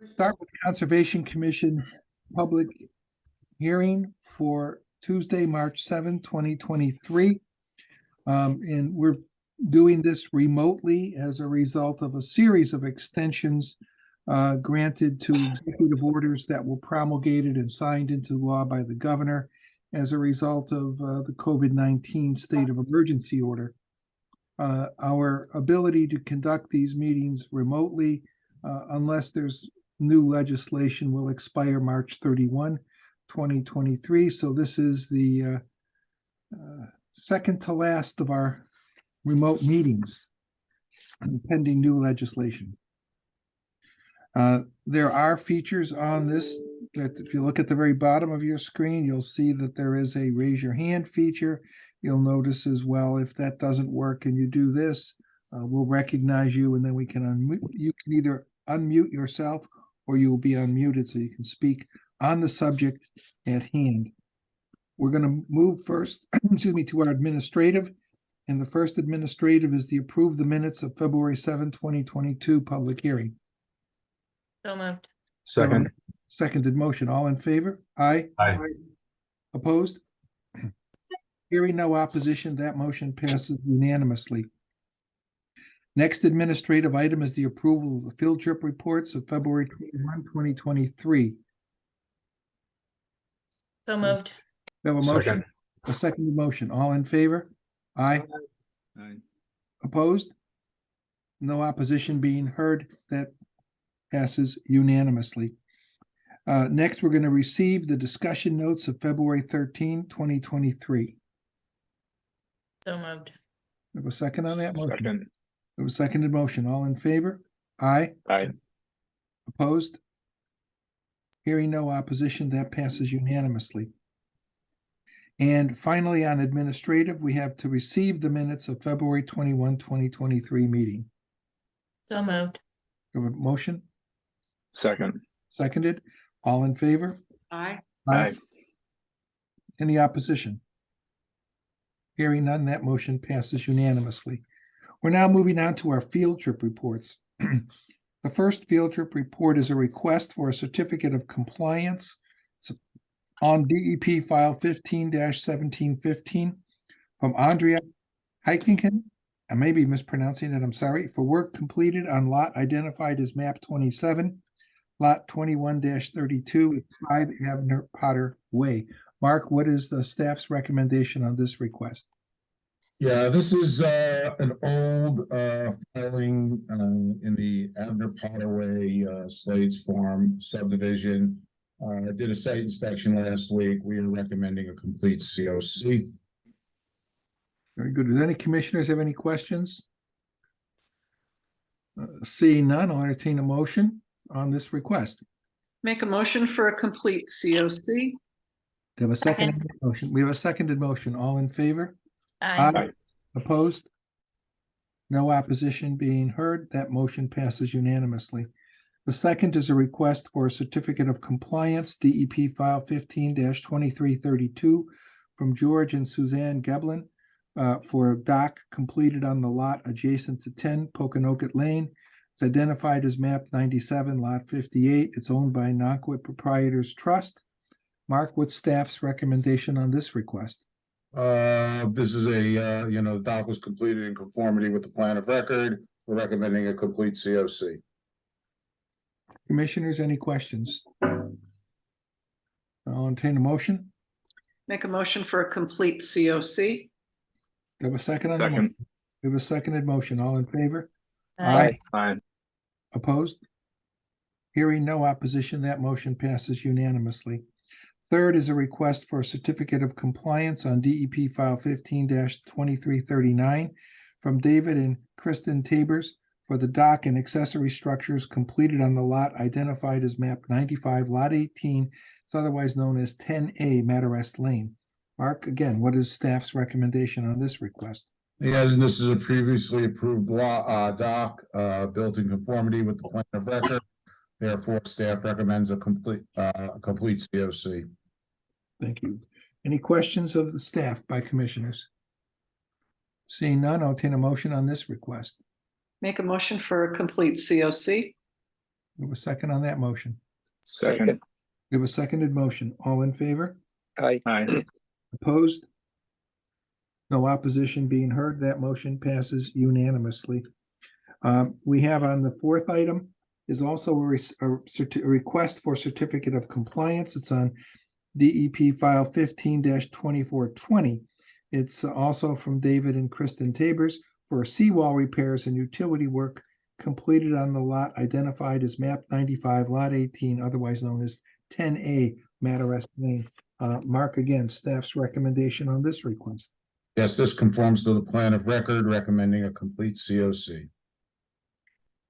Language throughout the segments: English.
Start with Conservation Commission public hearing for Tuesday, March 7th, 2023. And we're doing this remotely as a result of a series of extensions granted to executive orders that were promulgated and signed into law by the governor as a result of the COVID-19 state of emergency order. Our ability to conduct these meetings remotely, unless there's new legislation, will expire March 31, 2023. So this is the second to last of our remote meetings pending new legislation. There are features on this that if you look at the very bottom of your screen, you'll see that there is a raise your hand feature. You'll notice as well, if that doesn't work and you do this, we'll recognize you and then we can unmute. You can either unmute yourself or you will be unmuted so you can speak on the subject at hand. We're going to move first, to our administrative. And the first administrative is to approve the minutes of February 7, 2022 public hearing. So moved. Second. Seconded motion. All in favor? Aye. Aye. Opposed? Hearing no opposition, that motion passes unanimously. Next administrative item is the approval of the field trip reports of February 21, 2023. So moved. We have a motion, Second. a seconded motion. All in favor? Aye. Aye. Opposed? No opposition being heard. That passes unanimously. Next, we're going to receive the discussion notes of February 13, 2023. So moved. We have a second on that motion. Second. We have a seconded motion. All in favor? Aye. Aye. Opposed? Hearing no opposition, that passes unanimously. And finally, on administrative, we have to receive the minutes of February 21, 2023 meeting. So moved. We have a motion, Second. seconded. All in favor? Aye. Aye. Any opposition? Hearing none, that motion passes unanimously. We're now moving on to our field trip reports. The first field trip report is a request for a certificate of compliance. It's on DEP file 15-1715 from Andrea Heikkinen. I may be mispronouncing it, I'm sorry, for work completed on lot identified as map 27, lot 21-32 at 5 Abner Potter Way. Mark, what is the staff's recommendation on this request? Yeah, this is an old filing in the Abner Potter Way Slade's Farm subdivision. Did a site inspection last week. We are recommending a complete COC. Very good. Does any commissioners have any questions? Seeing none, I'll entertain a motion on this request. Make a motion for a complete COC. Do we have a second motion? We have a seconded motion. All in favor? Aye. Opposed? No opposition being heard. That motion passes unanimously. The second is a request for a certificate of compliance, DEP file 15-2332 from George and Suzanne Geblin for a dock completed on the lot adjacent to 10 Poconoket Lane. It's identified as map 97, lot 58. It's owned by Nonquit Proprietors Trust. Mark, what's staff's recommendation on this request? This is a, the dock was completed in conformity with the plan of record. We're recommending a complete COC. Commissioners, any questions? I'll entertain a motion. Make a motion for a complete COC. Do I have a second on the motion? Second. We have a seconded motion. All in favor? Aye. Aye. Opposed? Hearing no opposition, that motion passes unanimously. Third is a request for a certificate of compliance on DEP file 15-2339 from David and Kristen Tabers for the dock and accessory structures completed on the lot identified as map 95, lot 18. It's otherwise known as 10A Matarest Lane. Mark, again, what is staff's recommendation on this request? Yes, and this is a previously approved dock built in conformity with the plan of record. Therefore, staff recommends a complete COC. Thank you. Any questions of the staff by commissioners? Seeing none, I'll entertain a motion on this request. Make a motion for a complete COC. We have a second on that motion. Second. We have a seconded motion. All in favor? Aye. Aye. Opposed? No opposition being heard. That motion passes unanimously. We have on the fourth item is also a request for certificate of compliance. It's on DEP file 15-2420. It's also from David and Kristen Tabers for seawall repairs and utility work completed on the lot identified as map 95, lot 18, otherwise known as 10A, Madawaska Lane. Mark, again, staff's recommendation on this request. Yes, this conforms to the plan of record, recommending a complete COC.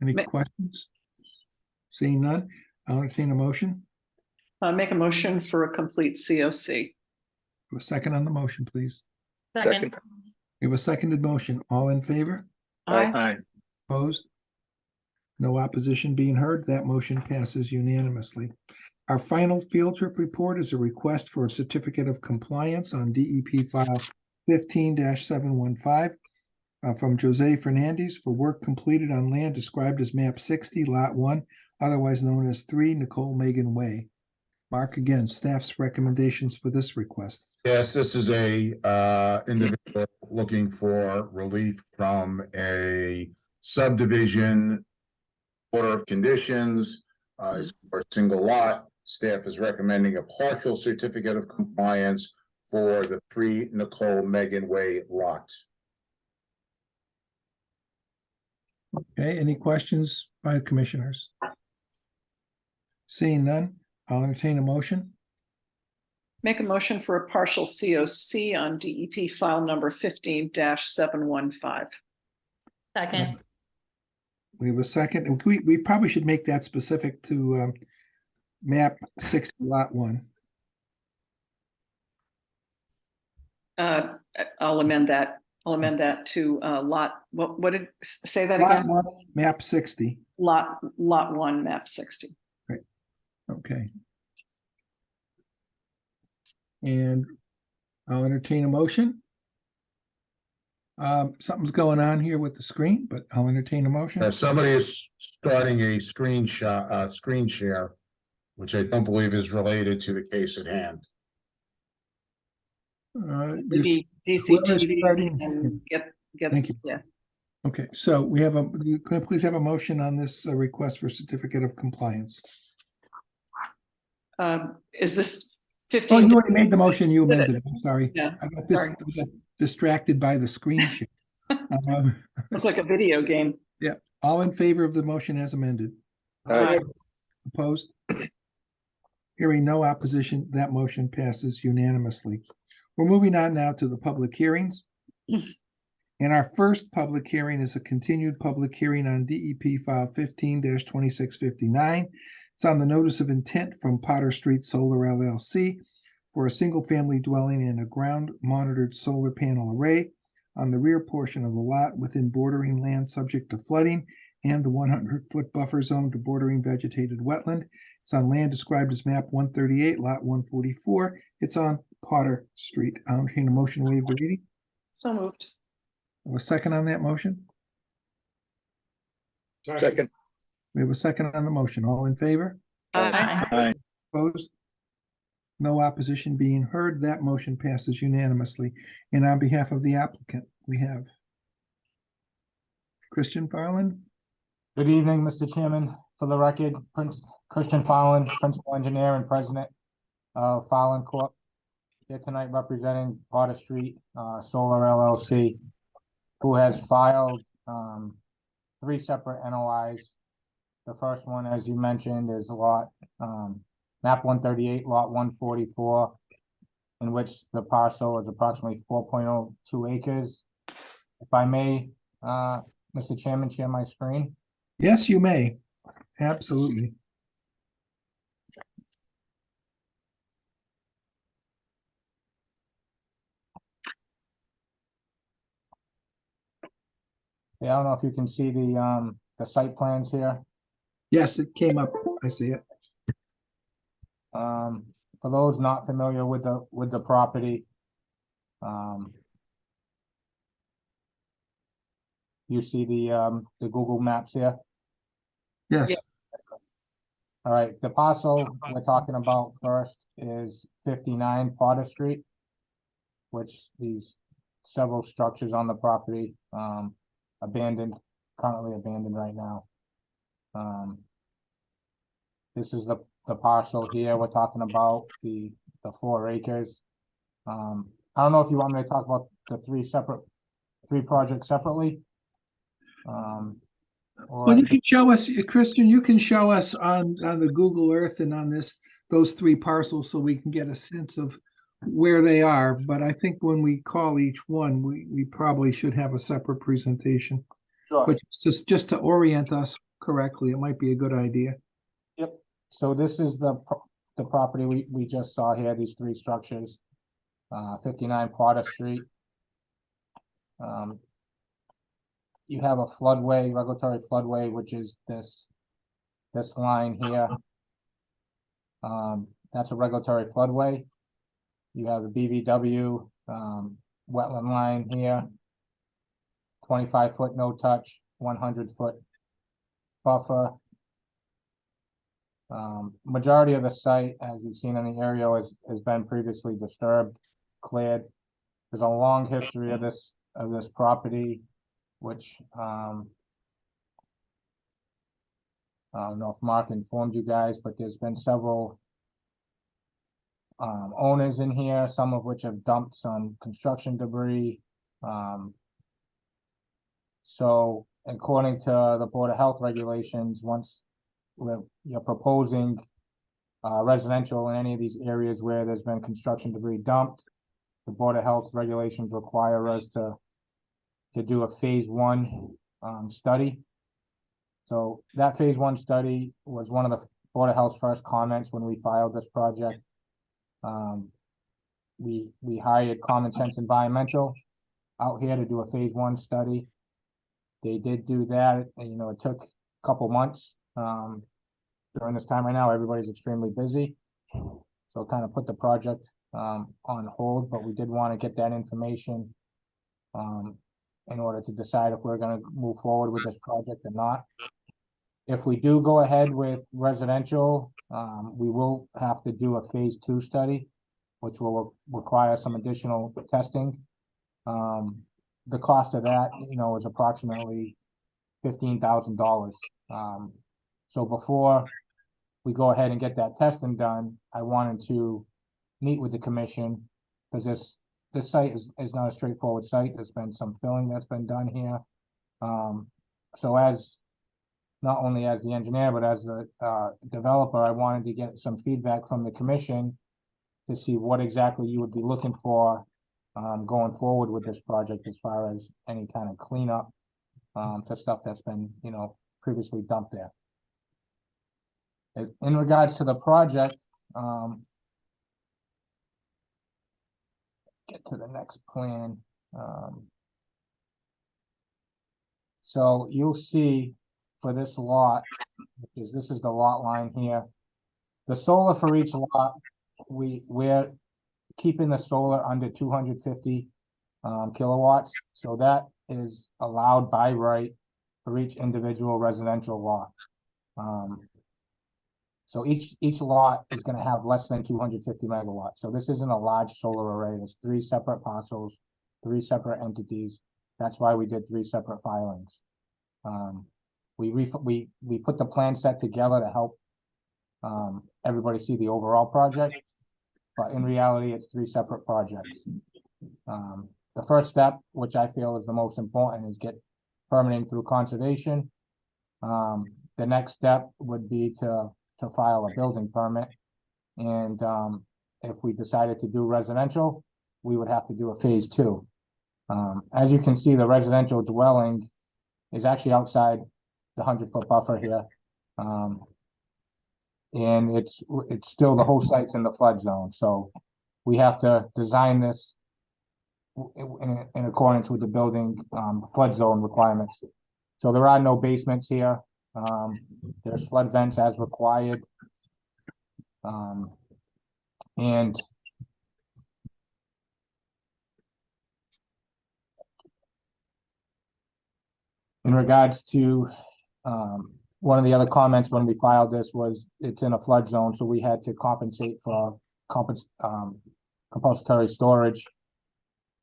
Any Ma- questions? Seeing none, I'll entertain a motion. Make a motion for a complete COC. A second on the motion, please. Second. We have a seconded motion. All in favor? Aye. Aye. Opposed? No opposition being heard. That motion passes unanimously. Our final field trip report is a request for a certificate of compliance on DEP file 15-715 from Jose Fernandez for work completed on land described as map 60, lot 1, otherwise known as 3 Nicole Megan Way. Mark, again, staff's recommendations for this request. Yes, this is a individual looking for relief from a subdivision order of conditions. It's for a single lot. Staff is recommending a partial certificate of compliance for the 3 Nicole Megan Way lots. Okay, any questions by the commissioners? Seeing none, I'll entertain a motion. Make a motion for a partial COC on DEP file number 15-715. Second. We have a second, and we probably should make that specific to map 60, lot 1. I'll amend that. I'll amend that to lot, what did, say that Lot again? 1, map 60. Lot 1, map 60. Okay. And I'll entertain a motion. Something's going on here with the screen, but I'll entertain a motion. Somebody is starting a screen share, which I don't believe is related to the case at hand. Maybe whoever's DCTV starting- and get, Thank you. yeah. Okay, so we have can I please have a motion on this request for certificate of compliance? Is this Oh, 15? you already made the motion, you Did it. amended it, I'm sorry. Yeah, I got sorry. distracted by the screen share. looks like a video game. All in favor of the motion as amended? Aye. Opposed? Hearing no opposition, that motion passes unanimously. We're moving on now to the public hearings. And our first public hearing is a continued public hearing on DEP file 15-2659. It's on the notice of intent from Potter Street Solar LLC for a single-family dwelling and a ground-monitored solar panel array on the rear portion of the lot within bordering land subject to flooding and the 100-foot buffer zone to bordering vegetated wetland. It's on land described as map 138, lot 144. It's on Potter Street. I'll entertain a motion to waive the reading. So moved. A second on that motion? Second. We have a second on the motion. All in favor? Aye. Aye. Opposed? No opposition being heard. That motion passes unanimously. And on behalf of the applicant, we have Christian Farland. Good evening, Mr. Chairman. For the record, Christian Fallon, Principal Engineer and President of Fallon Corp. Here tonight representing Potter Street Solar LLC, who has filed 3 separate NOIs. The first one, as you mentioned, is lot map 138, lot 144, in which the parcel is approximately 4.02 acres. If I may, Mr. Chairman, share my screen. Yes, you may. Absolutely. Yeah, I don't know if you can see the site plans here. Yes, it came up. I see it. For those not familiar with the property, you see the Google Maps here. Yes. Yeah. All right, the parcel we're talking about first is 59 Potter Street, which these several structures on the property, abandoned, currently abandoned right now. This is the parcel here we're talking about, the 4 acres. I don't know if you want me to talk about the three projects separately. Or Well, you can show us, Christian, you can show us on the Google Earth and on those 3 parcels so we can get a sense of where they are. But I think when we call each one, we probably should have a separate presentation. Sure. But just to orient us correctly, it might be a good idea. Yep, so this is the property we just saw here, these 3 structures. 59 Potter Street. You have a floodway, regulatory floodway, which is this line here. That's a regulatory floodway. You have a BVW, wetland line here. 25-foot no touch, 100-foot buffer. Majority of the site, as you've seen in the aerial, has been previously disturbed, cleared. There's a long history of this property, which I don't know if Mark informed you guys, but there's been several owners in here, some of which have dumped some construction debris. So according to the Board of Health regulations, once you're proposing residential in any of these areas where there's been construction debris dumped, the Board of Health regulations require us to do a phase 1 study. So that phase 1 study was one of the Board of Health's first comments when we filed this project. We hired Common Sense Environmental out here to do a phase 1 study. They did do that, and it took a couple months. During this time right now, everybody's extremely busy, so kind of put the project on hold, but we did want to get that information in order to decide if we're going to move forward with this project or not. If we do go ahead with residential, we will have to do a phase 2 study, which will require some additional testing. The cost of that, is approximately $15,000. So before we go ahead and get that testing done, I wanted to meet with the commission, because this site is not a straightforward site. There's been some filling that's been done here. So as not only as the engineer, but as the developer, I wanted to get some feedback from the commission to see what exactly you would be looking for going forward with this project, as far as any kind of cleanup to stuff that's been, previously dumped there. In regards to the project, get to the next plan. So you'll see for this lot, because this is the lot line here, the solar for each lot, we're keeping the solar under 250 kilowatts. So that is allowed by right for each individual residential lot. So each lot is going to have less than 250 megawatts. So this isn't a large solar array. There's 3 separate parcels, 3 separate entities. That's why we did 3 separate filings. We put the plan set together to help everybody see the overall project, but in reality, it's 3 separate projects. The first step, which I feel is the most important, is get permitting through conservation. The next step would be to file a building permit, and if we decided to do residential, we would have to do a phase 2. As you can see, the residential dwelling is actually outside the 100-foot buffer here, and it's still, the whole site's in the flood zone, so we have to design this in accordance with the building flood zone requirements. So there are no basements here. There's flood vents as required. And in regards to one of the other comments when we filed this was it's in a flood zone, so we had to compensate for compulsory storage.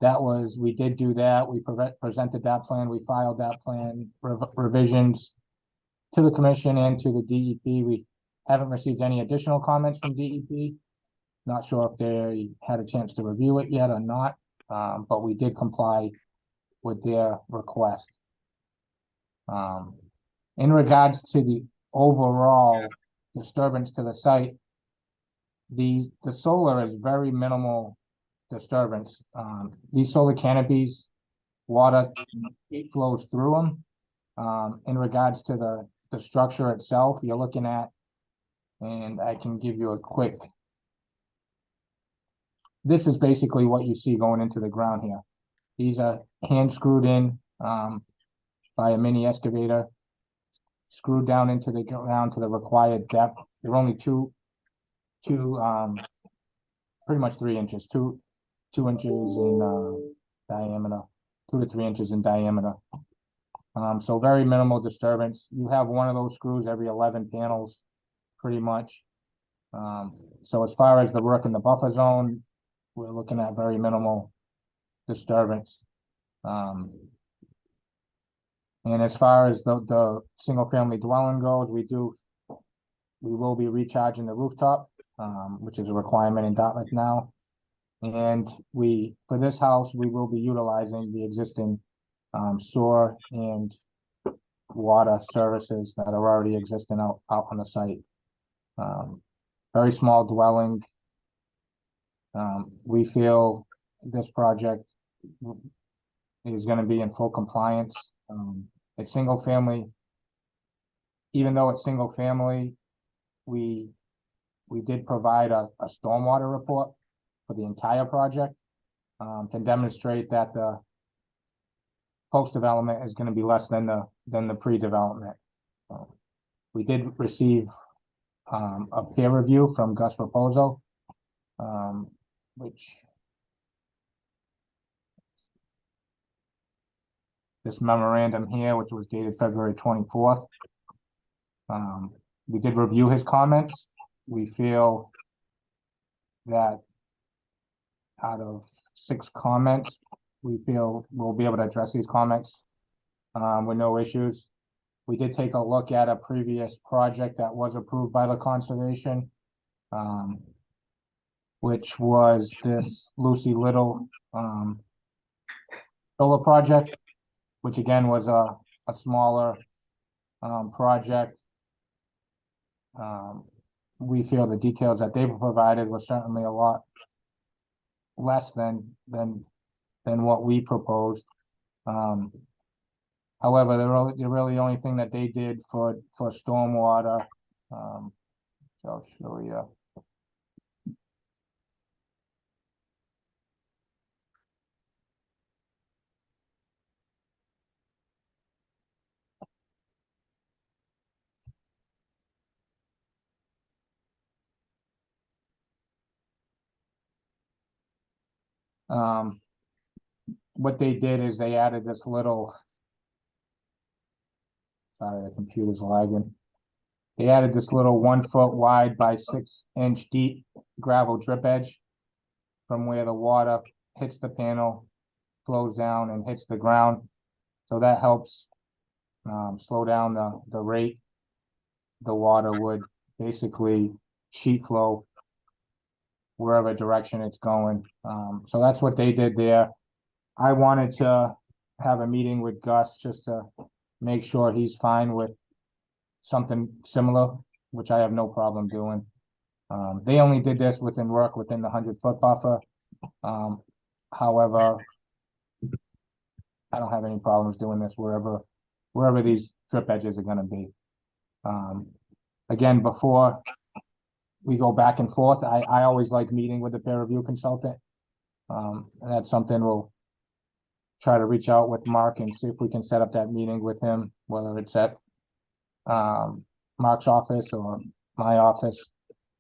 We did do that. We presented that plan. We filed that plan, revisions to the commission and to the DEP. We haven't received any additional comments from DEP. Not sure if they had a chance to review it yet or not, but we did comply with their request. In regards to the overall disturbance to the site, the solar is very minimal disturbance. These solar canopies, water flows through them. In regards to the structure itself, you're looking at, and I can give you a quick. This is basically what you see going into the ground here. These are hand screwed in by a mini excavator, screwed down into the ground to the required depth. They're only pretty much 3 inches, two inches in diameter, 2 to 3 inches in diameter. So very minimal disturbance. You have one of those screws every 11 panels, pretty much. So as far as the work in the buffer zone, we're looking at very minimal disturbance. And as far as the single family dwelling goes, we will be recharging the rooftop, which is a requirement in Dartmouth now. And for this house, we will be utilizing the existing sewer and water services that are already existing out on the site. Very small dwelling. We feel this project is going to be in full compliance. It's single family. Even though it's single family, we did provide a stormwater report for the entire project to demonstrate that the post-development is going to be less than the pre-development. We did receive a peer review from Gus Raposo, which this memorandum here, which was dated February 24th. We did review his comments. We feel that out of 6 comments, we feel we'll be able to address these comments with no issues. We did take a look at a previous project that was approved by the conservation, which was this Lucy Little solar project, which again was a smaller project. We feel the details that they provided were certainly a lot less than what we proposed. However, the really only thing that they did for stormwater, so I'll show you. What they did is they added this little, sorry, the computer's lagging. They added this little 1 foot wide by 6 inch deep gravel drip edge from where the water hits the panel, flows down and hits the ground. So that helps slow down the rate. The water would basically sheet flow wherever direction it's going. So that's what they did there. I wanted to have a meeting with Gus just to make sure he's fine with something similar, which I have no problem doing. They only did this within the 100-foot buffer. However, I don't have any problems doing this wherever these drip edges are going to be. Again, before we go back and forth, I always like meeting with the peer review consultant. And that's something we'll try to reach out with Mark and see if we can set up that meeting with him, whether it's at Mark's office or my office.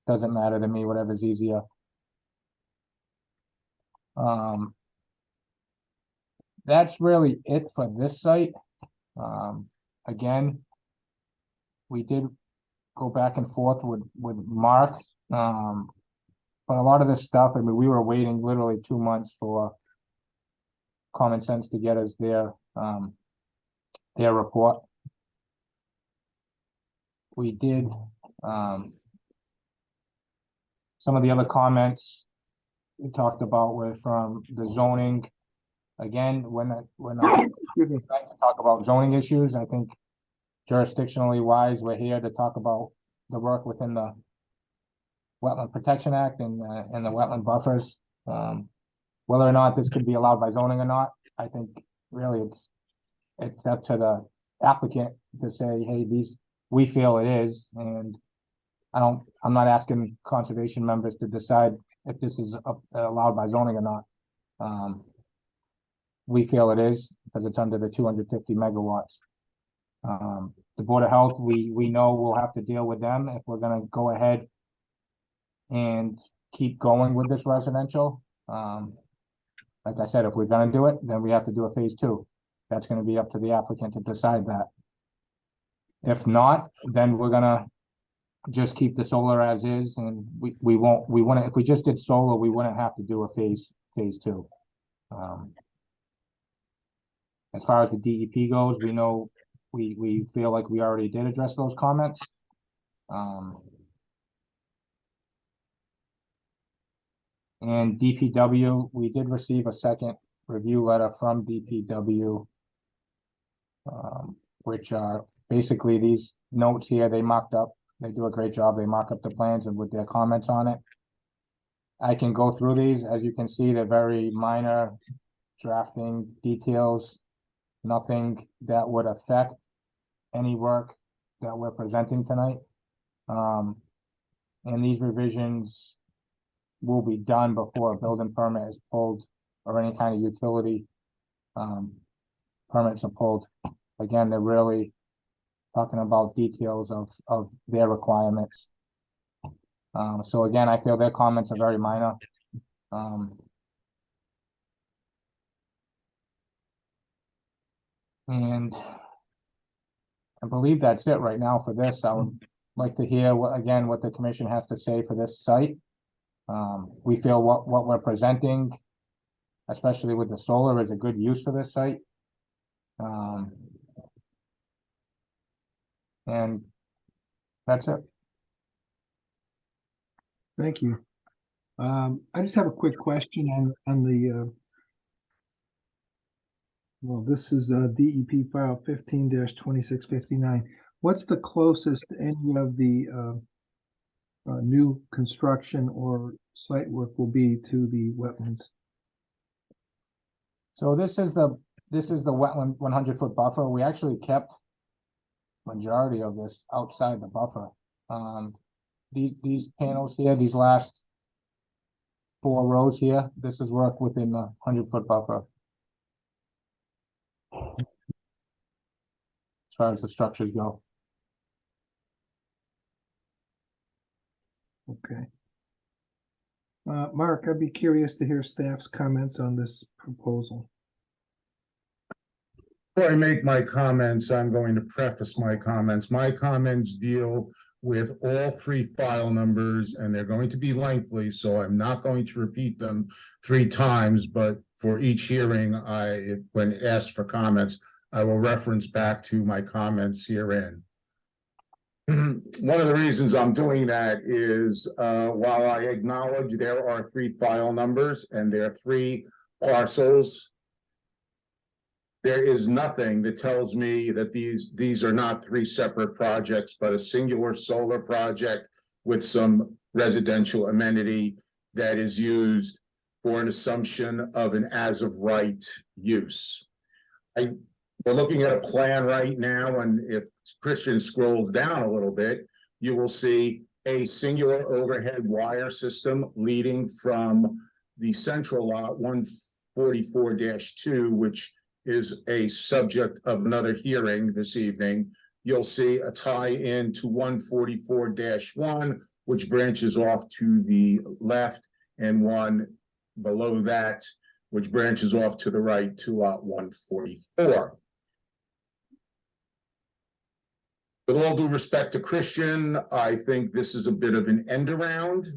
Doesn't matter to me, whatever's easier. That's really it for this site. Again, we did go back and forth with Mark. But a lot of this stuff, I mean, we were waiting literally 2 months for Common Sense to get us their report. We did, some of the other comments we talked about were from the zoning. Again, when I talk about zoning issues, I think jurisdictionally wise, we're here to talk about the work within the Wetland Protection Act and the wetland buffers. Whether or not this could be allowed by zoning or not, I think really it's up to the applicant to say, hey, we feel it is, and I'm not asking conservation members to decide if this is allowed by zoning or not. We feel it is because it's under the 250 megawatts. The Board of Health, we know we'll have to deal with them if we're gonna go ahead and keep going with this residential. Like I said, if we're gonna do it, then we have to do a phase 2. That's gonna be up to the applicant to decide that. If not, then we're gonna just keep the solar as is, and we wouldn't, if we just did solar, we wouldn't have to do a phase 2. As far as the DEP goes, we know, we feel like we already did address those comments. And DPW, we did receive a second review letter from DPW, which are basically these notes here, they mocked up, they do a great job, they mock up the plans and with their comments on it. I can go through these, as you can see, they're very minor drafting details, nothing that would affect any work that we're presenting tonight. And these revisions will be done before a building permit is pulled or any kind of utility permits are pulled. Again, they're really talking about details of their requirements. So again, I feel their comments are very minor. And I believe that's it right now for this. I would like to hear what the commission has to say for this site. We feel what we're presenting, especially with the solar, is a good use for this site. And that's it. Thank you. I just have a quick question on the well, this is DEP file 15-2659. What's the closest any of the new construction or site work will be to the wetlands? So this is the wetland 100-foot buffer. We actually kept majority of this outside the buffer. These panels here, these last 4 rows here, this is work within the 100-foot buffer. As far as the structures go. Okay. Mark, I'd be curious to hear staff's comments on this proposal. Before I make my comments, I'm going to preface my comments. My comments deal with all 3 file numbers, and they're going to be lengthy, so I'm not going to repeat them 3 times, but for each hearing, when asked for comments, I will reference back to my comments herein. One of the reasons I'm doing that is while I acknowledge there are 3 file numbers and there are 3 parcels, there is nothing that tells me that these are not 3 separate projects, but a singular solar project with some residential amenity that is used for an assumption of an as of right use. We're looking at a plan right now, and if Christian scrolls down a little bit, you will see a singular overhead wire system leading from the central lot 144-2, which is a subject of another hearing this evening. You'll see a tie-in to 144-1, which branches off to the left, and one below that, which branches off to the right to lot 144. With all due respect to Christian, I think this is a bit of an end around.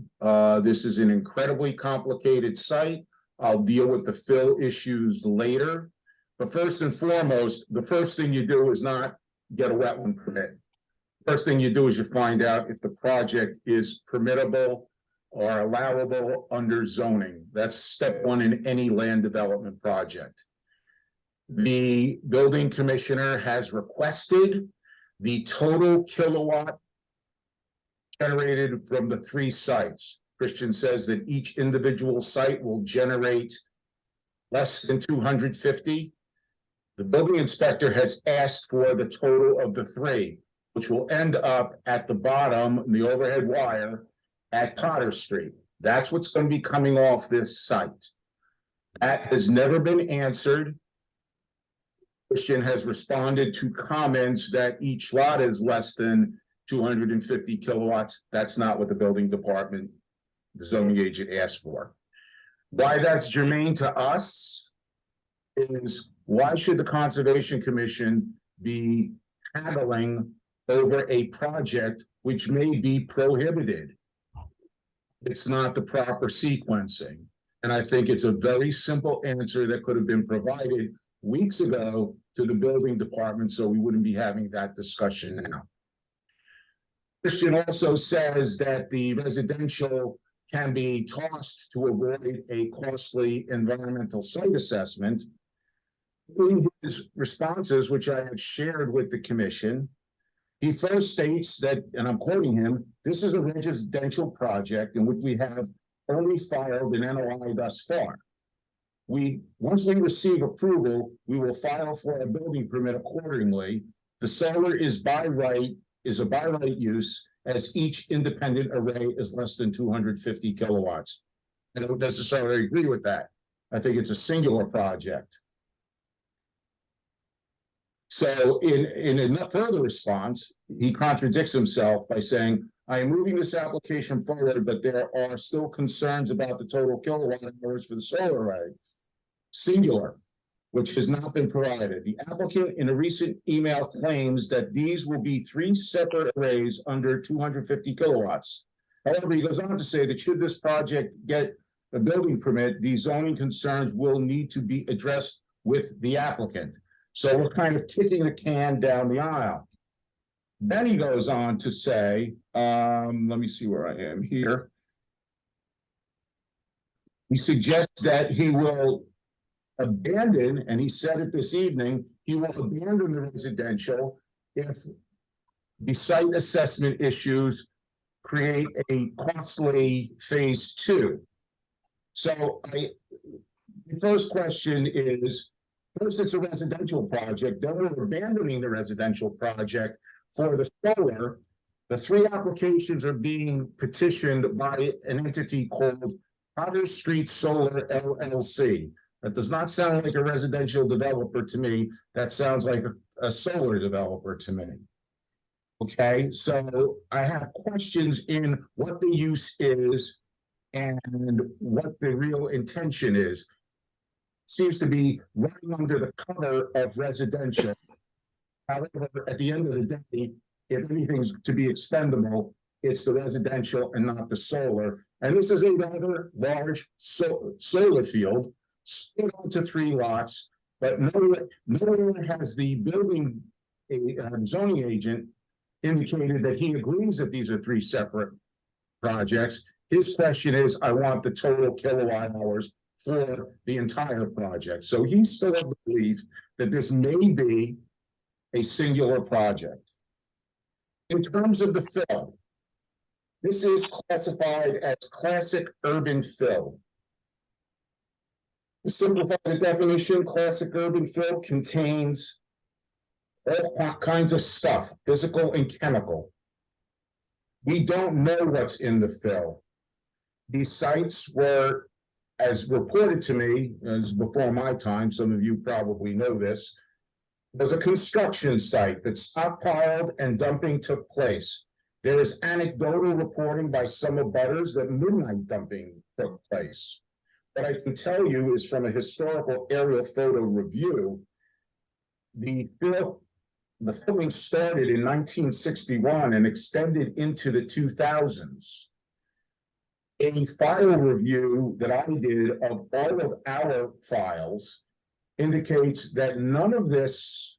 This is an incredibly complicated site. I'll deal with the fill issues later. But first and foremost, the first thing you do is not get a wetland permit. First thing you do is you find out if the project is permittable or allowable under zoning. That's step one in any land development project. The building commissioner has requested the total kilowatt generated from the 3 sites. Christian says that each individual site will generate less than 250. The building inspector has asked for the total of the 3, which will end up at the bottom, the overhead wire at Potter Street. That's what's going to be coming off this site. That has never been answered. Christian has responded to comments that each lot is less than 250 kilowatts. That's not what the building department, the zoning agent asked for. Why that's germane to us is why should the Conservation Commission be haggling over a project which may be prohibited? It's not the proper sequencing. And I think it's a very simple answer that could have been provided weeks ago to the building department, so we wouldn't be having that discussion now. Christian also says that the residential can be tossed to avoid a costly environmental site assessment. In his responses, which I have shared with the commission, he first states that, and I'm quoting him, this is a residential project in which we have only filed an NOI thus far. Once we receive approval, we will file for a building permit accordingly. The solar is a by right use, as each independent array is less than 250 kilowatts. I don't necessarily agree with that. I think it's a singular project. So in a further response, he contradicts himself by saying, I am moving this application forward, but there are still concerns about the total kilowatt hours for the solar array. Singular, which has not been provided. The applicant in a recent email claims that these will be 3 separate arrays under 250 kilowatts. However, he goes on to say that should this project get a building permit, these zoning concerns will need to be addressed with the applicant. So we're kind of kicking the can down the aisle. Then he goes on to say, let me see where I am here. He suggests that he will abandon, and he said it this evening, he will abandon the residential if the site assessment issues create a costly phase 2. So the first question is, first it's a residential project, then we're abandoning the residential project for the solar. The 3 applications are being petitioned by an entity called Potter Street Solar LLC. That does not sound like a residential developer to me. That sounds like a solar developer to me. Okay, so I have questions in what the use is and what the real intention is. Seems to be running under the cover of residential. However, at the end of the day, if anything's to be expendable, it's the residential and not the solar. And this is a rather large solar field, split onto 3 lots, but nowhere has the building zoning agent indicated that he agrees that these are 3 separate projects. His question is, I want the total kilowatt hours for the entire project. So he's still of the belief that this may be a singular project. In terms of the fill, this is classified as classic urban fill. To simplify the definition, classic urban fill contains all kinds of stuff, physical and chemical. We don't know what's in the fill. These sites were, as reported to me, as before my time, some of you probably know this, was a construction site that stockpiled and dumping took place. There is anecdotal reporting by some abutters that midnight dumping took place. What I can tell you is from a historical aerial photo review, the fill the filming started in 1961 and extended into the 2000s. A file review that I did of all of our files indicates that none of this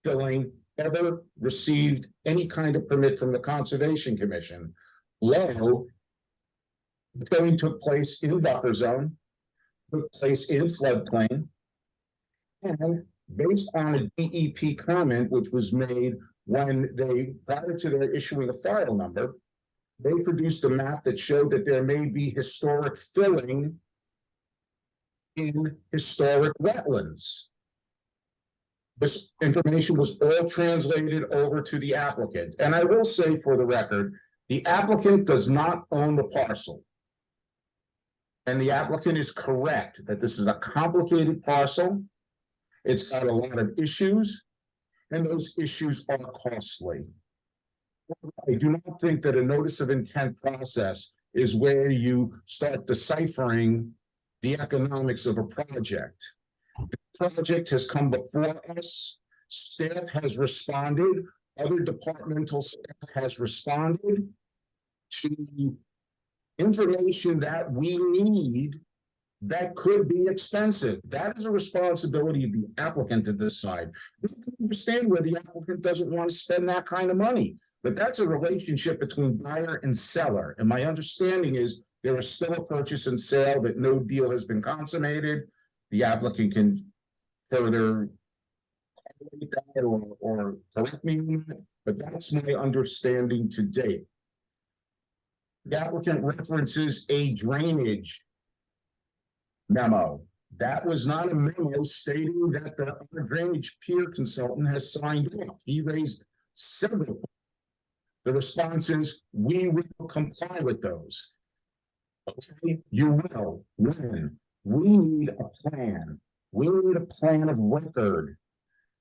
filling ever received any kind of permit from the Conservation Commission. Low, the filling took place in buffer zone, took place in floodplain, and based on a DEP comment, which was made when they, prior to their issuing a file number, they produced a map that showed that there may be historic filling in historic wetlands. This information was all translated over to the applicant. And I will say for the record, the applicant does not own the parcel. And the applicant is correct that this is a complicated parcel. It's got a lot of issues, and those issues are costly. I do not think that a notice of intent process is where you start deciphering the economics of a project. The project has come before us, staff has responded, other departmental staff has responded to information that we need that could be expensive. That is a responsibility of the applicant to decide. We can understand where the applicant doesn't want to spend that kind of money, but that's a relationship between buyer and seller. And my understanding is there is still a purchase and sale, that no deal has been consummated. The applicant can further correlate that or correct me on that, but that's my understanding to date. The applicant references a drainage memo. That was not a memo stating that the drainage peer consultant has signed off. He raised several. The response is, we will comply with those. Okay, you will. When? We need a plan. We need a plan of record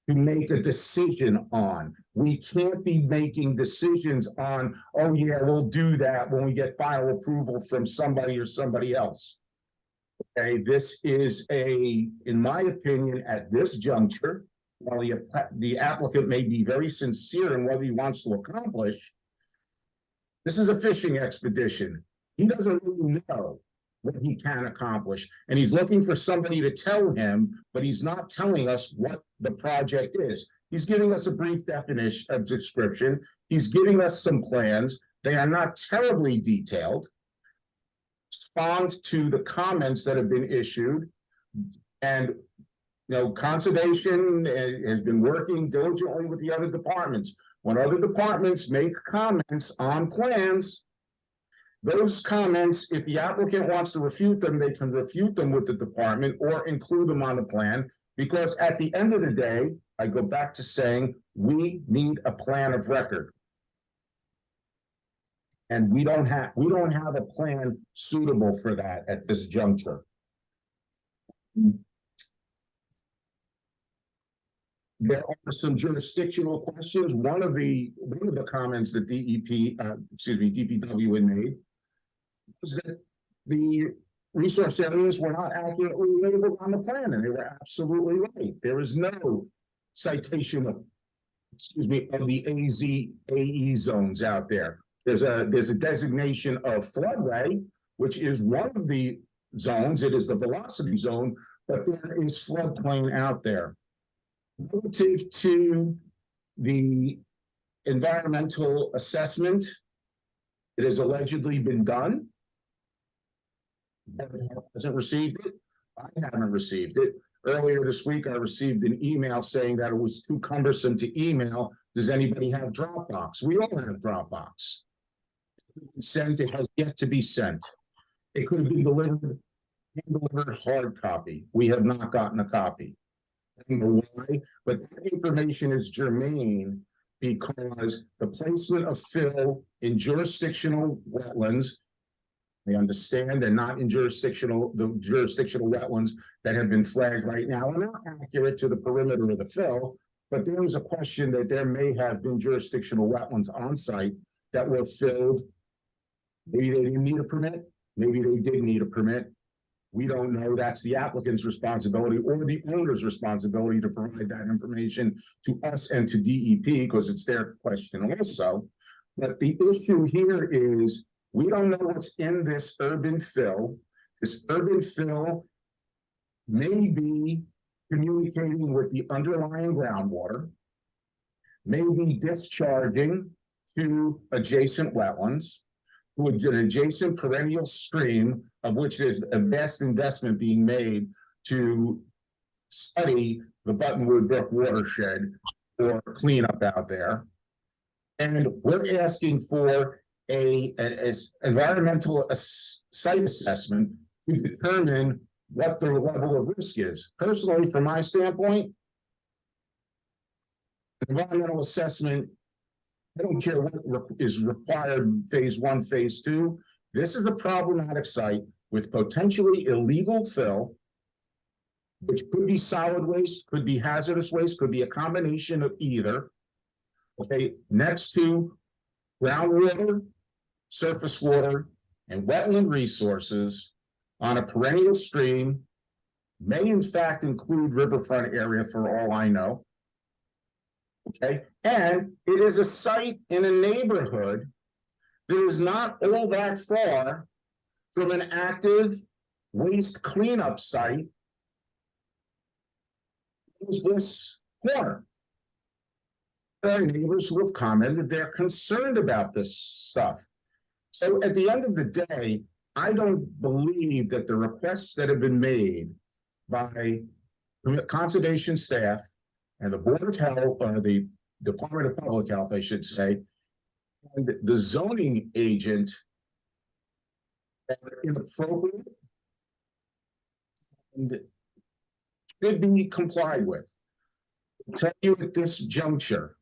to make a decision on. We can't be making decisions on, oh yeah, we'll do that when we get final approval from somebody or somebody else. Okay, this is in my opinion, at this juncture, while the applicant may be very sincere in what he wants to accomplish, this is a fishing expedition. He doesn't really know what he can accomplish, and he's looking for somebody to tell him, but he's not telling us what the project is. He's giving us a brief definition of description. He's giving us some plans. They are not terribly detailed. Respond to the comments that have been issued, and conservation has been working diligently with the other departments. When other departments make comments on plans, those comments, if the applicant wants to refute them, they can refute them with the department or include them on the plan, because at the end of the day, I go back to saying, we need a plan of record. And we don't have a plan suitable for that at this juncture. There are some jurisdictional questions. One of the comments that DPW had made was that the resource areas were not accurately labeled on the plan, and they were absolutely right. There is no citation of the AE zones out there. There's a designation of floodway, which is one of the zones. It is the velocity zone, but there is floodplain out there. Relative to the environmental assessment, it has allegedly been done. Hasn't received it. I haven't received it. Earlier this week, I received an email saying that it was too cumbersome to email. Does anybody have Dropbox? We all have Dropbox. Sent, it has yet to be sent. It could have been delivered hard copy. We have not gotten a copy. I don't know why, but that information is germane because the placement of fill in jurisdictional wetlands, they understand they're not in the jurisdictional wetlands that have been flagged right now are not accurate to the perimeter of the fill, but there is a question that there may have been jurisdictional wetlands on site that were filled. Maybe they didn't need a permit. Maybe they did need a permit. We don't know. That's the applicant's responsibility or the owner's responsibility to provide that information to us and to DEP, because it's their question also. But the issue here is, we don't know what's in this urban fill. This urban fill may be communicating with the underlying groundwater, may be discharging to adjacent wetlands, to an adjacent perennial stream, of which there's a vast investment being made to study the Buttonwood Brook watershed for cleanup out there. And we're asking for a environmental site assessment to determine what the level of risk is. Personally, from my standpoint, environmental assessment, I don't care what is required, phase 1, phase 2. This is a problematic site with potentially illegal fill, which could be solid waste, could be hazardous waste, could be a combination of either. Okay, next to groundwater, surface water, and wetland resources on a perennial stream, may in fact include riverfront area for all I know. Okay, and it is a site in a neighborhood that is not all that far from an active waste cleanup site. Is this corner? There are neighbors who have commented they're concerned about this stuff. So at the end of the day, I don't believe that the requests that have been made by conservation staff and the Board of Health, or the Department of Public Health, I should say, and the zoning agent are inappropriate and should be complied with. I'll tell you at this juncture,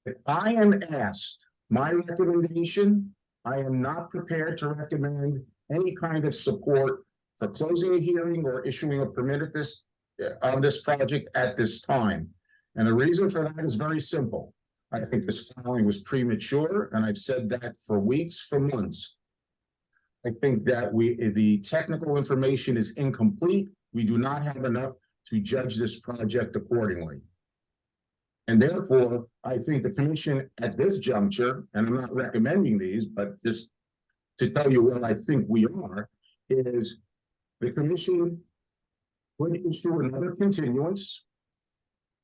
if I am asked my recommendation, I am not prepared to recommend any kind of support for closing a hearing or issuing a permit at this on this project at this time. And the reason for that is very simple. I think this filing was premature, and I've said that for weeks, for months. I think that the technical information is incomplete. We do not have enough to judge this project accordingly. And therefore, I think the commission at this juncture, and I'm not recommending these, but just to tell you what I think we are, is the commission would issue another continuance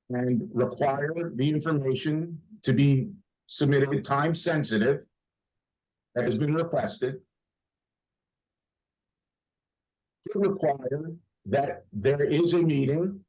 and require the information to be submitted time sensitive that has been requested. To require that there is a meeting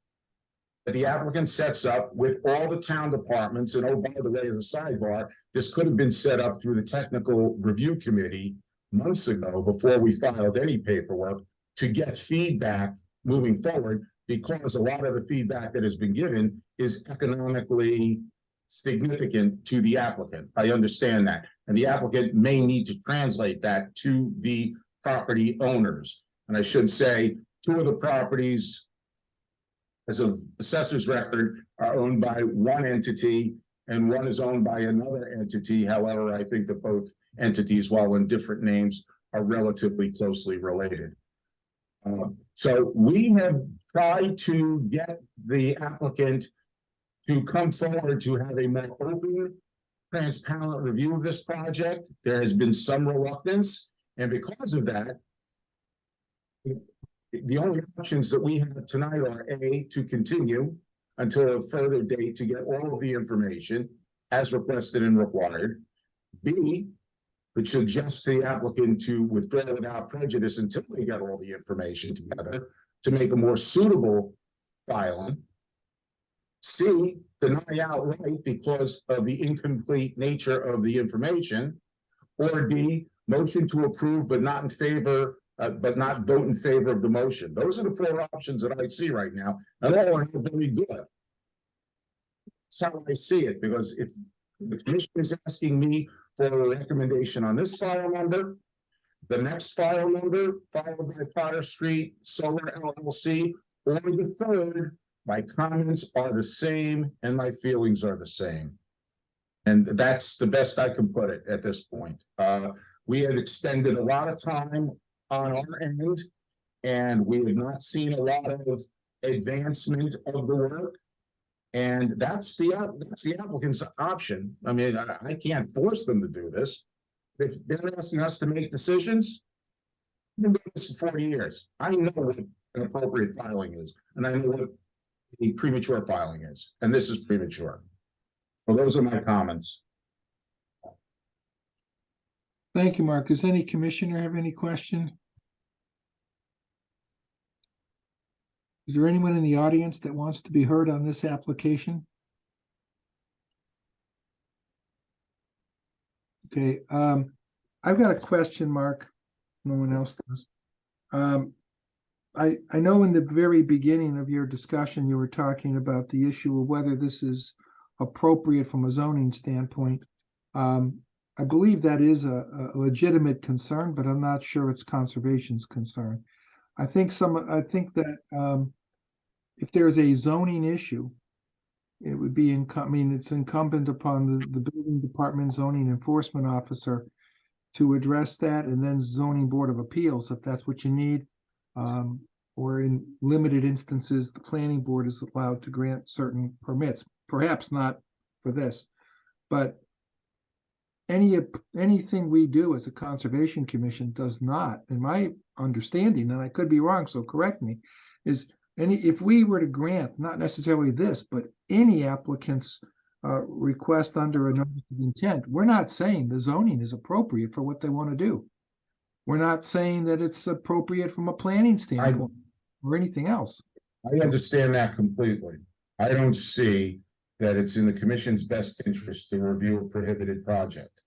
that the applicant sets up with all the town departments. And oh, by the way, as a sidebar, this could have been set up through the technical review committee months ago before we filed any paperwork to get feedback moving forward, because a lot of the feedback that has been given is economically significant to the applicant. I understand that. And the applicant may need to translate that to the property owners. And I should say, 2 of the properties, as of assessor's record, are owned by one entity and one is owned by another entity. However, I think that both entities, while in different names, are relatively closely related. So we have tried to get the applicant to come forward to have a more open, transparent review of this project. There has been some reluctance, and because of that, the only options that we have tonight are A, to continue until a further date to get all of the information as requested and required. B, which suggests to the applicant to withdraw without prejudice until they get all the information together to make a more suitable filing. C, deny outright because of the incomplete nature of the information. Or D, motion to approve but not in favor, but not vote in favor of the motion. Those are the 4 options that I see right now, and all are very good. That's how I see it, because if the commission is asking me for a recommendation on this file number, the next file number, followed by Potter Street Solar LLC, or the third, my comments are the same and my feelings are the same. And that's the best I can put it at this point. We had expended a lot of time on our end And we have not seen a lot of advancement of the work. And that's the applicant's option. I mean, I can't force them to do this. If they're asking us to make decisions, I've been doing this for 40 years. I know what an appropriate filing is, and I know what the premature filing is, and this is premature. Well, those are my comments. Thank you, Mark. Does any commissioner have any question? Is there anyone in the audience that wants to be heard on this application? Okay, I've got a question, Mark. No one else does. I know in the very beginning of your discussion, you were talking about the issue of whether this is appropriate from a zoning standpoint. I believe that is a legitimate concern, but I'm not sure it's conservation's concern. I think that if there's a zoning issue, it would be it's incumbent upon the building department zoning enforcement officer to address that, and then zoning board of appeals, if that's what you need. Or in limited instances, the planning board is allowed to grant certain permits, perhaps not for this, but anything we do as a conservation commission does not, in my understanding, and I could be wrong, so correct me, is if we were to grant, not necessarily this, but any applicant's request under a notice of intent, we're not saying the zoning is appropriate for what they want to do. We're not saying that it's appropriate from a planning standpoint or anything else. I understand that completely. I don't see that it's in the commission's best interest to review a prohibited project.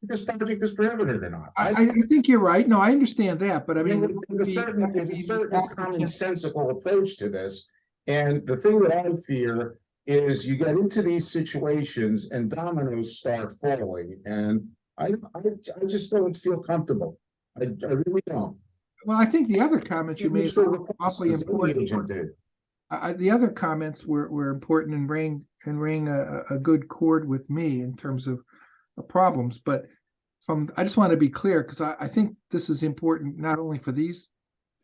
This project is prohibited or not. I think you're right. No, I understand that, but I mean, There's a certain commonsensical approach to this. And the thing that I fear is you get into these situations and dominoes start falling. And I just don't feel comfortable. I really don't. Well, I think the other comments you made were awfully important. Did. The other comments were important and rang a good chord with me in terms of problems. But I just want to be clear, because I think this is important not only for these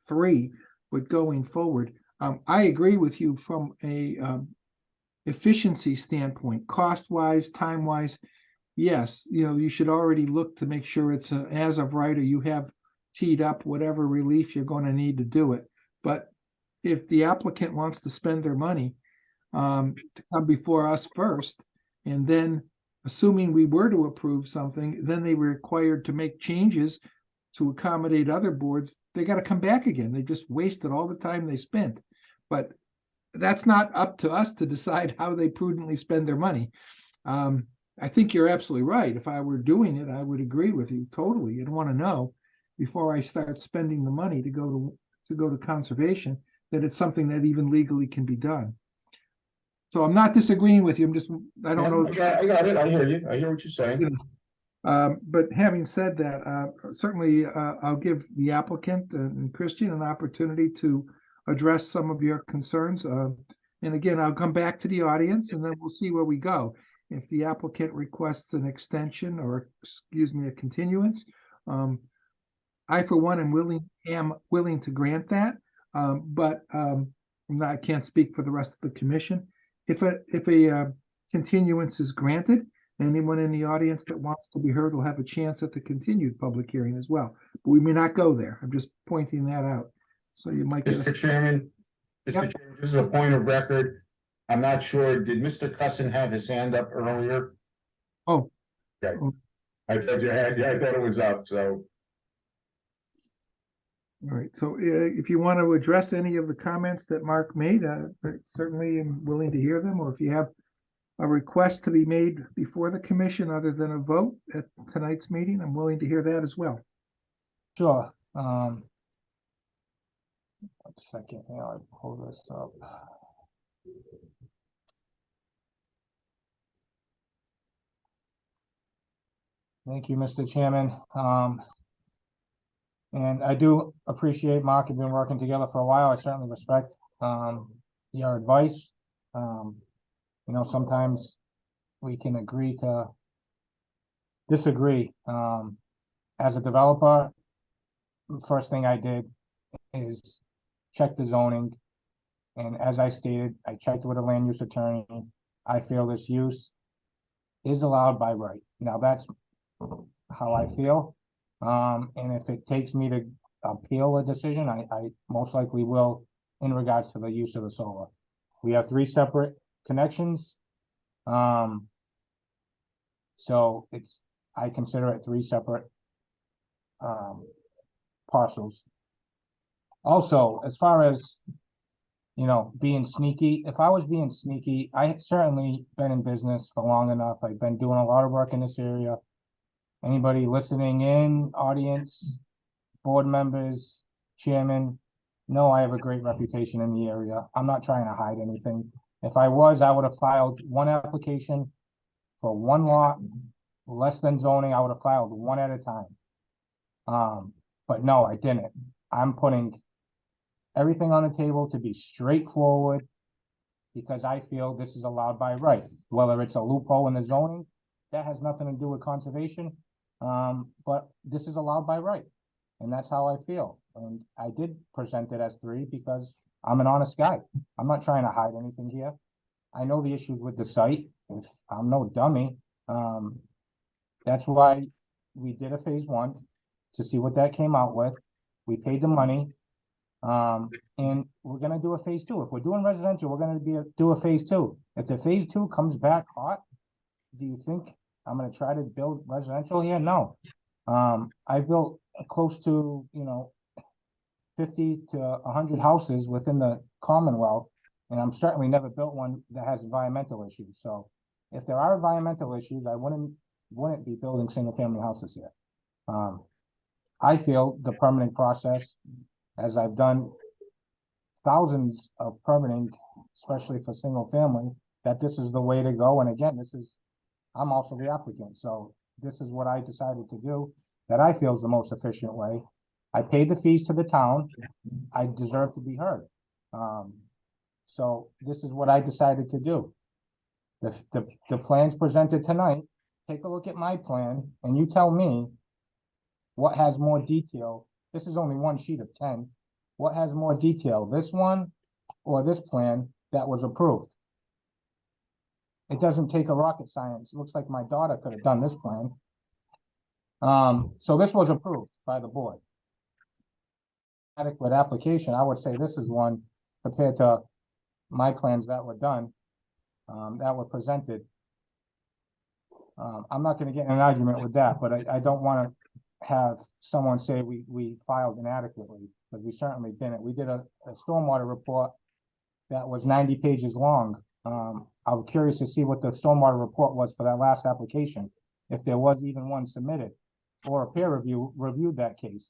three, but going forward. I agree with you from a efficiency standpoint, cost-wise, time-wise. Yes, you should already look to make sure it's as of right, or you have teed up whatever relief you're going to need to do it. But if the applicant wants to spend their money to come before us first, and then assuming we were to approve something, then they were required to make changes to accommodate other boards, they got to come back again. They just wasted all the time they spent. But that's not up to us to decide how they prudently spend their money. I think you're absolutely right. If I were doing it, I would agree with you totally. You'd want to know before I start spending the money to go to conservation that it's something that even legally can be done. So I'm not disagreeing with you. I don't know. I got it. I hear you. I hear what you're saying. But having said that, certainly I'll give the applicant and Christian an opportunity to address some of your concerns. And again, I'll come back to the audience and then we'll see where we go. If the applicant requests an extension or, a continuance, I, for one, am willing to grant that. But I can't speak for the rest of the commission. If a continuance is granted, anyone in the audience that wants to be heard will have a chance at the continued public hearing as well. But we may not go there. I'm just pointing that out. So you might get Mr. Chairman, Chairman, this is a point of record. I'm not sure, did Mr. Cussin have his hand up earlier? Oh. Okay. I thought you had, I thought it was up, so. All right, so if you want to address any of the comments that Mark made, certainly am willing to hear them, or if you have a request to be made before the commission other than a vote at tonight's meeting, I'm willing to hear that as well. Sure. 1 second, I'll pull this up. Thank you, Mr. Chairman. And I do appreciate Mark and been working together for a while. I certainly respect your advice. Sometimes we can agree to disagree. As a developer, the first thing I did is check the zoning. And as I stated, I checked with a land use attorney. I feel this use is allowed by right. Now, that's how I feel. And if it takes me to appeal a decision, I most likely will in regards to the use of the solar. We have 3 separate connections. So I consider it 3 separate parcels. Also, as far as, being sneaky, if I was being sneaky, I had certainly been in business for long enough. I've been doing a lot of work in this area. Anybody listening in, audience, board members, chairman, know I have a great reputation in the area. I'm not trying to hide anything. If I was, I would have filed one application for one lot, less than zoning. I would have filed one at a time. But no, I didn't. I'm putting everything on the table to be straightforward because I feel this is allowed by right. Whether it's a loophole in the zoning, that has nothing to do with conservation. But this is allowed by right. And that's how I feel. And I did present it as 3 because I'm an honest guy. I'm not trying to hide anything here. I know the issues with the site. I'm no dummy. That's why we did a phase 1 to see what that came out with. We paid the money. And we're gonna do a phase 2. If we're doing residential, we're gonna do a phase 2. If the phase 2 comes back hot, do you think I'm gonna try to build residential here? No. I built close to, 50 to 100 houses within the Commonwealth, and I'm certainly never built one that has environmental issues. So if there are environmental issues, I wouldn't be building single family houses here. I feel the permitting process, as I've done thousands of permitting, especially for single family, that this is the way to go. And again, I'm also the applicant. So this is what I decided to do that I feel is the most efficient way. I paid the fees to the town. I deserve to be heard. So this is what I decided to do. The plans presented tonight, take a look at my plan and you tell me what has more detail. This is only one sheet of 10. What has more detail, this one or this plan that was approved? It doesn't take a rocket science. It looks like my daughter could have done this plan. So this was approved by the board. Adequate application, I would say this is one compared to my plans that were done, that were presented. I'm not gonna get in an argument with that, but I don't wanna have someone say we filed inadequately, because we certainly didn't. We did a stormwater report that was 90 pages long. I was curious to see what the stormwater report was for that last application, if there was even one submitted, or a peer review reviewed that case.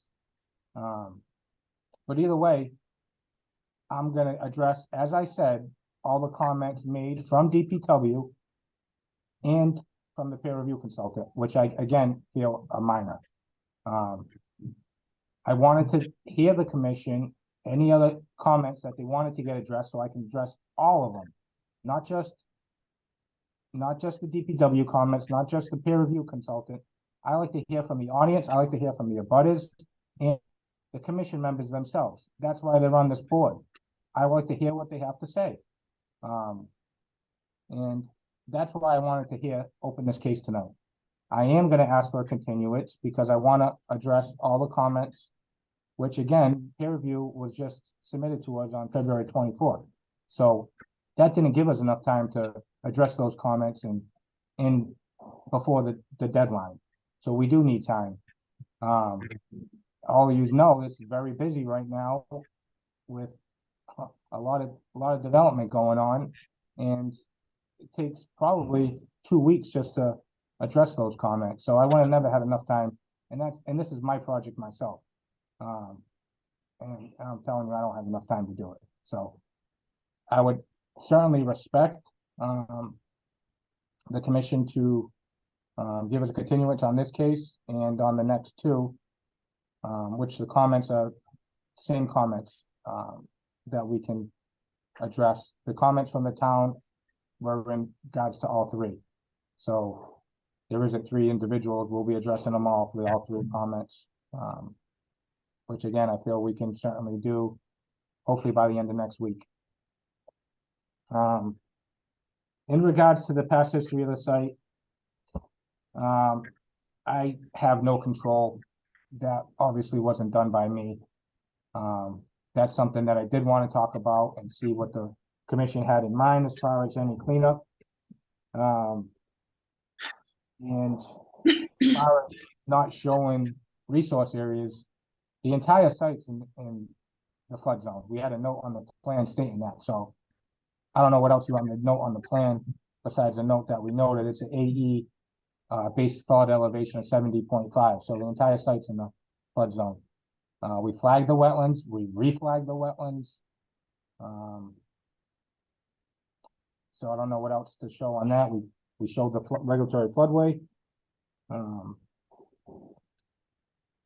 But either way, I'm gonna address, as I said, all the comments made from DPW and from the peer review consultant, which I, again, feel are minor. I wanted to hear the commission, any other comments that they wanted to get addressed, so I can address all of them. Not just the DPW comments, not just the peer review consultant. I like to hear from the audience. I like to hear from the abutters and the commission members themselves. That's why they're on this board. I like to hear what they have to say. And that's why I wanted to open this case tonight. I am gonna ask for a continuance because I wanna address all the comments, which again, peer review was just submitted to us on February 24th. So that didn't give us enough time to address those comments and before the deadline. So we do need time. All of you know, this is very busy right now with a lot of development going on, and it takes probably 2 weeks just to address those comments. So I would have never had enough time, and this is my project myself. And I'm telling you, I don't have enough time to do it. So I would certainly respect the commission to give us a continuance on this case and on the next 2, which the comments are same comments that we can address. The comments from the town were in regards to all 3. So there isn't 3 individuals. We'll be addressing them all for all 3 comments. which again, I feel we can certainly do hopefully by the end of next week. In regards to the past history of the site, I have no control. That obviously wasn't done by me. That's something that I did want to talk about and see what the commission had in mind as far as any cleanup. And as far as not showing resource areas, the entire site's in the flood zone. We had a note on the plan stating that, so I don't know what else you want to note on the plan besides a note that we know that it's an AE base flood elevation of 70.5, so the entire site's in the flood zone. We flagged the wetlands, we reflagged the wetlands. So I don't know what else to show on that. We showed the regulatory floodway.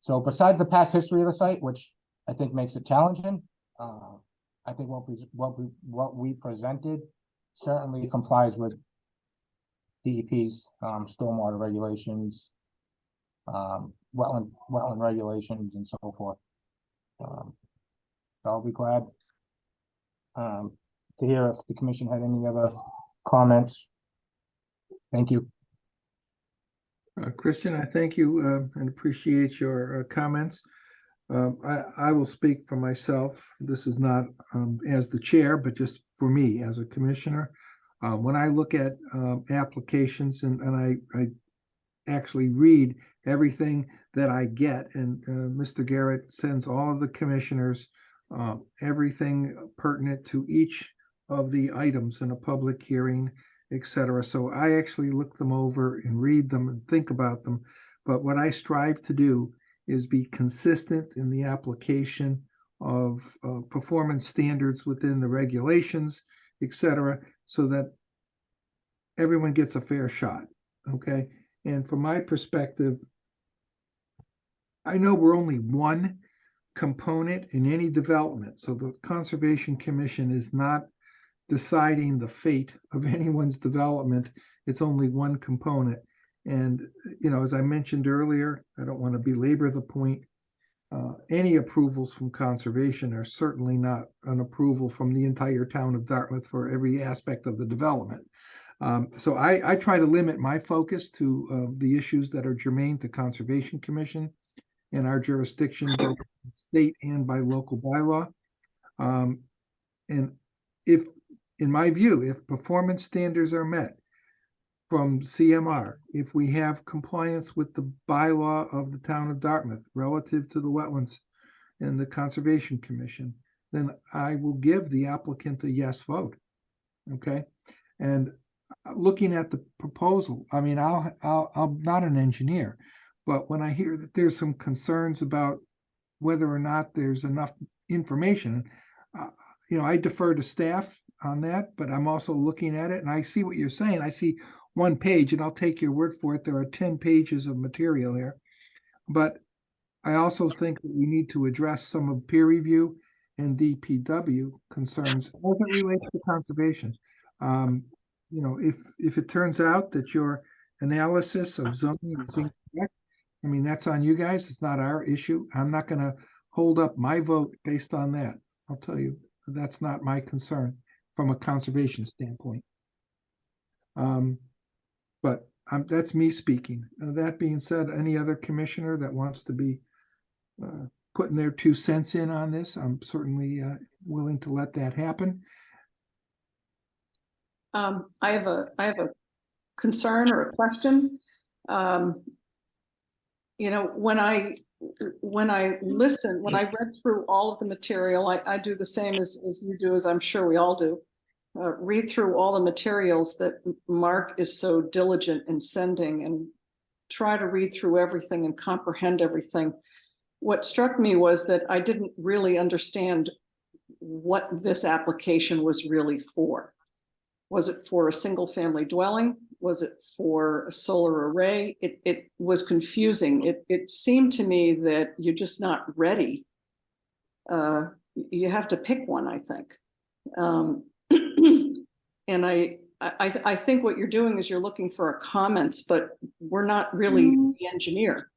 So besides the past history of the site, which I think makes it challenging, I think what we presented certainly complies with DEP's stormwater regulations, wetland regulations, and so forth. So I'll be glad to hear if the commission had any other comments. Thank you. Christian, I thank you and appreciate your comments. I will speak for myself. This is not as the chair, but just for me as a commissioner. When I look at applications and I actually read everything that I get, and Mr. Garrett sends all of the commissioners everything pertinent to each of the items in a public hearing, etc. So I actually look them over and read them and think about them. But what I strive to do is be consistent in the application of performance standards within the regulations, etc., so that everyone gets a fair shot. Okay. And from my perspective, I know we're only one component in any development. So the Conservation Commission is not deciding the fate of anyone's development. It's only one component. And, you know, as I mentioned earlier, I don't want to belabor the point. Any approvals from conservation are certainly not an approval from the entire town of Dartmouth for every aspect of the development. So I try to limit my focus to the issues that are germane to Conservation Commission and our jurisdiction, both state and by local bylaw. And if, in my view, if performance standards are met from CMR, if we have compliance with the bylaw of the town of Dartmouth relative to the wetlands and the Conservation Commission, then I will give the applicant a yes vote. Okay. And looking at the proposal, I mean, I'm not an engineer, but when I hear that there's some concerns about whether or not there's enough information, you know, I defer to staff on that, but I'm also looking at it and I see what you're saying. I see one page, and I'll take your word for it. There are 10 pages of material here, but I also think that we need to address some of peer review and DPW concerns as it relates to conservation. You know, if it turns out that your analysis of zoning is incorrect, I mean, that's on you guys. It's not our issue. I'm not going to hold up my vote based on that. I'll tell you, that's not my concern from a conservation standpoint. But that's me speaking. That being said, any other commissioner that wants to be putting their 2 cents in on this, I'm certainly willing to let that happen. I have a concern or a question. You know, when I read through all of the material, I do the same as you do, as I'm sure we all do. Read through all the materials that Mark is so diligent in sending and try to read through everything and comprehend everything. What struck me was that I didn't really understand what this application was really for. Was it for a single family dwelling? Was it for a solar array? It was confusing. It seemed to me that you're just not ready. You have to pick one, I think. And I think what you're doing is you're looking for a comments, but we're not really the engineer.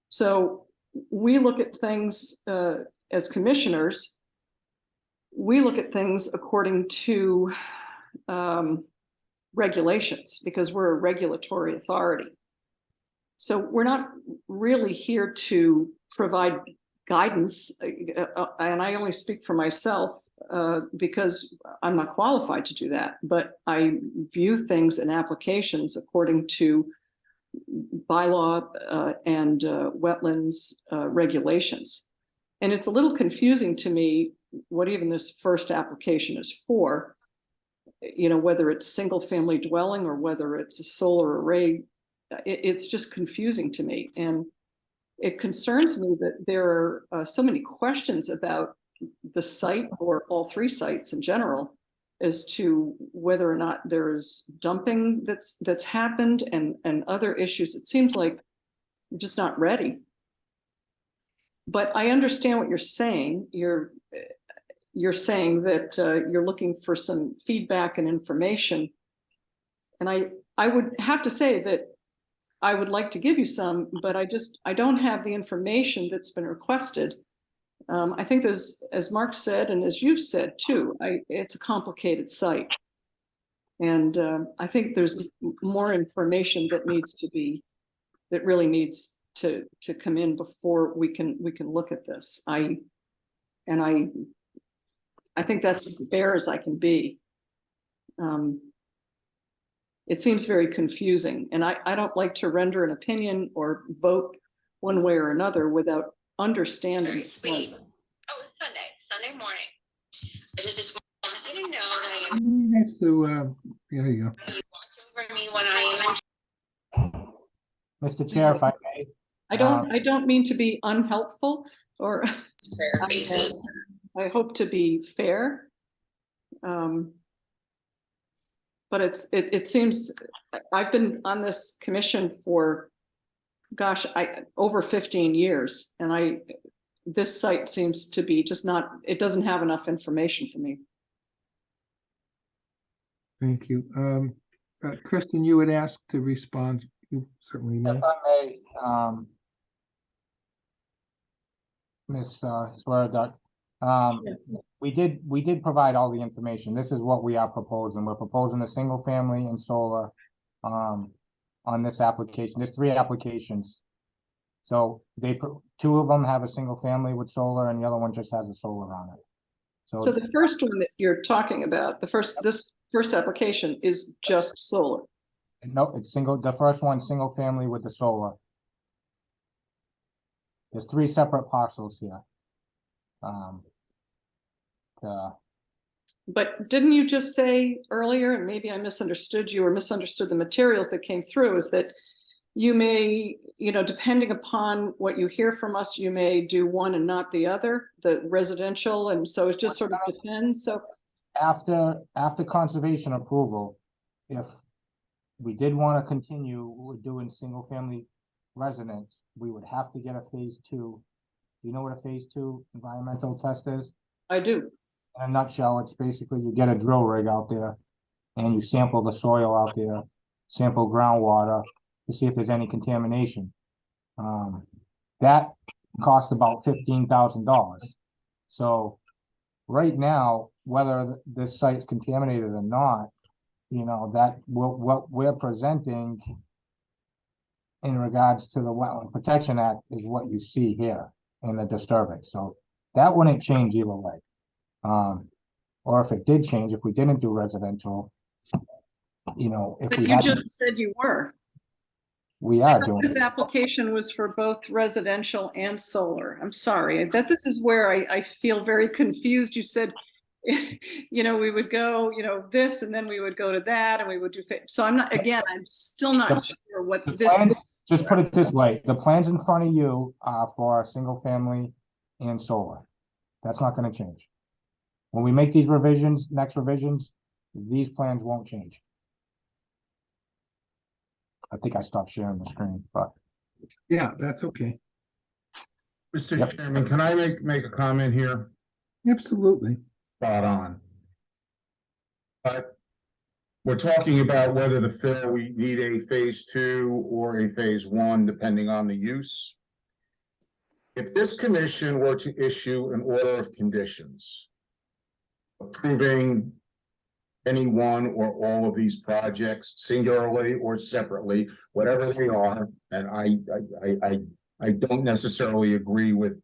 So we look at things as commissioners, we look at things according to regulations because we're a regulatory authority. So we're not really here to provide guidance, and I only speak for myself because I'm not qualified to do that, but I view things and applications according to bylaw and wetlands regulations. And it's a little confusing to me what even this first application is for, you know, whether it's single family dwelling or whether it's a solar array. It's just confusing to me. And it concerns me that there are so many questions about the site or all three sites in general as to whether or not there's dumping that's happened and other issues. It seems like we're just not ready. But I understand what you're saying. You're saying that you're looking for some feedback and information. And I would have to say that I would like to give you some, but I don't have the information that's been requested. I think there's, as Mark said, and as you've said too, it's a complicated site. And I think there's more information that really needs to come in before we can look at this. I think that's as fair as I can be. It seems very confusing, and I don't like to render an opinion or vote one way or another without understanding. Oh, it's Sunday morning. I just want you to know that I Nice to, there you go. you watch over me when I am. Mr. Chair, if I may, I don't mean to be unhelpful or I hope to be fair. But it seems I've been on this commission for, gosh, over 15 years, and this site seems to be just not, it doesn't have enough information for me. Thank you. Kristen, you would ask to respond. You certainly may. if I may, Ms. Swearduck, we did provide all the information. This is what we are proposing. We're proposing a single family and solar on this application. There's 3 applications. So two of them have a single family with solar and the other one just has a solar on it. So the first one that you're talking about, this first application is just solar. No, it's single, the first one, single family with the solar. There's 3 separate parcels here. But didn't you just say earlier, and maybe I misunderstood you or misunderstood the materials that came through, is that you may, you know, depending upon what you hear from us, you may do one and not the other, the residential, and so it just sort of depends. So After conservation approval, if we did want to continue with doing single family residence, we would have to get a phase 2. Do you know what a phase 2 environmental test is? I do. In a nutshell, it's basically you get a drill rig out there and you sample the soil out there, sample groundwater to see if there's any contamination. That costs about $15,000. So right now, whether this site's contaminated or not, you know, what we're presenting in regards to the Wetland Protection Act is what you see here in the disturbance. So that wouldn't change either way. Or if it did change, if we didn't do residential, you know, if But we you had, just said you were. we I are thought doing. this application was for both residential and solar. I'm sorry, this is where I feel very confused. You said, you know, we would go, you know, this, and then we would go to that, and we would do, so I'm still not sure what The this. plans, just put it this way, the plans in front of you are for single family and solar. That's not gonna change. When we make these revisions, next revisions, these plans won't change. I think I stopped sharing the screen, but Yeah, that's okay. Mr. Yep. Chairman, can I make a comment here? Absolutely. Spot on. But we're talking about whether we need a phase 2 or a phase 1, depending on the use. If this commission were to issue an order of conditions approving any one or all of these projects singularly or separately, whatever they are, and I don't necessarily agree with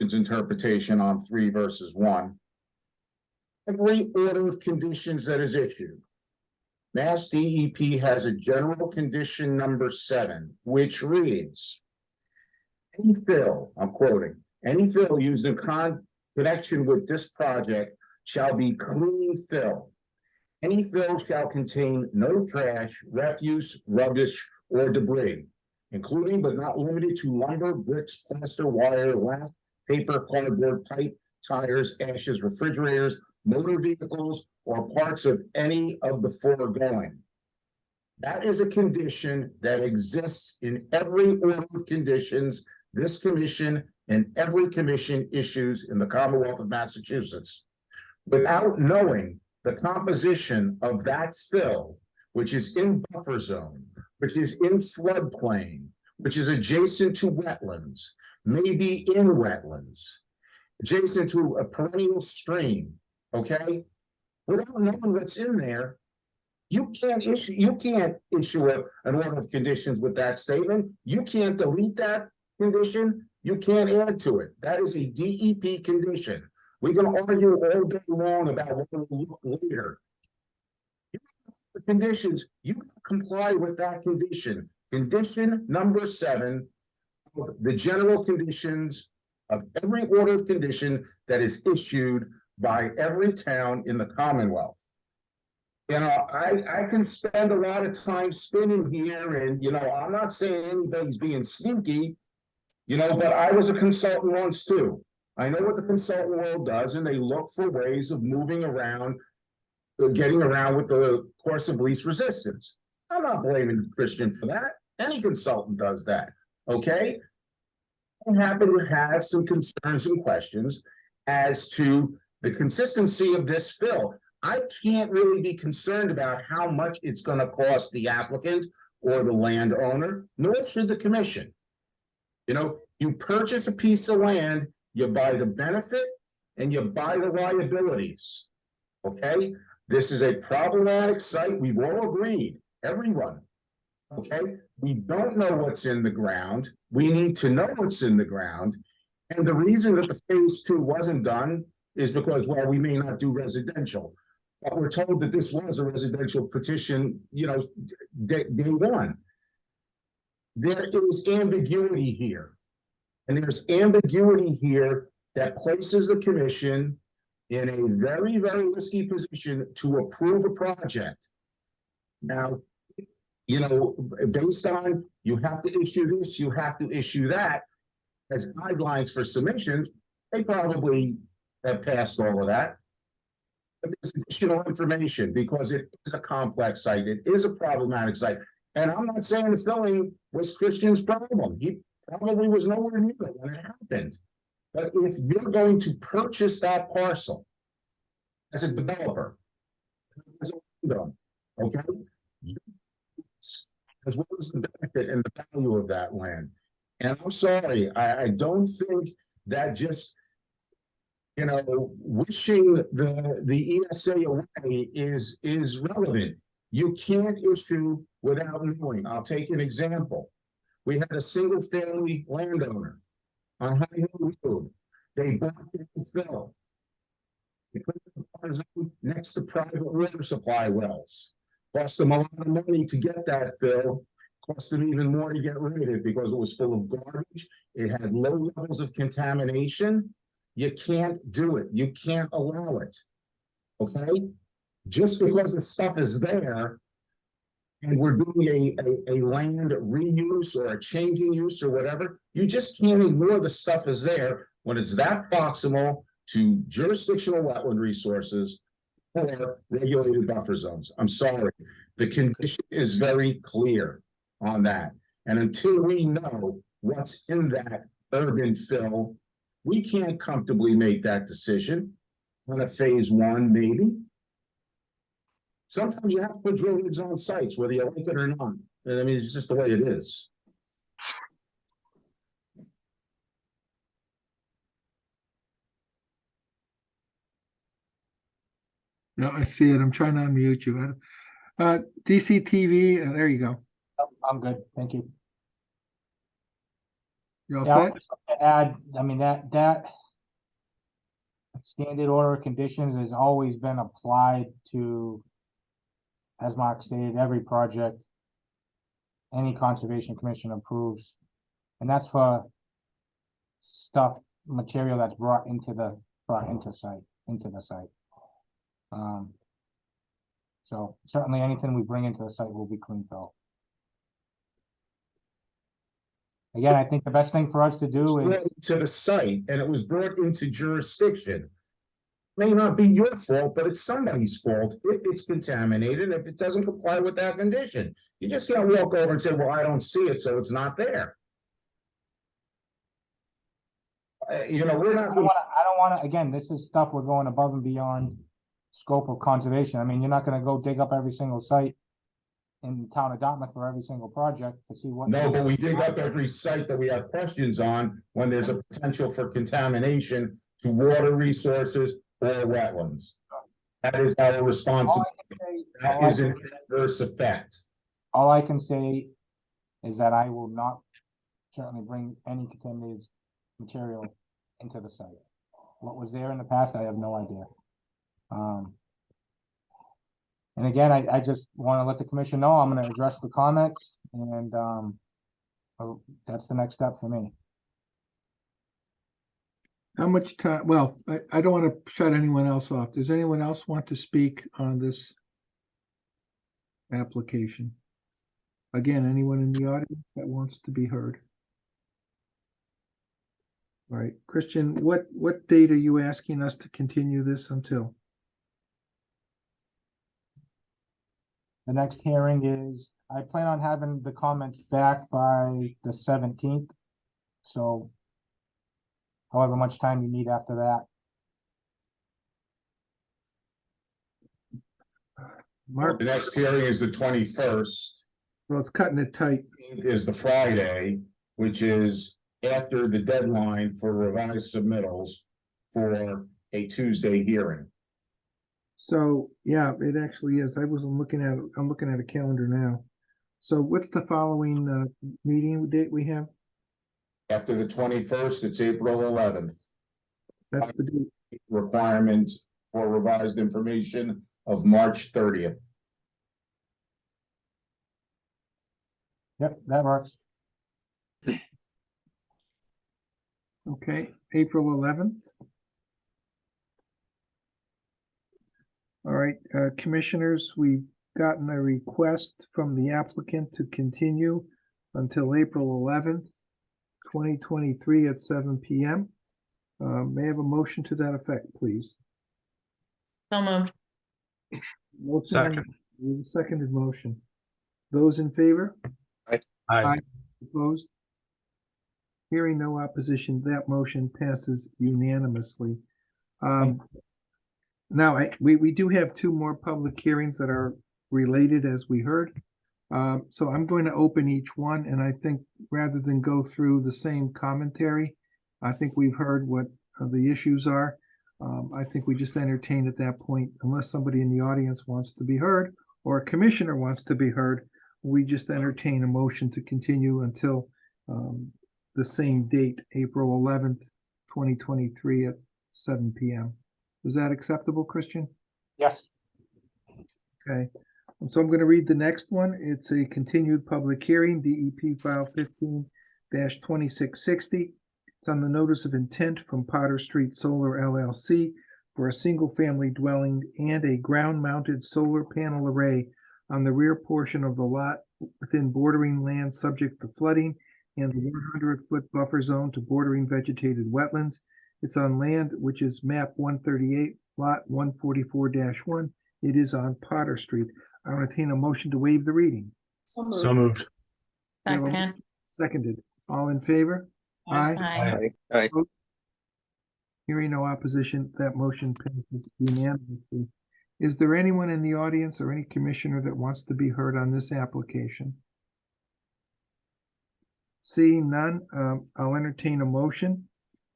its interpretation on 3 versus 1. Every order of conditions that is issued, Mass DEP has a general condition number 7, which reads, any fill, I'm quoting, any fill used in connection with this project shall be clean fill. Any fill shall contain no trash, refuse, rubbish, or debris, including but not limited to lumber, bricks, plaster, wire, glass, paper, cardboard, pipe, tires, ashes, refrigerators, motor vehicles, or parts of any of the foregoing. That is a condition that exists in every order of conditions this commission and every commission issues in the Commonwealth of Massachusetts. Without knowing the composition of that fill, which is in buffer zone, which is in floodplain, which is adjacent to wetlands, maybe in wetlands, adjacent to a perennial stream, okay? Without knowing what's in there, you can't issue an order of conditions with that statement. You can't delete that condition. You can't add to it. That is a DEP condition. We can argue all day long about what will look later. The conditions, you comply with that condition. Condition number 7 of the general conditions of every order of condition that is issued by every town in the Commonwealth. You know, I can spend a lot of time spinning here, and you know, I'm not saying anybody's being sneaky, you know, but I was a consultant once too. I know what the consultant world does, and they look for ways of moving around, getting around with the course of least resistance. I'm not blaming Christian for that. Any consultant does that, okay? I happen to have some concerns and questions as to the consistency of this fill. I can't really be concerned about how much it's going to cost the applicant or the landowner, nor should the commission. You know, you purchase a piece of land, you buy the benefit and you buy the liabilities. Okay, this is a problematic site. We've all agreed, everyone. Okay, we don't know what's in the ground. We need to know what's in the ground. And the reason that the phase 2 wasn't done is because, well, we may not do residential. But we're told that this was a residential petition, you know, day 1. There is ambiguity here. And there's ambiguity here that places the commission in a very, very risky position to approve a project. Now, you know, based on you have to issue this, you have to issue that as guidelines for submissions, they probably have passed all of that. But there's additional information because it is a complex site. It is a problematic site. And I'm not saying the filling was Christian's problem. He probably was nowhere near it when it happened. But if you're going to purchase that parcel as a developer, as a window, okay, as well as the benefit and the value of that land. And I'm sorry, I don't think that just, you know, wishing the ESA away is relevant. You can't issue without knowing. I'll take an example. We had a single family landowner on High Hill Road. They bought it and fill. They put it in the zone next to private water supply wells. Cost them a lot of money to get that fill. Cost them even more to get rid of it because it was full of garbage. It had low levels of contamination. You can't do it. You can't allow it. Okay? Just because the stuff is there and we're doing a land reuse or a changing use or whatever, you just can't ignore the stuff is there when it's that proximal to jurisdictional wetland resources or regulated buffer zones. I'm sorry. The condition is very clear on that. And until we know what's in that urban fill, we can't comfortably make that decision on a phase 1, maybe. Sometimes you have to put drill rigs on sites, whether you like it or not. I mean, it's just the way it is. No, I see it. I'm trying to unmute you. DCTV, there you go. I'm good, thank you. You all Yeah, I set? would just like to add, I mean, that standard order of conditions has always been applied to, as Mark stated, every project any Conservation Commission approves. And that's for material that's brought into the site. So certainly anything we bring into the site will be clean fill. Again, I think the best thing for us to do is, Brought to the site and it was brought into jurisdiction. May not be your fault, but it's somebody's fault if it's contaminated, if it doesn't comply with that condition. You just can't walk over and say, well, I don't see it, so it's not there. You know, we're I not. don't wanna, again, this is stuff we're going above and beyond scope of conservation. I mean, you're not gonna go dig up every single site in the town of Dartmouth for every single project to see what. No, but we dig up every site that we have questions on when there's a potential for contamination to water resources or wetlands. That is our All responsibility. I can say- That is an adverse effect. all I can say is that I will not certainly bring any contaminated material into the site. What was there in the past, I have no idea. And again, I just want to let the commission know I'm going to address the comments and, that's the next step for me. How much time? Well, I don't want to shut anyone else off. Does anyone else want to speak on this application? Again, anyone in the audience that wants to be heard? All right, Christian, what date are you asking us to continue this until? The next hearing is, I plan on having the comments back by the 17th. So however much time you need after that. Mark, The next hearing is the 21st, well, it's cutting it tight. is the Friday, which is after the deadline for revised submittals for a Tuesday hearing. So, yeah, it actually is. I'm looking at a calendar now. So what's the following meeting date we have? After the 21st, it's April 11th. That's the date. Requirement for revised information of March 30th. Yep, that works. Okay, April 11th. All right, commissioners, we've gotten a request from the applicant to continue until April 11th, 2023 at 7 p.m. May I have a motion to that effect, please? So moved. Motion Second. and- Seconded motion. Those in favor? Aye. Opposed? Hearing no opposition, that motion passes unanimously. Now, we do have two more public hearings that are related, as we heard. So I'm going to open each one, and I think rather than go through the same commentary, I think we've heard what the issues are. I think we just entertain at that point, unless somebody in the audience wants to be heard or a commissioner wants to be heard, we just entertain a motion to continue until the same date, April 11th, 2023 at 7 p.m. Is that acceptable, Christian? Yes. Okay, so I'm going to read the next one. It's a continued public hearing, DEP file 15-2660. It's on the notice of intent from Potter Street Solar LLC for a single-family dwelling and a ground-mounted solar panel array on the rear portion of the lot within bordering land subject to flooding and the 100-foot buffer zone to bordering vegetated wetlands. It's on land which is map 138, lot 144-1. It is on Potter Street. I entertain a motion to waive the reading. So So moved. moved. We have a Second. Seconded. All in favor? Aye. Aye. Hearing no opposition, that motion passes unanimously. Is there anyone in the audience or any commissioner that wants to be heard on this application? Seeing none, I'll entertain a motion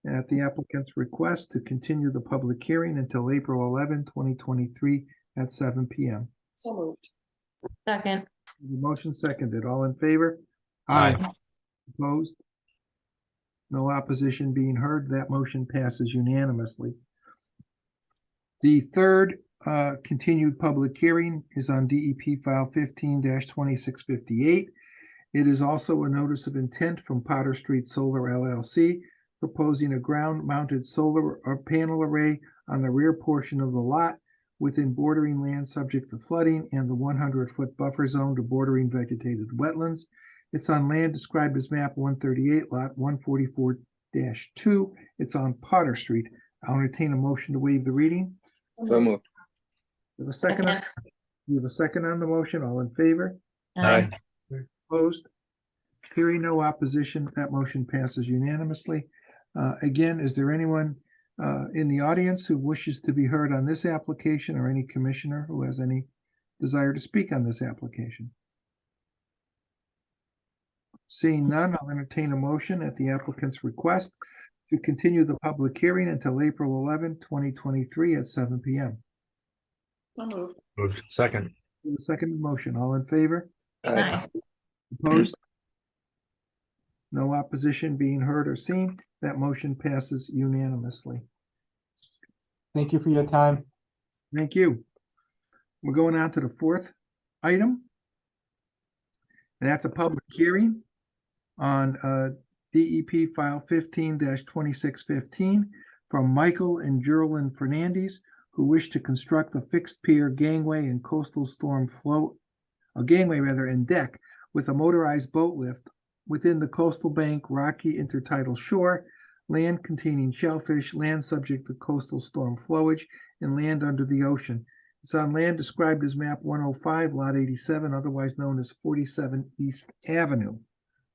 at the applicant's request to continue the public hearing until April 11, 2023 at 7 PM. So moved. Second. The motion seconded. All in favor? Aye. Opposed? No opposition being heard. That motion passes unanimously. The third continued public hearing is on DEP file 15-2658. It is also a notice of intent from Potter Street Solar LLC proposing a ground-mounted solar panel array on the rear portion of the lot within bordering land subject to flooding and the 100-foot buffer zone to bordering vegetated wetlands. It's on land described as map 138, lot 144-2. It's on Potter Street. I'll entertain a motion to waive the reading. So moved. You have a second? You have a second on the motion? All in favor? Aye. Opposed? Hearing no opposition, that motion passes unanimously. Again, is there anyone in the audience who wishes to be heard on this application, or any commissioner who has any desire to speak on this application? Seeing none, I'll entertain a motion at the applicant's request to continue the public hearing until April 11, 2023 at 7 PM. So moved. Moved. Second. The second motion, all in favor? Aye. Opposed? No opposition being heard or seen. That motion passes unanimously. Thank you for your time. Thank you. We're going on to the fourth item. And that's a public hearing on DEP file 15-2615 from Michael and Geraldine Fernandez, who wish to construct a fixed pier gangway and coastal storm float, a gangway rather, and deck with a motorized boat lift within the coastal bank rocky intertidal shore, land containing shellfish, land subject to coastal storm flowage, and land under the ocean. It's on land described as map 105, lot 87, otherwise known as 47 East Avenue.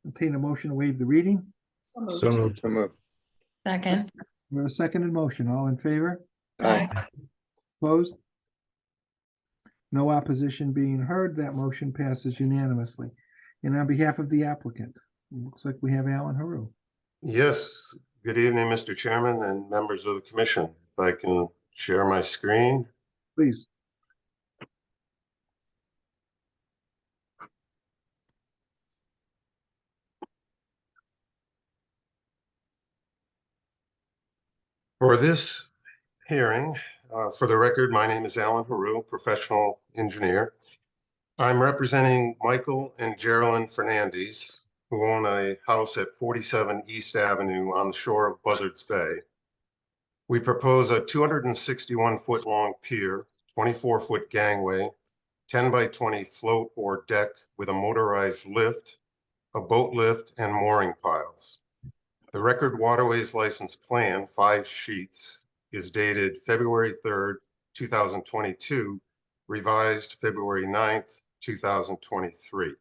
Obtain a motion to waive the reading. So moved. So moved. So moved. Second. We have a seconded motion. All in favor? Aye. Opposed? No opposition being heard. That motion passes unanimously. And on behalf of the applicant, it looks like we have Alan Haru. Yes, good evening, Mr. Chairman and members of the commission. If I can share my screen. Please. For this hearing, for the record, my name is Alan Haru, professional engineer. I'm representing Michael and Geraldine Fernandez, who own a house at 47 East Avenue on the shore of Buzzards Bay. We propose a 261-foot long pier, 24-foot gangway, 10 by 20 float or deck with a motorized lift, a boat lift, and mooring piles. The record waterways license plan, 5 sheets, is dated February 3rd, 2022, revised February 9th, 2023.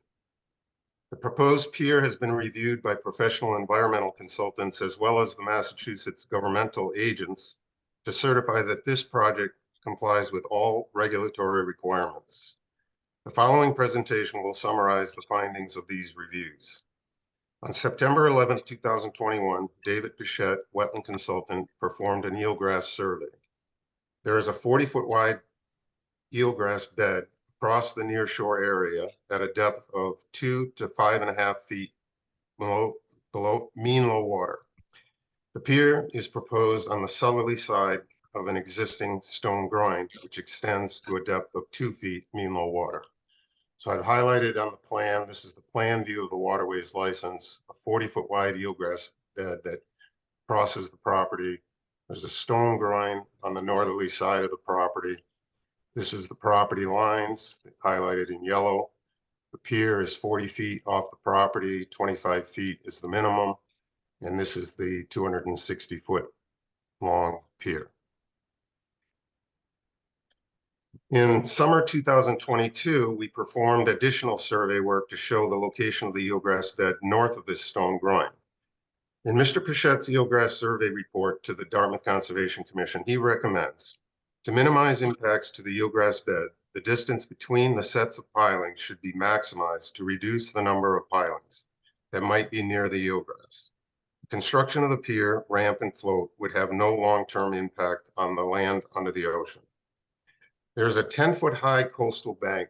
The proposed pier has been reviewed by professional environmental consultants as well as the Massachusetts governmental agents to certify that this project complies with all regulatory requirements. The following presentation will summarize the findings of these reviews. On September 11, 2021, David Pichette, wetland consultant, performed an eelgrass survey. There is a 40-foot wide eelgrass bed across the nearshore area at a depth of 2 to 5.5 feet below mean low water. The pier is proposed on the southerly side of an existing stone groin, which extends to a depth of 2 feet mean low water. So I've highlighted on the plan, this is the plan view of the waterways license, a 40-foot wide eelgrass bed that crosses the property. There's a stone groin on the northerly side of the property. This is the property lines highlighted in yellow. The pier is 40 feet off the property, 25 feet is the minimum. And this is the 260-foot long pier. In summer 2022, we performed additional survey work to show the location of the eelgrass bed north of this stone groin. In Mr. Pichette's eelgrass survey report to the Dartmouth Conservation Commission, he recommends to minimize impacts to the eelgrass bed, the distance between the sets of pilings should be maximized to reduce the number of pilings that might be near the eelgrass. Construction of the pier, ramp, and float would have no long-term impact on the land under the ocean. There's a 10-foot high coastal bank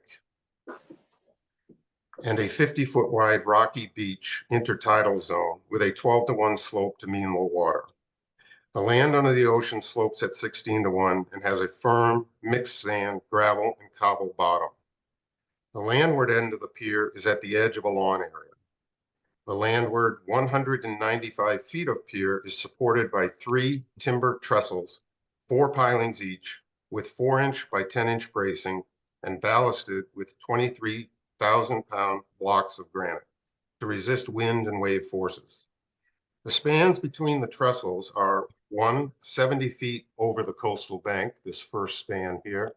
and a 50-foot wide rocky beach intertidal zone with a 12-to-1 slope to mean low water. The land under the ocean slopes at 16-to-1 and has a firm mixed sand, gravel, and cobble bottom. The landward end of the pier is at the edge of a lawn area. The landward 195 feet of pier is supported by 3 timber trestles, 4 pilings each, with 4-inch by 10-inch bracing and ballasted with 23,000-pound blocks of granite to resist wind and wave forces. The spans between the trestles are 70 feet over the coastal bank, this first span here,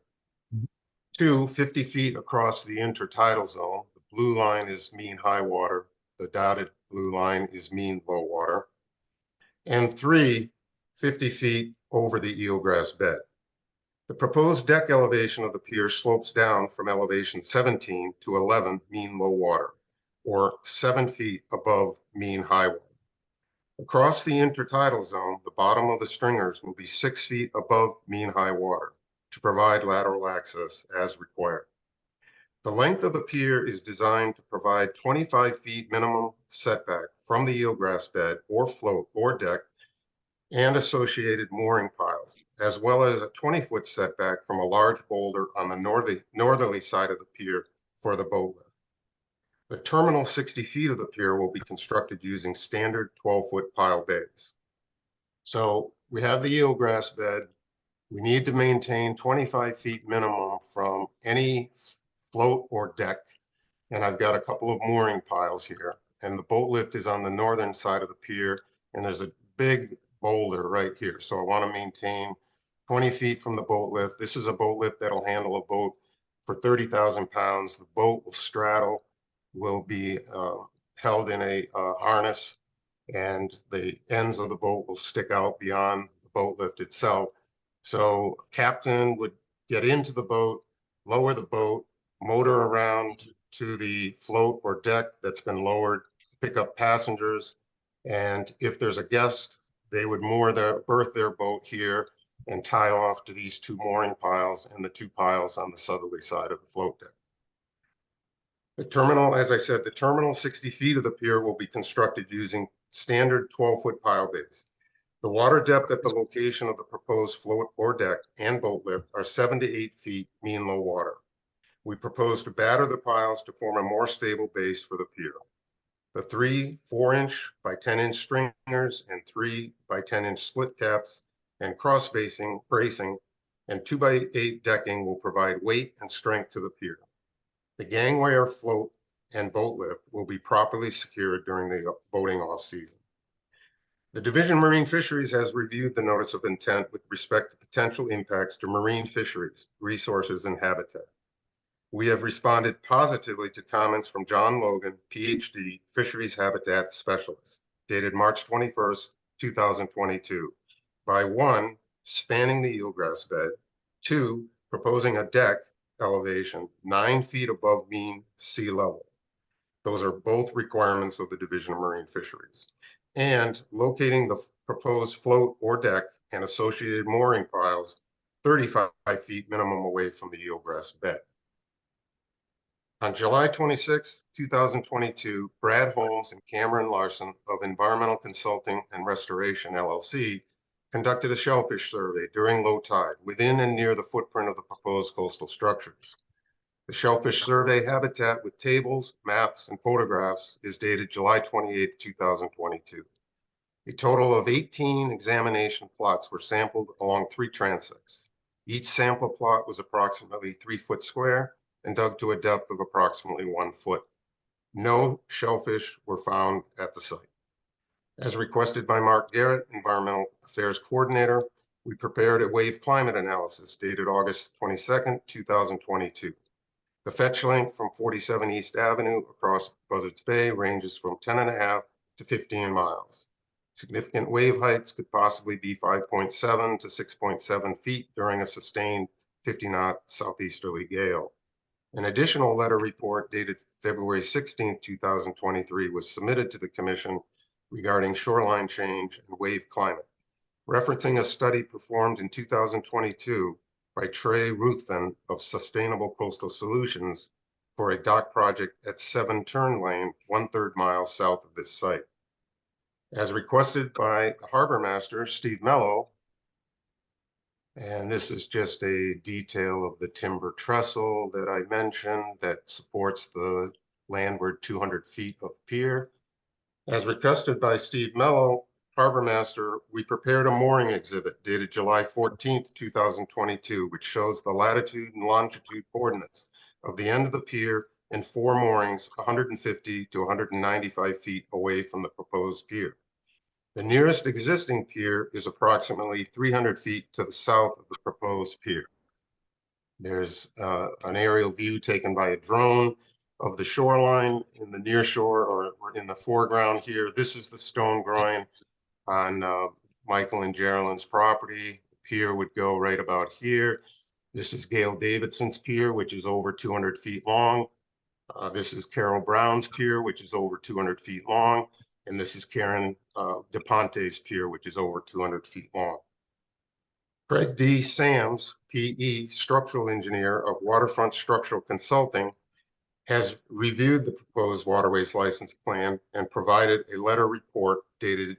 50 feet across the intertidal zone. The blue line is mean high water. The dotted blue line is mean low water. And 50 feet over the eelgrass bed. The proposed deck elevation of the pier slopes down from elevation 17 to 11 mean low water, or 7 feet above mean high water. Across the intertidal zone, the bottom of the stringers will be 6 feet above mean high water to provide lateral access as required. The length of the pier is designed to provide 25 feet minimum setback from the eelgrass bed or float or deck and associated mooring piles, as well as a 20-foot setback from a large boulder on the northerly side of the pier for the boat lift. The terminal 60 feet of the pier will be constructed using standard 12-foot pile bays. So we have the eelgrass bed. We need to maintain 25 feet minimum from any float or deck. And I've got a couple of mooring piles here. And the boat lift is on the northern side of the pier. And there's a big boulder right here. So I want to maintain 20 feet from the boat lift. This is a boat lift that'll handle a boat for 30,000 pounds. The boat will straddle, will be held in a harness, and the ends of the boat will stick out beyond the boat lift itself. So captain would get into the boat, lower the boat, motor around to the float or deck that's been lowered, pick up passengers. And if there's a guest, they would berth their boat here and tie off to these 2 mooring piles and the 2 piles on the southerly side of the float deck. The terminal, as I said, the terminal 60 feet of the pier will be constructed using standard 12-foot pile bays. The water depth at the location of the proposed float or deck and boat lift are 7 to 8 feet mean low water. We propose to batter the piles to form a more stable base for the pier. The 3 4-inch by 10-inch stringers and 3 by 10-inch split caps and cross bracing and 2 by 8 decking will provide weight and strength to the pier. The gangway or float and boat lift will be properly secured during the boating off season. The Division of Marine Fisheries has reviewed the notice of intent with respect to potential impacts to marine fisheries, resources, and habitat. We have responded positively to comments from John Logan, PhD, Fisheries Habitat Specialist, dated March 21st, 2022, by 1, spanning the eelgrass bed, 2, proposing a deck elevation 9 feet above mean sea level. Those are both requirements of the Division of Marine Fisheries. And locating the proposed float or deck and associated mooring piles 35 feet minimum away from the eelgrass bed. On July 26, 2022, Brad Holmes and Cameron Larson of Environmental Consulting and Restoration, LLC, conducted a shellfish survey during low tide within and near the footprint of the proposed coastal structures. The shellfish survey habitat with tables, maps, and photographs is dated July 28, 2022. A total of 18 examination plots were sampled along 3 transects. Each sample plot was approximately 3 foot square and dug to a depth of approximately 1 foot. No shellfish were found at the site. As requested by Mark Garrett, Environmental Affairs Coordinator, we prepared a wave climate analysis dated August 22nd, 2022. The fetch length from 47 East Avenue across Buzzards Bay ranges from 10.5 to 15 miles. Significant wave heights could possibly be 5.7 to 6.7 feet during a sustained 50-knot southeasterly gale. An additional letter report dated February 16, 2023 was submitted to the Commission regarding shoreline change and wave climate, referencing a study performed in 2022 by Trey Ruthven of Sustainable Coastal Solutions for a dock project at 7 Turn Lane, 1/3 mile south of this site. As requested by the harbor master, Steve Mello, and this is just a detail of the timber trestle that I mentioned that supports the landward 200 feet of pier. As requested by Steve Mello, harbor master, we prepared a mooring exhibit dated July 14th, 2022, which shows the latitude and longitude coordinates of the end of the pier and 4 moorings 150 to 195 feet away from the proposed pier. The nearest existing pier is approximately 300 feet to the south of the proposed pier. There's an aerial view taken by a drone of the shoreline in the near shore or in the foreground here. This is the stone groin on Michael and Geraldine's property. The pier would go right about here. This is Gail Davidson's pier, which is over 200 feet long. This is Carol Brown's pier, which is over 200 feet long. And this is Karen DePonte's pier, which is over 200 feet long. Craig D. Sams, PE, structural engineer of Waterfront Structural Consulting, has reviewed the proposed waterways license plan and provided a letter report dated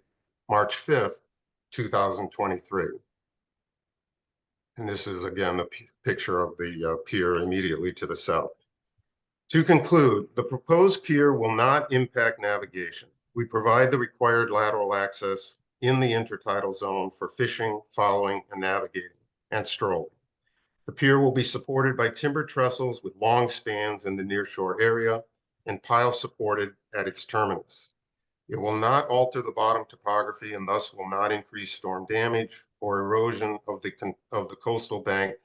March 5th, 2023. And this is again a picture of the pier immediately to the south. To conclude, the proposed pier will not impact navigation. We provide the required lateral access in the intertidal zone for fishing, following, and navigating, and strolling. The pier will be supported by timber trestles with long spans in the nearshore area and piles supported at its terminus. It will not alter the bottom topography and thus will not increase storm damage or erosion of the coastal bank,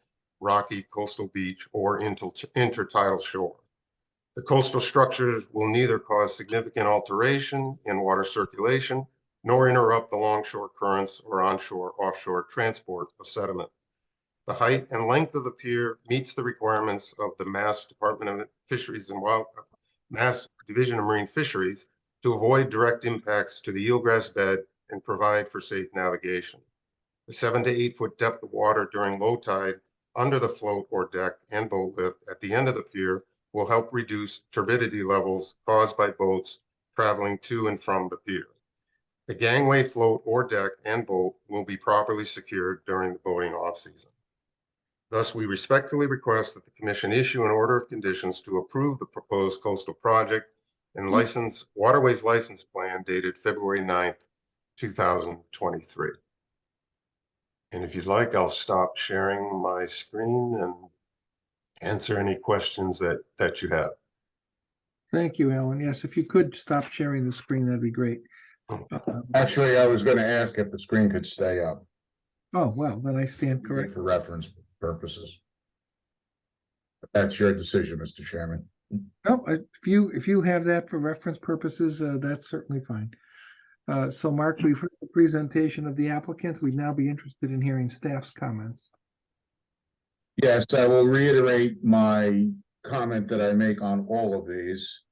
rocky coastal beach, or intertidal shore. The coastal structures will neither cause significant alteration in water circulation nor interrupt the longshore currents or onshore, offshore transport of sediment. The height and length of the pier meets the requirements of the Mass Department of Fisheries and Mass Division of Marine Fisheries to avoid direct impacts to the eelgrass bed and provide for safe navigation. The 7 to 8 foot depth of water during low tide under the float or deck and boat lift at the end of the pier will help reduce turbidity levels caused by boats traveling to and from the pier. The gangway, float, or deck and boat will be properly secured during the boating off-season. Thus, we respectfully request that the Commission issue an order of conditions to approve the proposed coastal project and waterways license plan dated February 9th, 2023. And if you'd like, I'll stop sharing my screen and answer any questions that you have. Thank you, Alan. Yes, if you could stop sharing the screen, that'd be great. Actually, I was gonna ask if the screen could stay up Oh, well, then I stand corrected. for reference purposes. But that's your decision, Mr. Chairman. No, if you have that for reference purposes, that's certainly fine. So Mark, we've heard the presentation of the applicant. We'd now be interested in hearing staff's comments. Yes, I will reiterate my comment that I make on all of these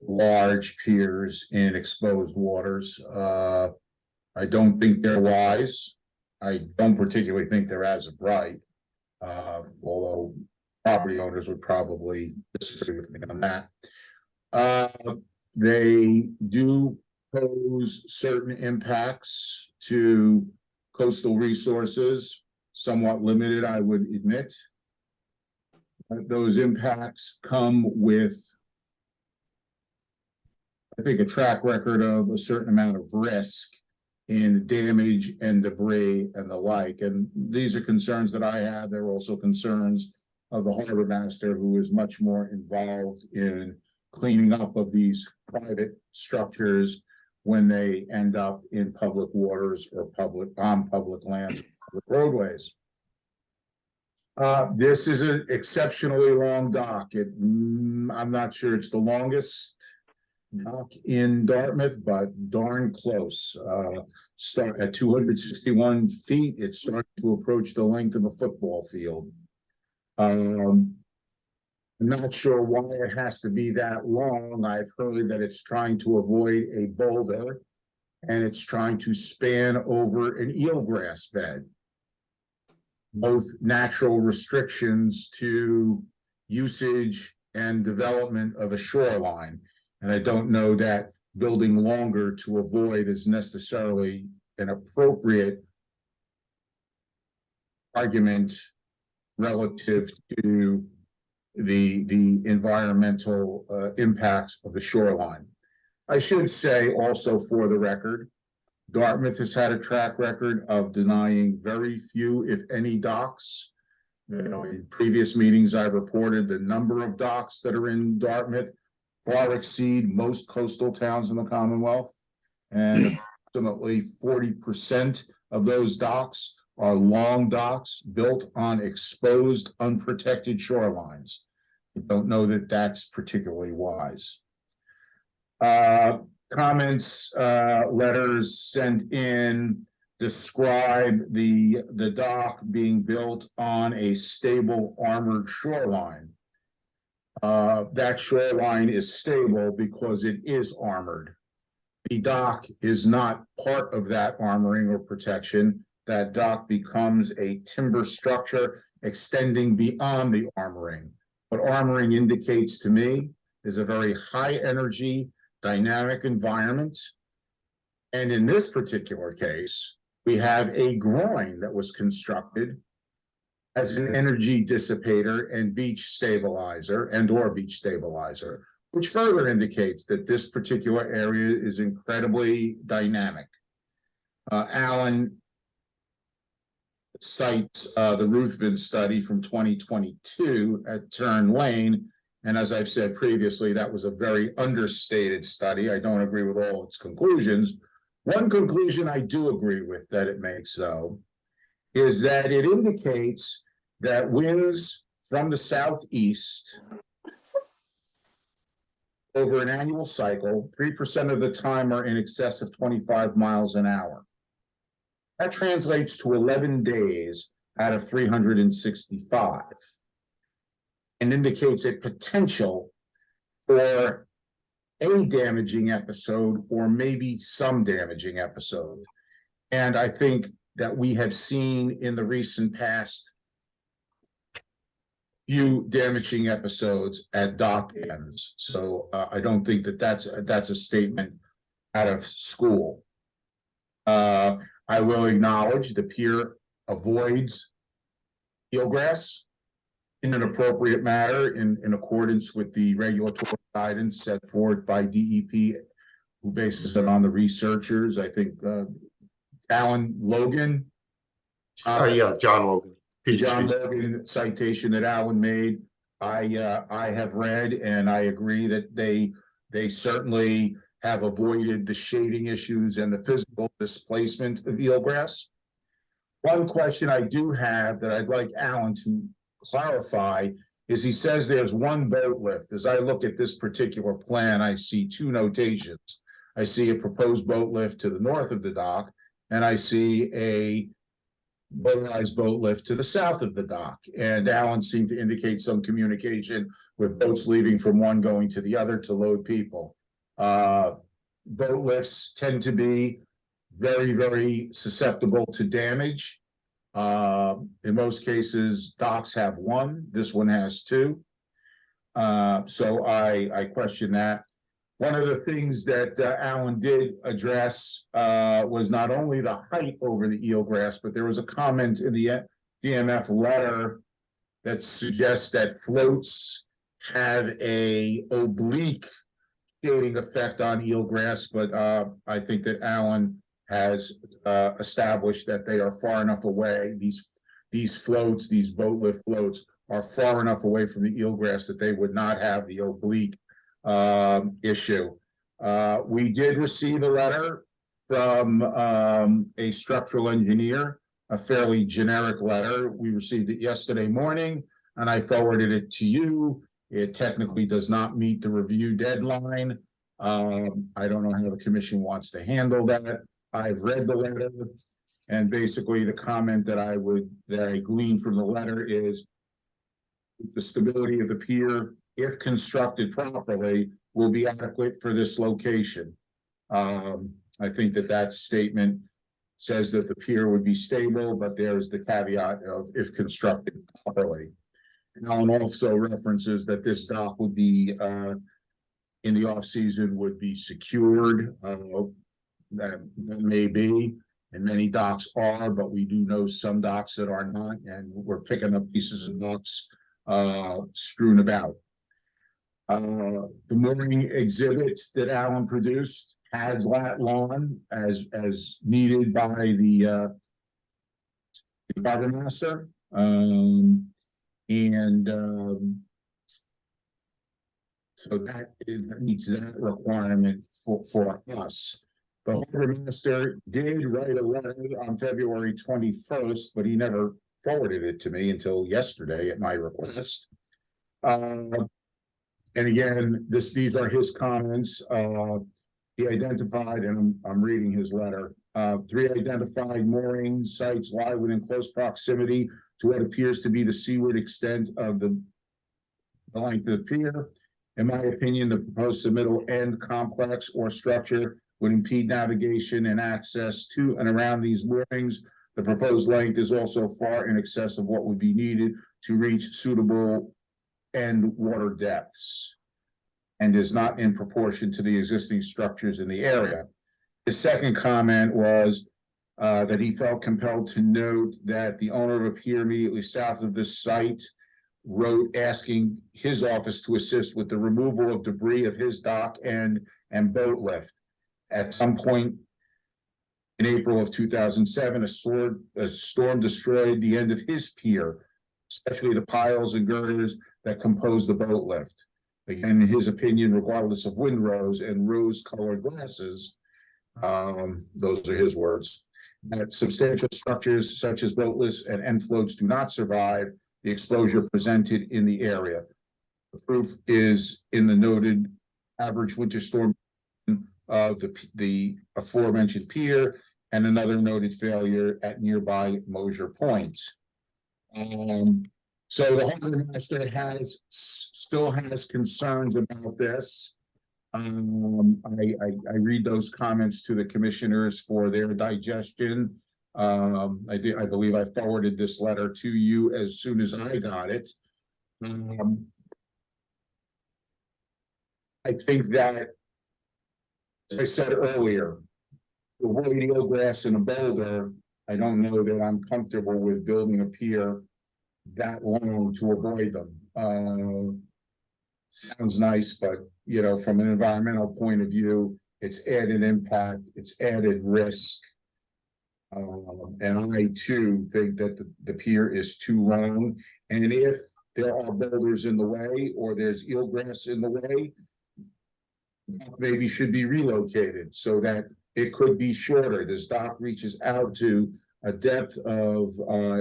large piers in exposed waters. I don't think they're wise. I don't particularly think they're as of right. Although property owners would probably disagree with me on that. They do pose certain impacts to coastal resources, somewhat limited, I would admit. Those impacts come with, I think, a track record of a certain amount of risk in damage and debris and the like. And these are concerns that I have. They're also concerns of the harbor master, who is much more involved in cleaning up of these private structures when they end up in public waters or on public lands, public roadways. This is an exceptionally long dock. I'm not sure it's the longest dock in Dartmouth, but darn close. Start at 261 feet. It's starting to approach the length of a football field. I'm not sure why it has to be that long. I've heard that it's trying to avoid a boulder and it's trying to span over an eelgrass bed. Both natural restrictions to usage and development of a shoreline. And I don't know that building longer to avoid is necessarily an appropriate argument relative to the environmental impacts of the shoreline. I should say also for the record, Dartmouth has had a track record of denying very few, if any, docks. You know, in previous meetings, I've reported the number of docks that are in Dartmouth far exceed most coastal towns in the Commonwealth. And approximately 40% of those docks are long docks built on exposed, unprotected shorelines. I don't know that that's particularly wise. Comments, letters sent in describe the dock being built on a stable armored shoreline. That shoreline is stable because it is armored. The dock is not part of that armoring or protection. That dock becomes a timber structure extending beyond the armoring. What armoring indicates to me is a very high energy, dynamic environment. And in this particular case, we have a groin that was constructed as an energy dissipator and beach stabilizer or beach stabilizer, which further indicates that this particular area is incredibly dynamic. Alan cites the Ruthven study from 2022 at Turn Lane. And as I've said previously, that was a very understated study. I don't agree with all its conclusions. One conclusion I do agree with that it makes, though, is that it indicates that winds from the southeast over an annual cycle, 3% of the time are in excess of 25 miles an hour. That translates to 11 days out of 365 and indicates a potential for a damaging episode or maybe some damaging episode. And I think that we have seen in the recent past few damaging episodes at dock ends. So I don't think that that's a statement out of school. I will acknowledge the pier avoids eelgrass in an appropriate manner in accordance with the regulatory guidance set forth by DEP, who bases it on the researchers. I think Alan Logan. Yeah, John Logan. John Logan citation that Alan made, I have read, and I agree that they certainly have avoided the shading issues and the physical displacement of eelgrass. One question I do have that I'd like Alan to clarify is he says there's one boat lift. As I look at this particular plan, I see two notations. I see a proposed boat lift to the north of the dock, and I see a motorized boat lift to the south of the dock. And Alan seemed to indicate some communication with boats leaving from one going to the other to load people. Boat lifts tend to be very, very susceptible to damage. In most cases, docks have one. This one has two. So I question that. One of the things that Alan did address was not only the height over the eelgrass, but there was a comment in the DMF letter that suggests that floats have a oblique shading effect on eelgrass, but I think that Alan has established that they are far enough away. These floats, these boat lift floats, are far enough away from the eelgrass that they would not have the oblique issue. We did receive a letter from a structural engineer, a fairly generic letter. We received it yesterday morning, and I forwarded it to you. It technically does not meet the review deadline. I don't know how the commission wants to handle that. I've read the letter, and basically the comment that I gleaned from the letter is the stability of the pier, if constructed properly, will be adequate for this location. I think that that statement says that the pier would be stable, but there's the caveat of if constructed properly. Alan also references that this dock would be, in the off-season would be secured, that may be, and many docks are, but we do know some docks that are not, and we're picking up pieces of docks, strewn about. The mooring exhibit that Alan produced has lat lawn as needed by the harbor master. So that meets that requirement for us. The harbor master did write a letter on February 21st, but he never forwarded it to me until yesterday at my request. And again, these are his comments. He identified, and I'm reading his letter, 3 identified mooring sites lie within close proximity to what appears to be the seaward extent of the length of the pier. In my opinion, the proposed submittal end complex or structure would impede navigation and access to and around these moorings. The proposed length is also far in excess of what would be needed to reach suitable end water depths and is not in proportion to the existing structures in the area. His second comment was that he felt compelled to note that the owner of a pier immediately south of this site wrote asking his office to assist with the removal of debris of his dock and boat lift. At some point in April of 2007, a storm destroyed the end of his pier, especially the piles and girders that compose the boat lift. Again, in his opinion, regardless of windrows and rose-colored glasses, those are his words, that substantial structures such as boat lifts and end floats do not survive the exposure presented in the area. The proof is in the noted average winter storm of the aforementioned pier and another noted failure at nearby Mosier Point. So the harbor master still has concerns about this. I read those comments to the commissioners for their digestion. I believe I forwarded this letter to you as soon as I got it. I think that, as I said earlier, to avoid eelgrass in a boulder, I don't know that I'm comfortable with building a pier that long to avoid them. Sounds nice, but you know, from an environmental point of view, it's added impact, it's added risk. And I too think that the pier is too long. And if there are boulders in the way or there's eelgrass in the way, maybe should be relocated so that it could be shorter. This dock reaches out to a depth of,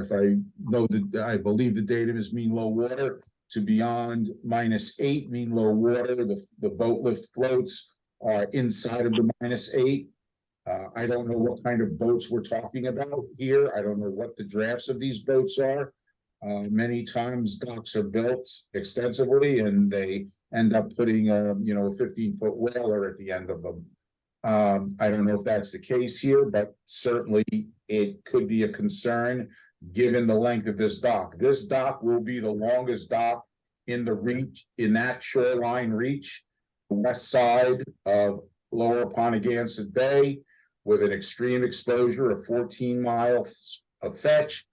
if I know that, I believe the datum is mean low water, to beyond -8 mean low water. The boat lift floats are inside of the -8. I don't know what kind of boats we're talking about here. I don't know what the drafts of these boats are. Many times docks are built extensively and they end up putting a 15-foot whaler at the end of them. I don't know if that's the case here, but certainly it could be a concern given the length of this dock. This dock will be the longest dock in the reach, in that shoreline reach, the west side of Lower Ponegantset Bay, with an extreme exposure of 14 miles of fetch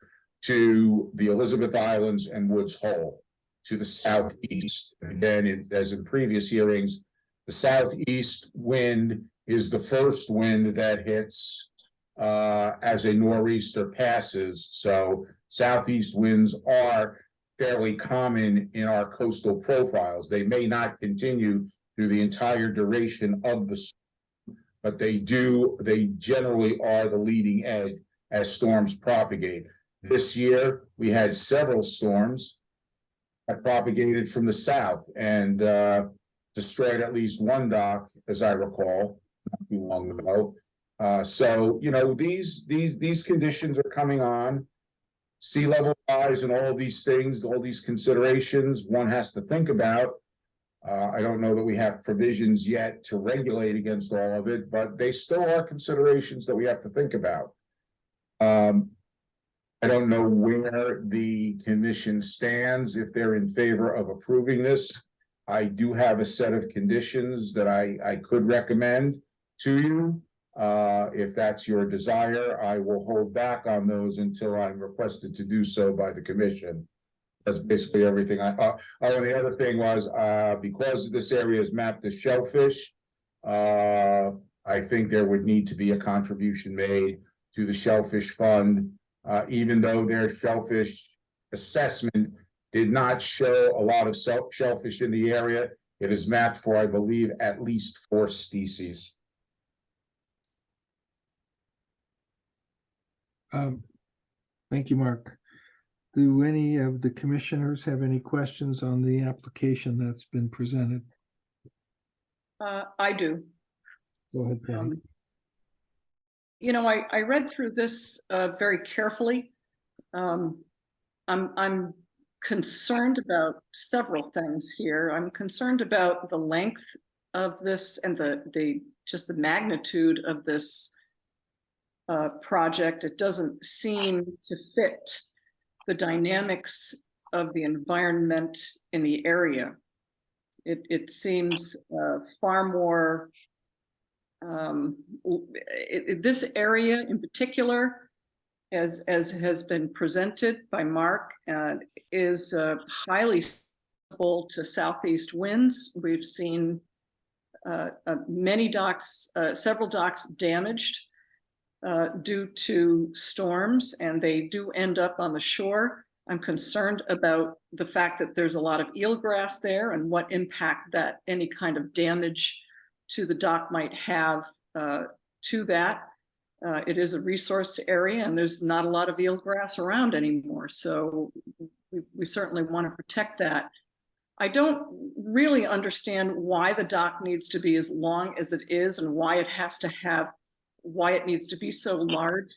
to the Elizabeth Islands and Woods Hole to the southeast. Again, as in previous hearings, the southeast wind is the first wind that hits as a nor'easter passes. So southeast winds are fairly common in our coastal profiles. They may not continue through the entire duration of the storm, but they generally are the leading edge as storms propagate. This year, we had several storms that propagated from the south and destroyed at least one dock, as I recall, not too long ago. So, these conditions are coming on. Sea level rise and all of these things, all these considerations one has to think about. I don't know that we have provisions yet to regulate against all of it, but they still are considerations that we have to think about. I don't know where the commission stands, if they're in favor of approving this. I do have a set of conditions that I could recommend to you. If that's your desire, I will hold back on those until I'm requested to do so by the commission. That's basically everything. And the other thing was, because this area is mapped as shellfish, I think there would need to be a contribution made to the Shellfish Fund, even though their shellfish assessment did not show a lot of shellfish in the area. It is mapped for, I believe, at least 4 species. Thank you, Mark. Do any of the commissioners have any questions on the application that's been presented? I do. Go ahead, Patty. You know, I read through this very carefully. I'm concerned about several things here. I'm concerned about the length of this and just the magnitude of this project. It doesn't seem to fit the dynamics of the environment in the area. It seems far more, this area in particular, as has been presented by Mark, is highly susceptible to southeast winds. We've seen many docks, several docks damaged due to storms, and they do end up on the shore. I'm concerned about the fact that there's a lot of eelgrass there and what impact that any kind of damage to the dock might have to that. It is a resource area and there's not a lot of eelgrass around anymore. So we certainly want to protect that. I don't really understand why the dock needs to be as long as it is and why it has to have, why it needs to be so large.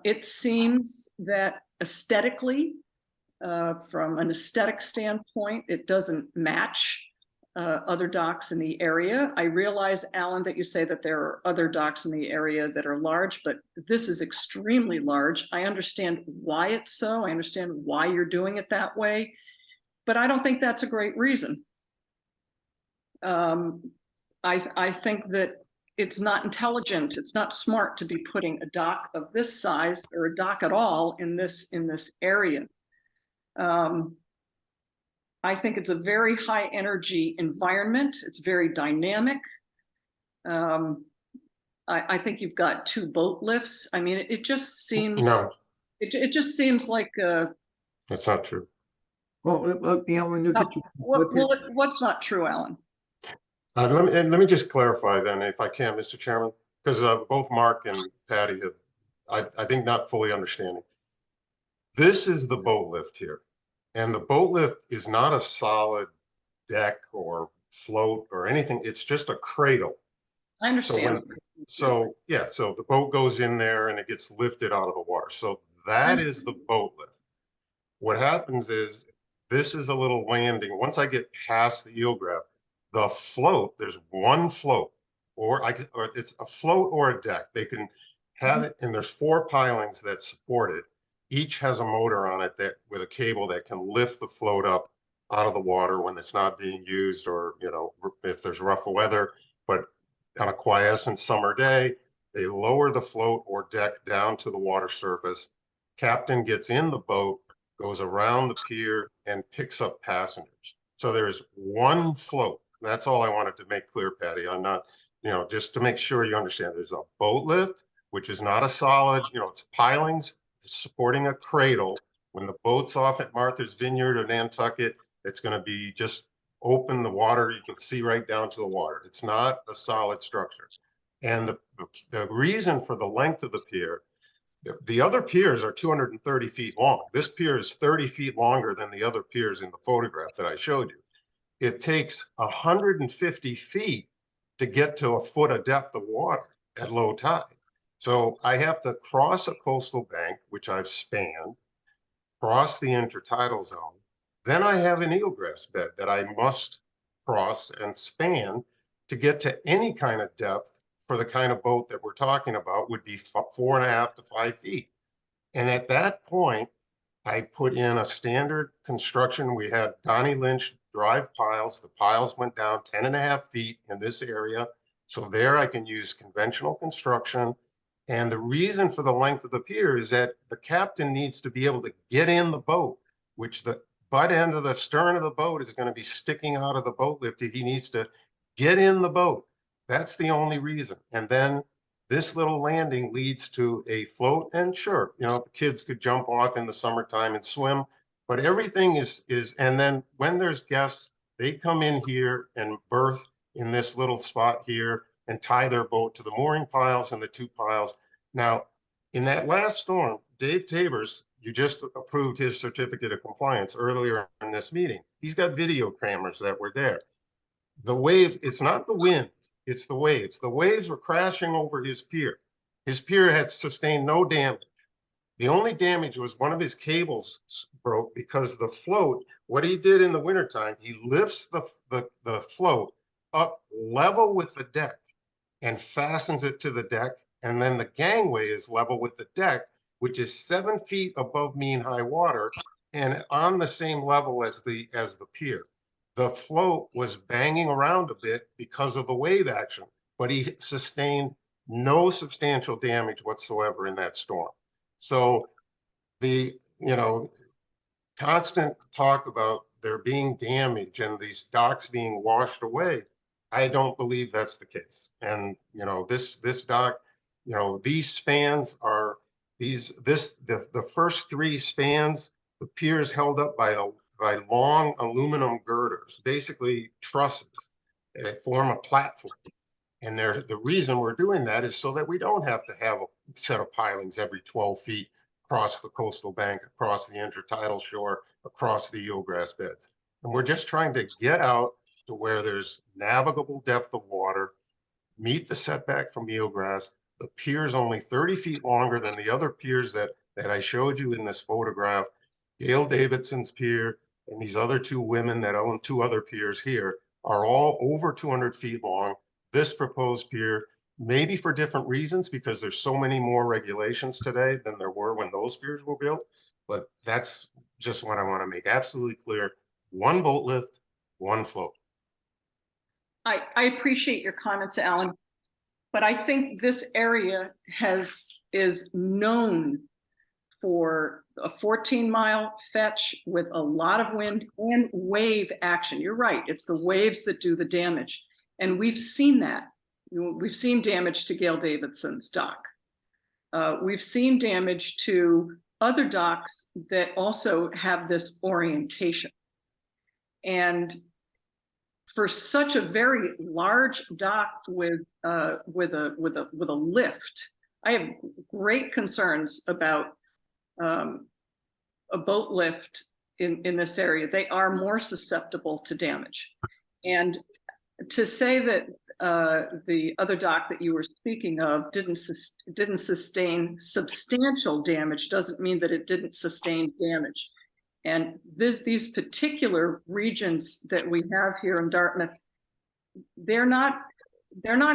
It seems that aesthetically, from an aesthetic standpoint, it doesn't match other docks in the area. I realize, Alan, that you say that there are other docks in the area that are large, but this is extremely large. I understand why it's so. I understand why you're doing it that way, but I don't think that's a great reason. I think that it's not intelligent, it's not smart to be putting a dock of this size or a dock at all in this area. I think it's a very high energy environment. It's very dynamic. I think you've got 2 boat lifts. I mean, it just seems, No, it just seems like, that's not true. Well, Alan, look at you. what's not true, Alan? Let me just clarify then, if I can, Mr. Chairman, because both Mark and Patty have, I think, not fully understanding. This is the boat lift here. And the boat lift is not a solid deck or float or anything. It's just a cradle. I understand. So the boat goes in there and it gets lifted out of the water. So that is the boat lift. What happens is this is a little landing. Once I get past the eelgrass, the float, there's one float, or it's a float or a deck. They can have it, and there's 4 pilings that support it. Each has a motor on it that with a cable that can lift the float up out of the water when it's not being used, or, you know, if there's rough weather. But on a quiescent summer day, they lower the float or deck down to the water surface. Captain gets in the boat, goes around the pier, and picks up passengers. So there's one float. That's all I wanted to make clear, Patty. I'm not, you know, just to make sure you understand. There's a boat lift, which is not a solid, you know, it's pilings supporting a cradle. When the boat's off at Martha's Vineyard or Nantucket, it's going to be just open the water. You can see right down to the water. It's not a solid structure. And the reason for the length of the pier, the other piers are 230 feet long. This pier is 30 feet longer than the other piers in the photograph that I showed you. It takes 150 feet to get to a foot of depth of water at low tide. So I have to cross a coastal bank, which I've spanned, cross the intertidal zone. Then I have an eelgrass bed that I must across and span to get to any kind of depth for the kind of boat that we're talking about would be 4.5 to 5 feet. And at that point, I put in a standard construction. We had Donnie Lynch drive piles. The piles went down 10.5 feet in this area. So there I can use conventional construction. And the reason for the length of the pier is that the captain needs to be able to get in the boat, which the butt end of the stern of the boat is going to be sticking out of the boat lift. He needs to get in the boat. That's the only reason. And then this little landing leads to a float, and sure, you know, the kids could jump off in the summertime and swim, but everything is, and then when there's guests, they come in here and berth in this little spot here and tie their boat to the mooring piles and the 2 piles. Now, in that last storm, Dave Tabors, you just approved his certificate of compliance earlier in this meeting. He's got video cameras that were there. The wave, it's not the wind, it's the waves. The waves were crashing over his pier. His pier had sustained no damage. The only damage was one of his cables broke because the float, what he did in the wintertime, he lifts the float up level with the deck and fastens it to the deck. And then the gangway is level with the deck, which is 7 feet above mean high water and on the same level as the pier. The float was banging around a bit because of the wave action, but he sustained no substantial damage whatsoever in that storm. So the, you know, constant talk about there being damage and these docks being washed away, I don't believe that's the case. And, you know, this dock, you know, these spans are the first 3 spans, the pier is held up by long aluminum girders, basically trusses that form a platform. And the reason we're doing that is so that we don't have to have a set of pilings every 12 feet across the coastal bank, across the intertidal shore, across the eelgrass beds. And we're just trying to get out to where there's navigable depth of water, meet the setback from eelgrass. The pier is only 30 feet longer than the other piers that I showed you in this photograph. Gail Davidson's pier and these other 2 women that own 2 other piers here are all over 200 feet long. This proposed pier, maybe for different reasons, because there's so many more regulations today than there were when those piers were built. But that's just what I want to make absolutely clear. 1 boat lift, 1 float. I appreciate your comments, Alan, but I think this area is known for a 14-mile fetch with a lot of wind and wave action. You're right, it's the waves that do the damage. And we've seen that. We've seen damage to Gail Davidson's dock. We've seen damage to other docks that also have this orientation. And for such a very large dock with a lift, I have great concerns about a boat lift in this area. They are more susceptible to damage. And to say that the other dock that you were speaking of didn't sustain substantial damage doesn't mean that it didn't sustain damage. And these particular regions that we have here in Dartmouth, they're not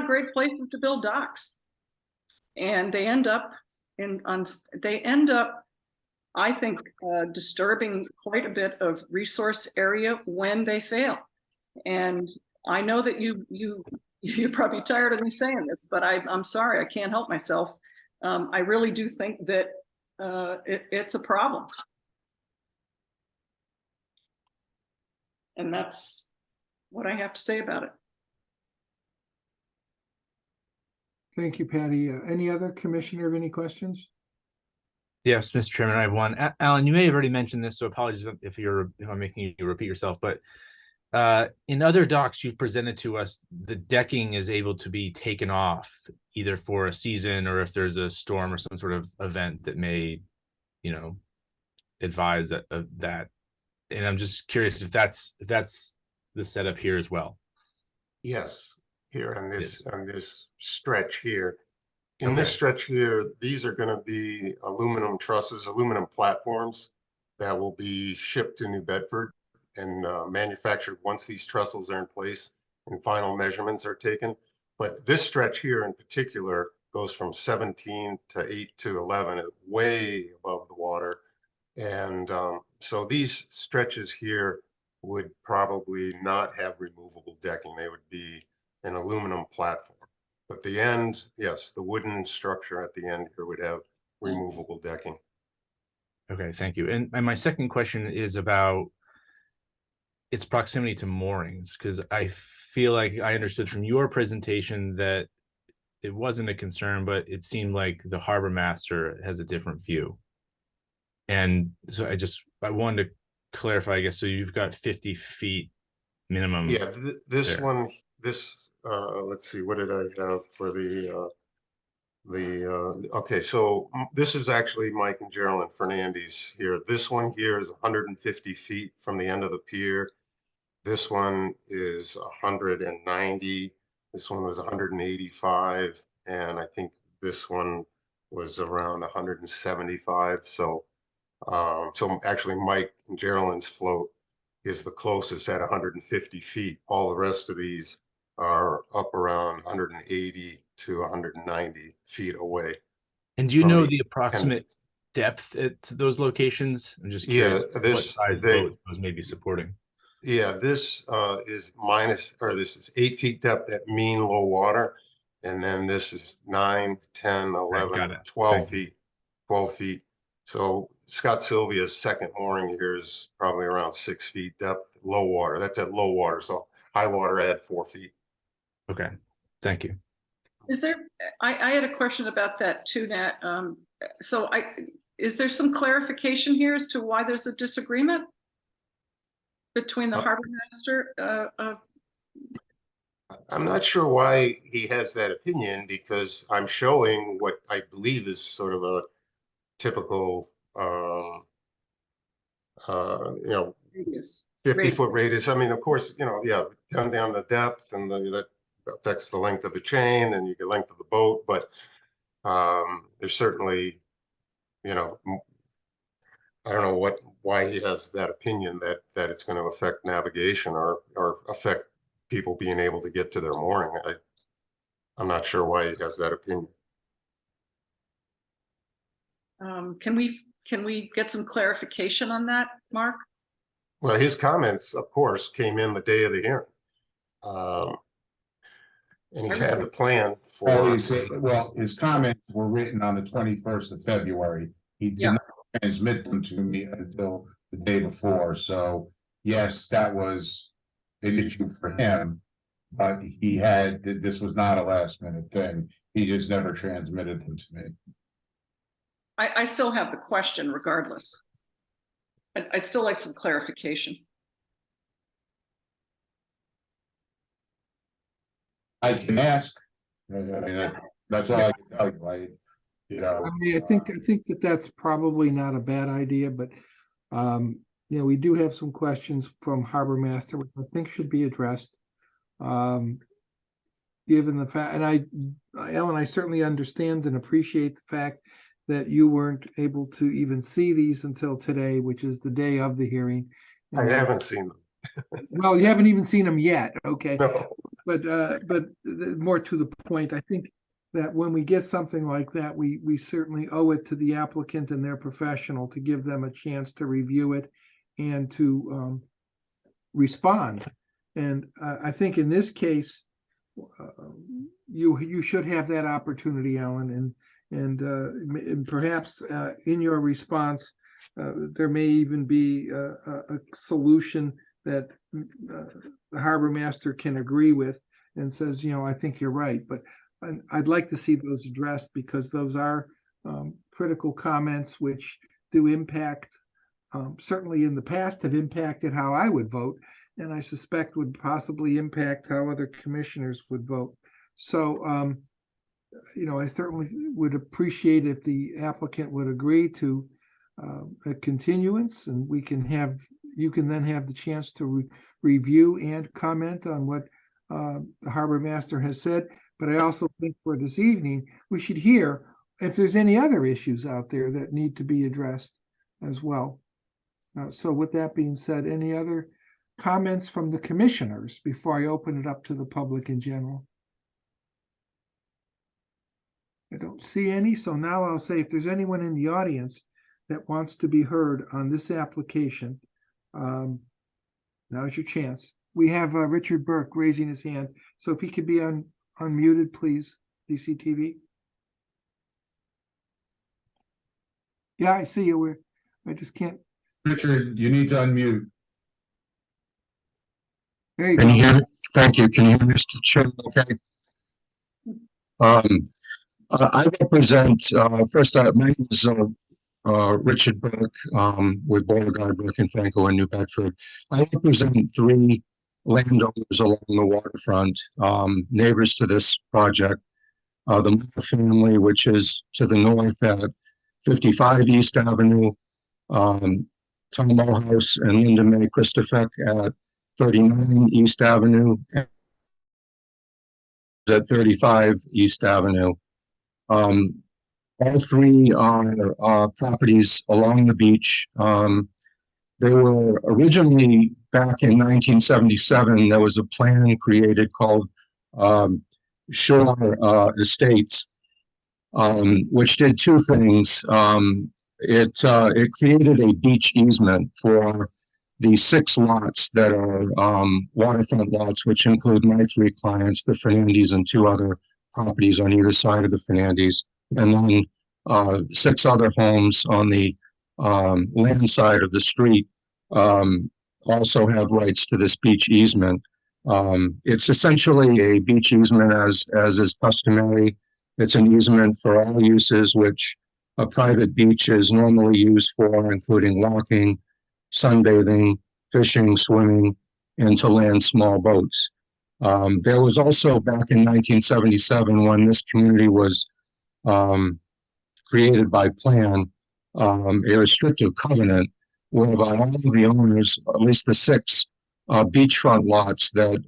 great places to build docks, and they end up I think disturbing quite a bit of resource area when they fail. And I know that you're probably tired of me saying this, but I'm sorry, I can't help myself. I really do think that it's a problem. And that's what I have to say about it. Thank you, Patty. Any other commissioner have any questions? Yes, Mr. Chairman, I have one. Alan, you may have already mentioned this, so apologies if I'm making you repeat yourself, but in other docks you've presented to us, the decking is able to be taken off either for a season or if there's a storm or some sort of event that may, you know, advise that of that. And I'm just curious if that's the setup here as well. Yes, here on this stretch here. In Okay. this stretch here, these are going to be aluminum trusses, aluminum platforms that will be shipped to New Bedford. and manufactured once these trestles are in place and final measurements are taken. But this stretch here in particular goes from 17 to 8 to 11, way above the water. And so these stretches here would probably not have removable decking. They would be an aluminum platform. But the end, yes, the wooden structure at the end here would have removable decking. Okay, thank you. And my second question is about its proximity to moorings, because I feel like I understood from your presentation that it wasn't a concern, but it seemed like the harbor master has a different view. And so I wanted to clarify, I guess, so you've got 50 feet minimum. Yeah, this there. one, this, let's see, what did I have for okay, so this is actually Mike and Geraldine Fernandez here. This one here is 150 feet from the end of the pier. This one is 190. This one was 185, and I think this one was around 175. So, so actually, Mike and Geraldine's float is the closest at 150 feet. All the rest of these are up around 180 to 190 feet away. And do you from know the the approximate depth at those locations? I'm just Yeah, curious what size boat those may be supporting. Yeah, this is this is 8 feet depth at mean low water. And then this is 9, 10, 11, got it. 12 Thank you. feet, 12 feet. So Scott Sylvia's second mooring here is probably around 6 feet depth, low water. That's at low water. So high water add 4 feet. Okay, thank you. Is there, I had a question about that too, Nat. So is there some clarification here as to why there's a disagreement between the harbor master? I'm not sure why he has that opinion, because I'm showing what I believe is sort of a typical, you know, Radius. 50-foot radius. I mean, of course, you know, yeah, depending on the depth and that affects the length of the chain and the length of the boat. But there's certainly, you know, I don't know why he has that opinion that it's going to affect navigation or affect people being able to get to their mooring. I'm not sure why he has that opinion. Can we get some clarification on that, Mark? Well, his comments, of course, came in the day of the hearing. And he's had the plan for. Well, his comments were written on the 21st of February. He did not transmit them to me until the day before. So yes, that was an issue for him. But this was not a last minute thing. He just never transmitted them to me. I still have the question regardless. I'd still like some clarification. I can ask. I mean, that's all I can tell you. I mean, I think that that's probably not a bad idea, but you know, we do have some questions from Harbor Master, which I think should be addressed. Given the fact, and Ellen, I certainly understand and appreciate the fact that you weren't able to even see these until today, which is the day of the hearing. I haven't seen them. Well, you haven't even seen them yet. Okay. No. But more to the point, I think that when we get something like that, we certainly owe it to the applicant and their professional to give them a chance to review it and to respond. And I think in this case, you should have that opportunity, Alan, and perhaps in your response, there may even be a solution that the harbor master can agree with and says, you know, I think you're right. But I'd like to see those addressed, because those are critical comments which do impact, certainly in the past have impacted how I would vote, and I suspect would possibly impact how other commissioners would vote. So, you know, I certainly would appreciate if the applicant would agree to a continuance, and you can then have the chance to review and comment on what the harbor master has said. But I also think for this evening, we should hear if there's any other issues out there that need to be addressed as well. So with that being said, any other comments from the commissioners before I open it up to the public in general? I don't see any, so now I'll say if there's anyone in the audience that wants to be heard on this application, now's your chance. We have Richard Burke raising his hand, so if he could be unmuted, please, DCTV. Yeah, I see you. I just can't. Richard, you need to unmute. There you Can you go. hear me? Thank you. Can you hear me, Mr. Chairman? Okay. I represent, first, my name is Richard Burke with Beauregard, Burke and Franco in New Bedford. I represent 3 landowners along the waterfront, neighbors to this project. The Moore family, which is to the north at 55 East Avenue, Tom Morehouse and Linda Mae Christofek at 39 East Avenue, at 35 East Avenue. All 3 are properties along the beach. They were originally, back in 1977, there was a plan created called Shore Estates, which did 2 things. It created a beach easement for the 6 lots that are waterfront lots, which include my 3 clients, the Fernandez, and 2 other properties on either side of the Fernandez, and then 6 other homes on the land side of the street also have rights to this beach easement. It's essentially a beach easement as is customary. It's an easement for all uses which a private beach is normally used for, including walking, sunbathing, fishing, swimming, and to land small boats. There was also, back in 1977, when this community was created by plan, a restrictive covenant whereby all of the owners, at least the 6 beachfront lots that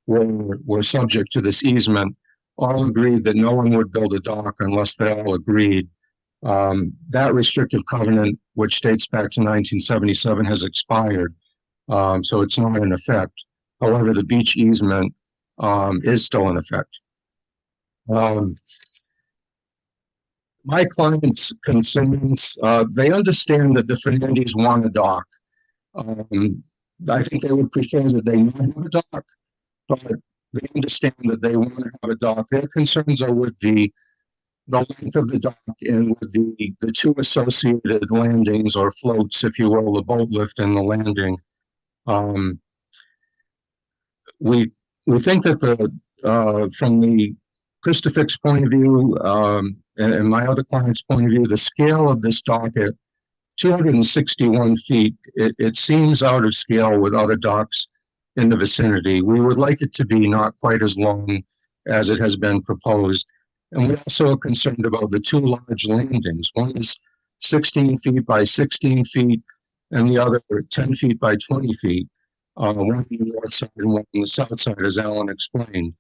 were subject to this easement, all agreed that no one would build a dock unless they all agreed. That restrictive covenant, which dates back to 1977, has expired, so it's not in effect. However, the beach easement is still in effect. My clients' concerns, they understand that the Fernandez want a dock. I think they would prefer that they not have a dock, but they understand that they want to have a dock. Their concerns are with the length of the dock and with the 2 associated landings or floats, if you will, the boat lift and the landing. We think that from the Christofek's point of view and my other client's point of view, the scale of this dock at 261 feet, it seems out of scale with other docks in the vicinity. We would like it to be not quite as long as it has been proposed. And we also are concerned about the 2 large landings. One is 16 feet by 16 feet, and the other 10 feet by 20 feet. One on the north side and one on the south side, as Alan explained.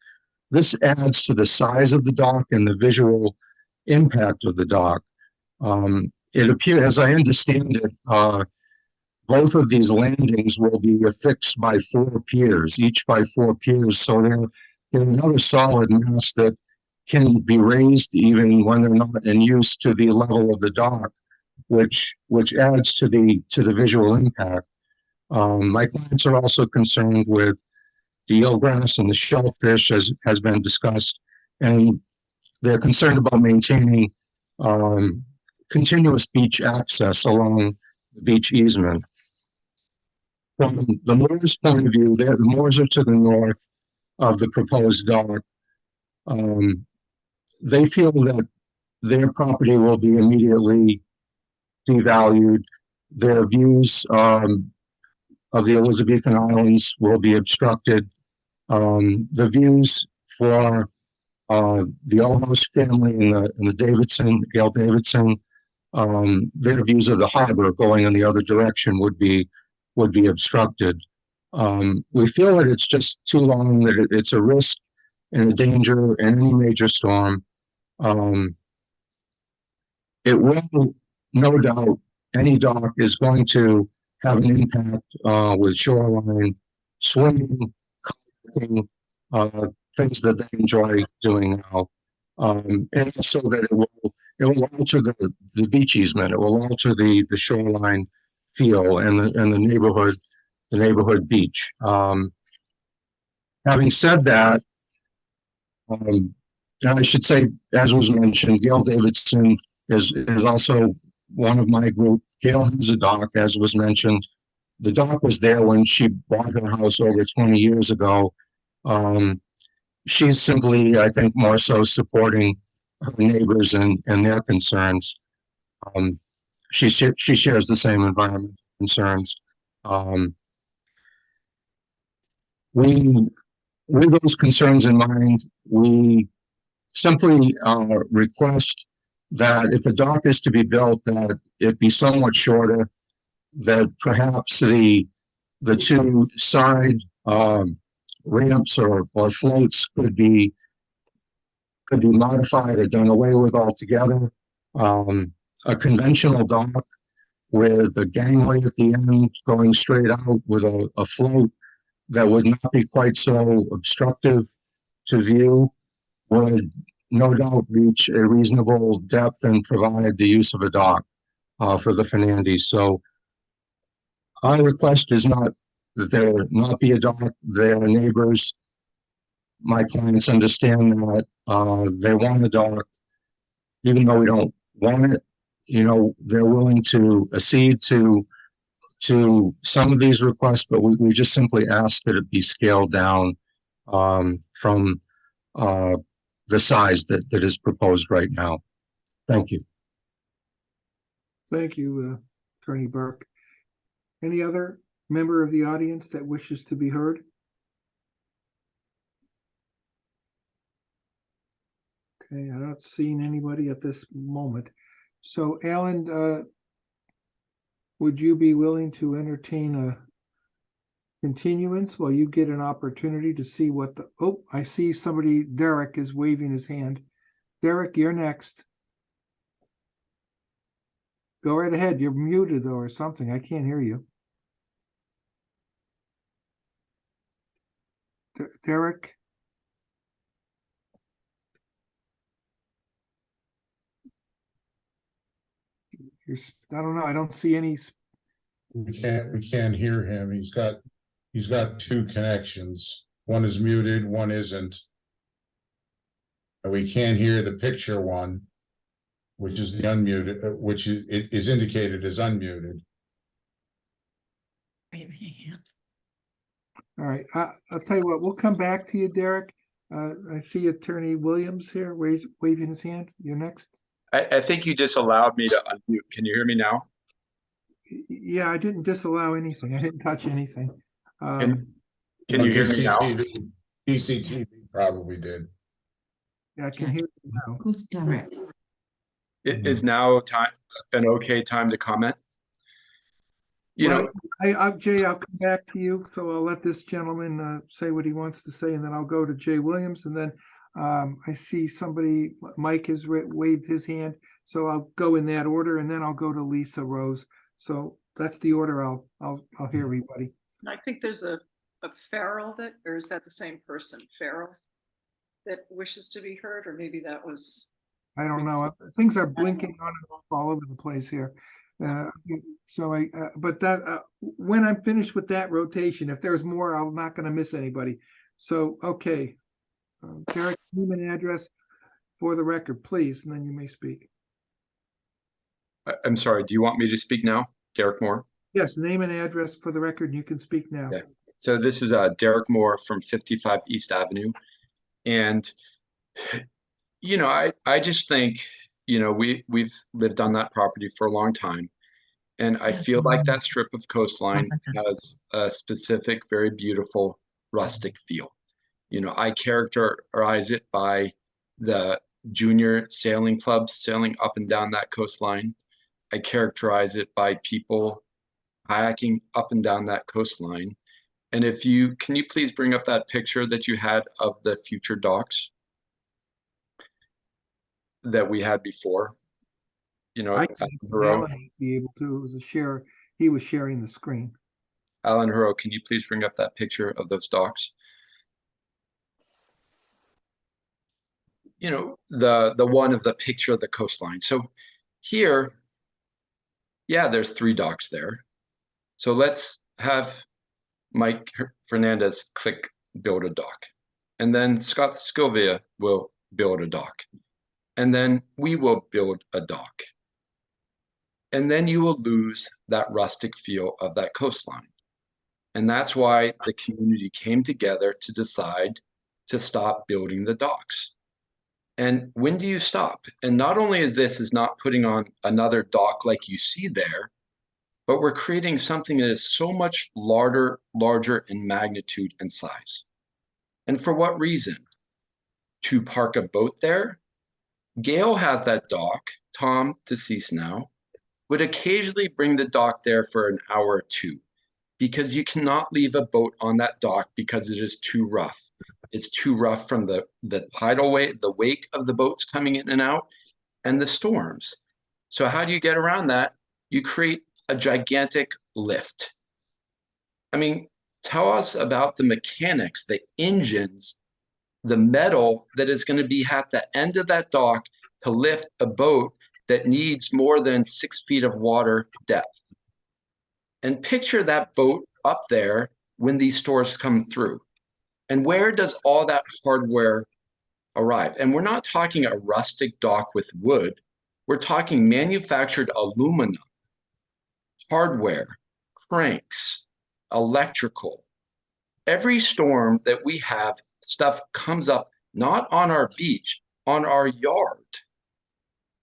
This adds to the size of the dock and the visual impact of the dock. It appears, as I understand it, both of these landings will be affixed by 4 piers, each by 4 piers. So they're another solid mass that can be raised even when they're not in use to the level of the dock, which adds to the visual impact. My clients are also concerned with the eelgrass and the shellfish, as has been discussed, and they're concerned about maintaining continuous beach access along the beach easement. From the Moores' point of view, the Moores are to the north of the proposed dock. They feel that their property will be immediately devalued. Their views of the Elizabethan Islands will be obstructed. The views for the Olmos family and the Davidson, Gail Davidson, their views of the harbor going in the other direction would be obstructed. We feel that it's just too long, that it's a risk and a danger in any major storm. It will, no doubt, any dock is going to have an impact, with shoreline swimming, kayaking, things that they enjoy doing now. And so that it will alter the beach easement. It will alter the shoreline feel and the neighborhood beach. Having said that, and I should say, as was mentioned, Gail Davidson is also one of my group. Gail has a dock, as was mentioned. The dock was there when she bought her house over 20 years ago. She's simply, I think, more so supporting her neighbors and their concerns. She shares the same environmental concerns. With those concerns in mind, we simply request that if a dock is to be built, that it be somewhat shorter, that perhaps the two side ramps or floats could be modified or done away with altogether. A conventional dock with a gangway at the end going straight out with a float that would not be quite so obstructive to view would no doubt reach a reasonable depth and provide the use of a dock for the Fernandez. So our request is not that there not be a dock. Their neighbors, my clients, understand that they want a dock, even though we don't want it. They're willing to accede to some of these requests, but we just simply ask that it be scaled down from the size that is proposed right now. Thank you. Thank you, Attorney Burke. Any other member of the audience that wishes to be heard? Okay, I'm not seeing anybody at this moment. So, Alan, would you be willing to entertain a continuance while you get an opportunity to see what I see somebody, Derek is waving his hand. Derek, you're next. Go right ahead. You're muted though or something. I can't hear you. Derek? I don't know. I don't see any. We can't hear him. He's got two connections. One is muted, one isn't. And we can't hear the picture one, which is the unmuted, which is indicated as unmuted. All right. I'll tell you what, we'll come back to you, Derek. I see Attorney Williams here waving his hand. You're next. I think you just allowed me to unmute. Can you hear me now? Yeah, I didn't disallow anything. I didn't touch anything. Can you hear me now? DCTV probably did. Yeah, I can hear you now. Who's Derek? Is now an okay time to comment? Jay, I'll come back to you. So I'll let this gentleman say what he wants to say, and then I'll go to Jay Williams, and then I see somebody, Mike has waved his hand, so I'll go in that order, and then I'll go to Lisa Rose. So that's the order I'll hear everybody. I think there's a Farrell or is that the same person, Farrell, that wishes to be heard, or maybe that was. I don't know. Things are blinking on and off all over the place here. When I'm finished with that rotation, if there's more, I'm not going to miss anybody. So, okay. Derek, name and address for the record, please, and then you may speak. I'm sorry, do you want me to speak now? Derek Moore? Yes, name and address for the record, and you can speak now. Yeah. So this is Derek Moore from 55 East Avenue. And, I just think, we've lived on that property for a long time. And I feel like that strip of coastline has a specific, very beautiful rustic feel. I characterize it by the junior sailing clubs sailing up and down that coastline. I characterize it by people kayaking up and down that coastline. And can you please bring up that picture that you had of the future docks that we had before? I think Alan would be able to share He was sharing the screen. Alan Huro, can you please bring up that picture of those docks? You know, the one of the picture of the coastline. So here, yeah, there's 3 docks there. So let's have Mike Fernandez click build a dock. And then Scott Scovia will build a dock. And then we will build a dock. And then you will lose that rustic feel of that coastline. And that's why the community came together to decide to stop building the docks. And when do you stop? And not only is not putting on another dock like you see there, but we're creating something that is so much larger in magnitude and size. And for what reason? To park a boat there? Gail has that dock, Tom, deceased now, would occasionally bring the dock there for an hour or 2, because you cannot leave a boat on that dock because it is too rough. It's too rough from the tidal wave, the wake of the boats coming in and out, and the storms. So how do you get around that? You create a gigantic lift. I mean, tell us about the mechanics, the engines, the metal that is going to be at the end of that dock to lift a boat that needs more than 6 feet of water depth. And picture that boat up there when these stores come through. And where does all that hardware arrive? And we're not talking a rustic dock with wood. We're talking manufactured aluminum, hardware, cranks, electrical. Every storm that we have, stuff comes up not on our beach, on our yard.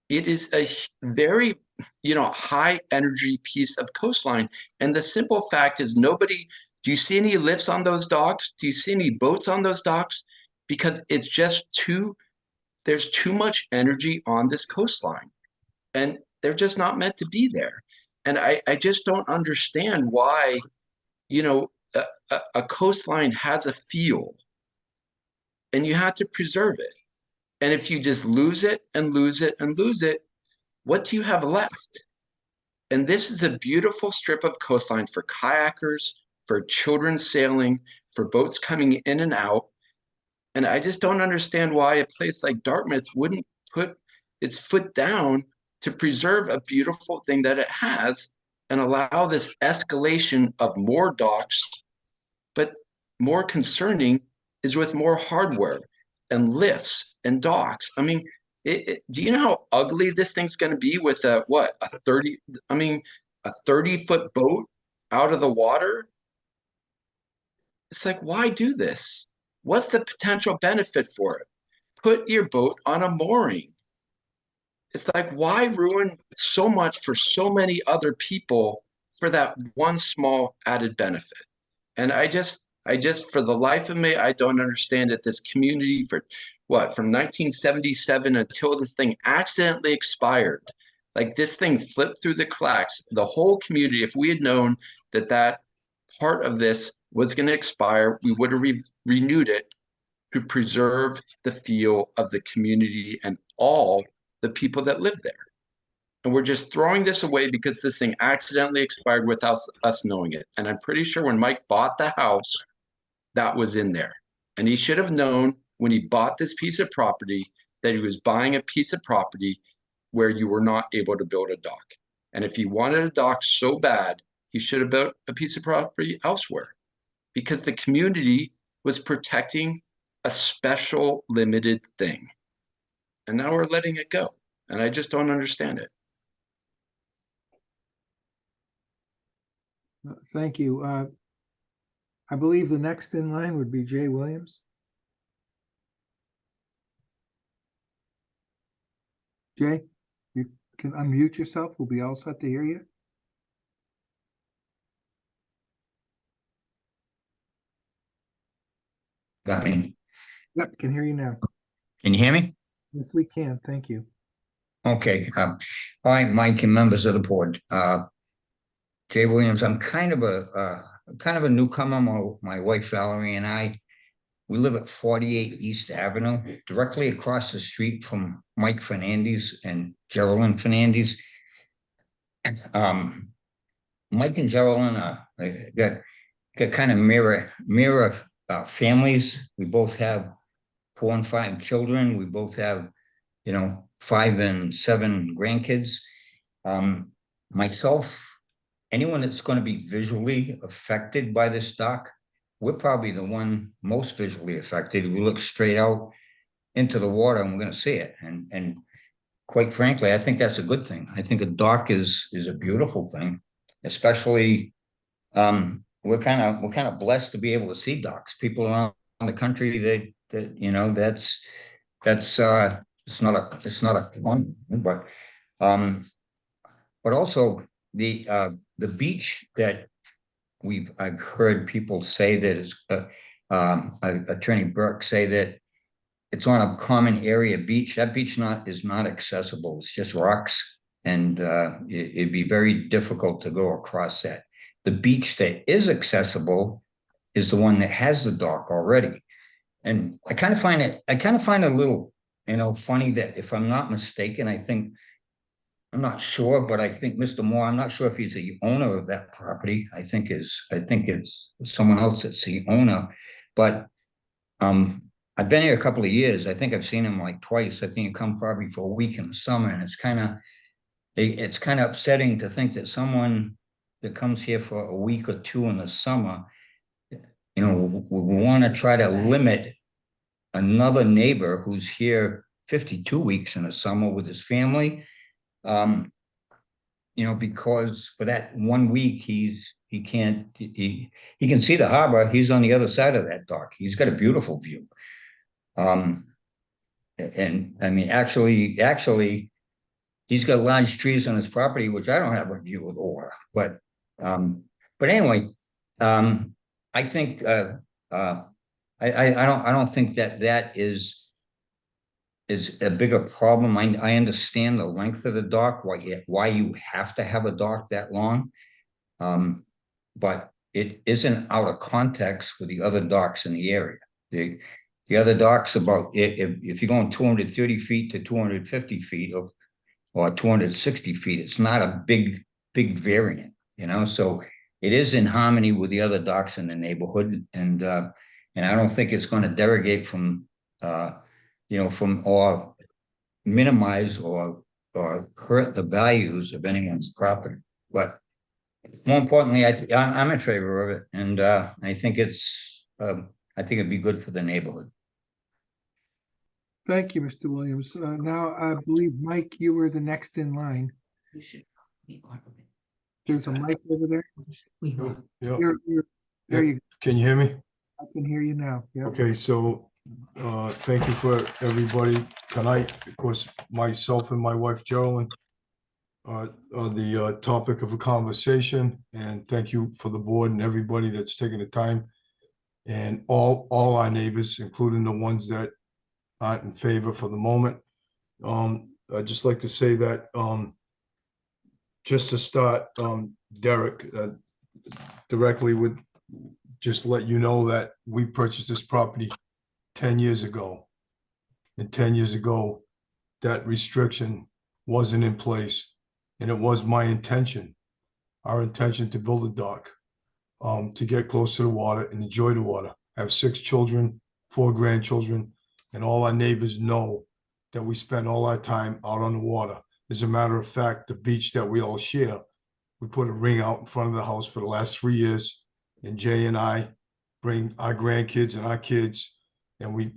It is a very, high energy piece of coastline. And the simple fact is do you see any lifts on those docks? Do you see any boats on those docks? Because it's just there's too much energy on this coastline, and they're just not meant to be there. And I just don't understand why, a coastline has a feel, and you have to preserve it. And if you just lose it and lose it and lose it, what do you have left? And this is a beautiful strip of coastline for kayakers, for children sailing, for boats coming in and out. And I just don't understand why a place like Dartmouth wouldn't put its foot down to preserve a beautiful thing that it has and allow this escalation of more docks. But more concerning is with more hardware and lifts and docks. I mean, do you know how ugly this thing's going to be with a 30-foot boat out of the water? It's like, why do this? What's the potential benefit for it? Put your boat on a mooring. It's like, why ruin so much for so many other people for that one small added benefit? And I just, for the life of me, I don't understand it. This community from 1977 until this thing accidentally expired. Like, this thing flipped through the cracks. The whole community, if we had known that part of this was going to expire, we would have renewed it to preserve the feel of the community and all the people that live there. And we're just throwing this away because this thing accidentally expired without us knowing it. And I'm pretty sure when Mike bought the house, that was in there. And he should have known when he bought this piece of property that he was buying a piece of property where you were not able to build a dock. And if he wanted a dock so bad, he should have built a piece of property elsewhere, because the community was protecting a special limited thing. And now we're letting it go. And I just don't understand it. Thank you. I believe the next in line would be Jay Williams. Jay, you can unmute yourself. We'll be all set to hear you. Got me. Yep, can hear you now. Can you hear me? Yes, we can. Thank you. Okay. All right, Mike and members of the board. Jay Williams, I'm kind of a newcomer. My wife Valerie and I, we live at 48 East Avenue, directly across the street from Mike Fernandez and Geraldine Fernandez. Mike and Geraldine got kind of mirror families. We both have 4 and 5 children. We both have, 5 and 7 grandkids. Myself, anyone that's going to be visually affected by this dock, we're probably the one most visually affected. We look straight out into the water and we're going to see it. And quite frankly, I think that's a good thing. I think a dock is a beautiful thing, especially we're kind of blessed to be able to see docks. People around the country that's it's not a fun, but also the beach that I've heard people say that is Attorney Burke say that it's on a common area beach. That beach is not accessible. It's just rocks, and it'd be very difficult to go across that. The beach that is accessible is the one that has the dock already. And I kind of find it a little, funny that, if I'm not mistaken, I'm not sure, but I think Mr. Moore, I'm not sure if he's the owner of that property. I think it's someone else that's the owner, but I've been here a couple of years. I think I've seen him like twice. I think he come probably for a week in the summer, and it's kind of upsetting to think that someone that comes here for a week or 2 in the summer, we want to try to limit another neighbor who's here 52 weeks in the summer with his family. Because for that 1 week, he can see the harbor. He's on the other side of that dock. He's got a beautiful view. And I mean, actually, he's got large trees on his property, which I don't have a view of the water. But anyway, I think I don't think that is a bigger problem. I understand the length of the dock, why you have to have a dock that long, but it isn't out of context with the other docks in the area. The other docks, about if you're going 230 feet to 250 feet or 260 feet, it's not a big variant, so it is in harmony with the other docks in the neighborhood, and I don't think it's going to derogate from or minimize or hurt the values of anyone's property. But more importantly, I'm in favor of it, and I think it'd be good for the neighborhood. Thank you, Mr. Williams. Now, I believe, Mike, you were the next in line. There's a mic over there. Yeah. There you go. Can you hear me? I can hear you now. Yeah. Okay, so thank you for everybody tonight. Of course, myself and my wife Geraldine are the topic of a conversation, and thank you for the board and everybody that's taken the time, and all our neighbors, including the ones that aren't in favor for the moment. I'd just like to say that just to start, Derek directly would just let you know that we purchased this property 10 years ago. And 10 years ago, that restriction wasn't in place. And it was my intention, our intention, to build a dock, to get close to the water and enjoy the water. I have 6 children, 4 grandchildren, and all our neighbors know that we spend all our time out on the water. As a matter of fact, the beach that we all share, we put a ring out in front of the house for the last 3 years, and Jay and I bring our grandkids and our kids, and we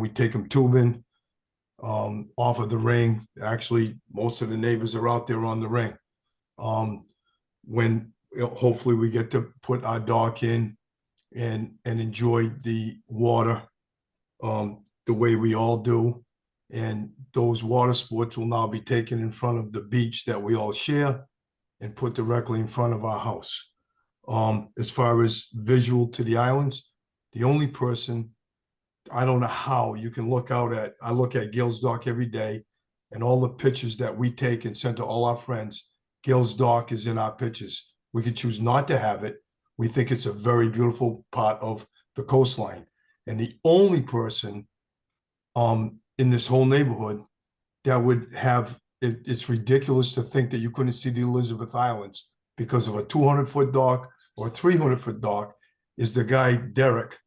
take them tubing off of the ring. Actually, most of the neighbors are out there on the ring. When hopefully we get to put our dock in and enjoy the water the way we all do. And those water sports will now be taken in front of the beach that we all share and put directly in front of our house. As far as visual to the islands, the only person, I don't know how you can I look at Gill's Dock every day, and all the pictures that we take and send to all our friends, Gill's Dock is in our pictures. We could choose not to have it. We think it's a very beautiful part of the coastline. And the only person in this whole neighborhood that would have, it's ridiculous to think that you couldn't see the Elizabeth Islands because of a 200-foot dock or 300-foot dock is the guy Derek,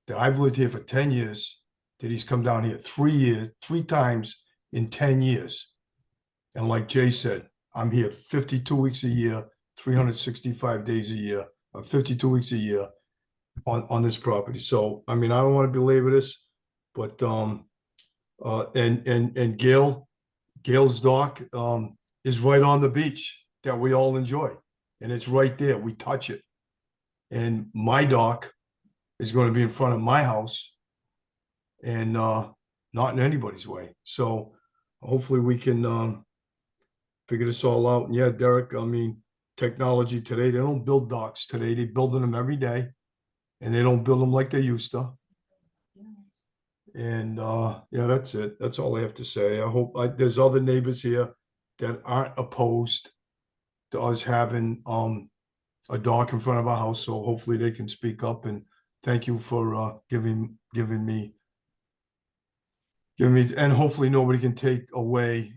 that I've lived here for 10 years, that he's come down here 3 times in 10 years. And like Jay said, I'm here 52 weeks a year, 365 days a year, 52 weeks a year on this property. So, I mean, I don't want to belabor this, but, and Gail's dock, is right on the beach that we all enjoy. And it's right there. We touch it. And my dock is going to be in front of my house and, not in anybody's way. So hopefully we can, figure this all out. And yeah, Derek, I mean, technology today, they don't build docks today. They're building them every day. And they don't build them like they used to. And yeah, that's it. That's all I have to say. I hope there's other neighbors here that aren't opposed to us having a dock in front of our house. So hopefully they can speak up, and thank you for giving me, and hopefully nobody can take away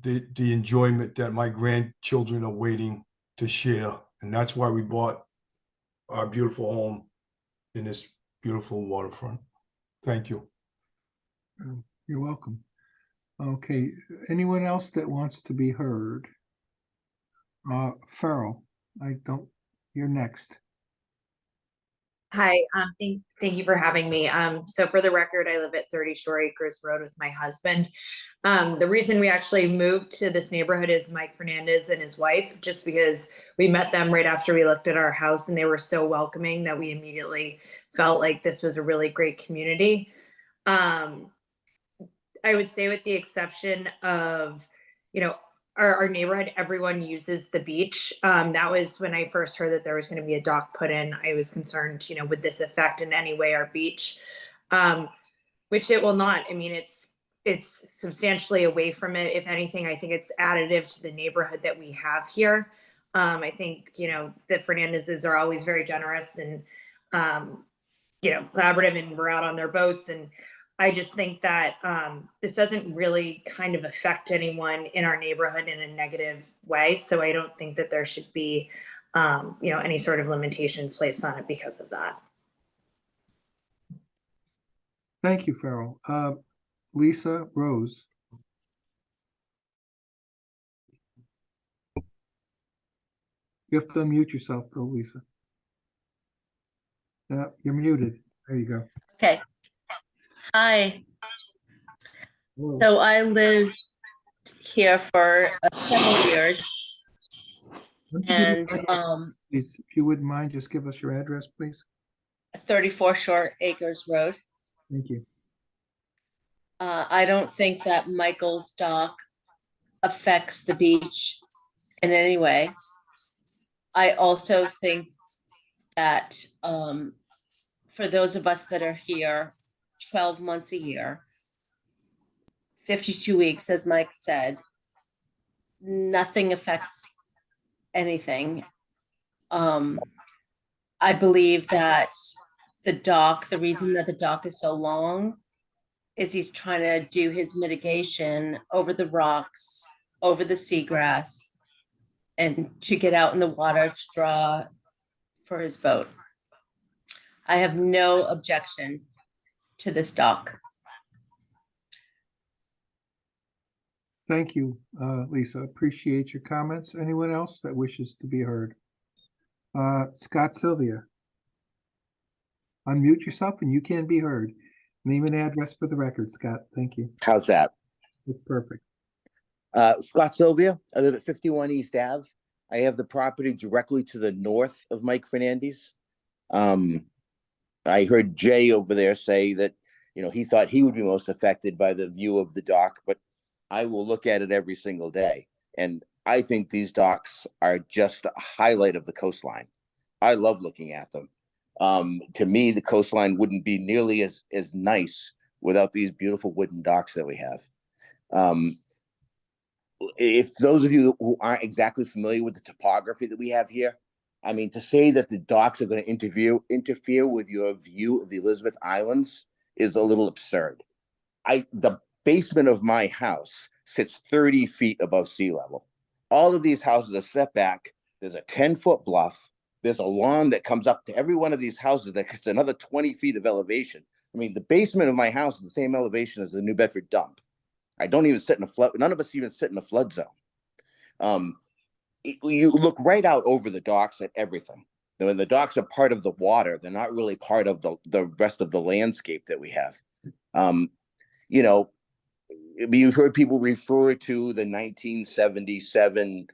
the enjoyment that my grandchildren are waiting to share. And that's why we bought our beautiful home in this beautiful waterfront. Thank you. You're welcome. Okay, anyone else that wants to be heard? Farrell, you're next. Hi, thank you for having me. So for the record, I live at 30 Shore Acres Road with my husband. The reason we actually moved to this neighborhood is Mike Fernandez and his wife, just because we met them right after we looked at our house, and they were so welcoming that we immediately felt like this was a really great community. I would say, with the exception of, our neighborhood, everyone uses the beach. That was when I first heard that there was going to be a dock put in. I was concerned, would this affect in any way our beach? Which it will not. I mean, it's substantially away from it. If anything, I think it's additive to the neighborhood that we have here. I think, the Fernandezes are always very generous and, collaborative, and we're out on their boats. And I just think that this doesn't really kind of affect anyone in our neighborhood in a negative way. So I don't think that there should be, any sort of limitations placed on it because of that. Thank you, Farrell. Lisa Rose. You have to unmute yourself though, Lisa. Yeah, you're muted. There you go. Okay. Hi. So I lived here for several years. And Please, if you wouldn't mind, just give us your address, please. 34 Shore Acres Road. Thank you. I don't think that Michael's dock affects the beach in any way. I also think that for those of us that are here 12 months a year, 52 weeks, as Mike said, nothing affects anything. I believe that the reason that the dock is so long is he's trying to do his mitigation over the rocks, over the seagrass, and to get out in the water to draw for his boat. I have no objection to this dock. Thank you, Lisa. Appreciate your comments. Anyone else that wishes to be heard? Scott Sylvia. Unmute yourself and you can be heard. Name and address for the record, Scott. Thank you. How's that? That's perfect. Scott Sylvia. I live at 51 East Ave. I have the property directly to the north of Mike Fernandez. I heard Jay over there say that, he thought he would be most affected by the view of the dock, but I will look at it every single day. And I think these docks are just a highlight of the coastline. I love looking at them. To me, the coastline wouldn't be nearly as nice without these beautiful wooden docks that we have. If those of you who aren't exactly familiar with the topography that we have here, I mean, to say that the docks are going to interfere with your view of the Elizabeth Islands is a little absurd. The basement of my house sits 30 feet above sea level. All of these houses are set back There's a 10-foot bluff. There's a lawn that comes up to every one of these houses that gets another 20 feet of elevation. I mean, the basement of my house is the same elevation as the New Bedford dump. I don't even sit in a flood. None of us even sit in a flood zone. You look right out over the docks at everything. When the docks are part of the water, they're not really part of the rest of the landscape that we have. You know, you've heard people refer to the 1977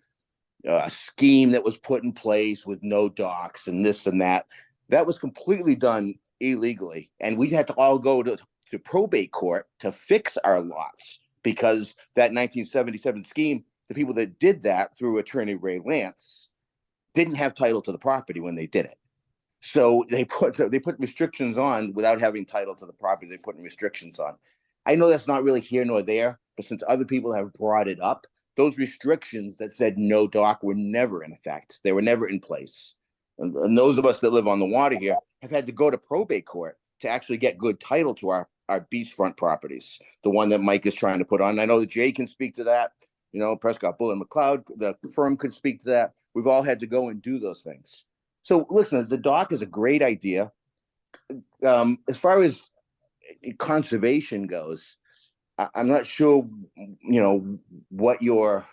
scheme that was put in place with no docks and this and that. That was completely done illegally, and we had to all go to probate court to fix our lots because that 1977 scheme, the people that did that through attorney Ray Lance didn't have title to the property when they did it. So they put restrictions on without having title to the property. They put restrictions on. I know that's not really here nor there, but since other people have brought it up, those restrictions that said no dock were never in effect. They were never in place. And those of us that live on the water here have had to go to probate court to actually get good title to our beachfront properties, the one that Mike is trying to put on. I know that Jay can speak to that. You know, Prescott Bull and McLeod, the firm could speak to that. We've all had to go and do those things. So listen, the dock is a great idea. As far as conservation goes, I'm not sure, you know, what your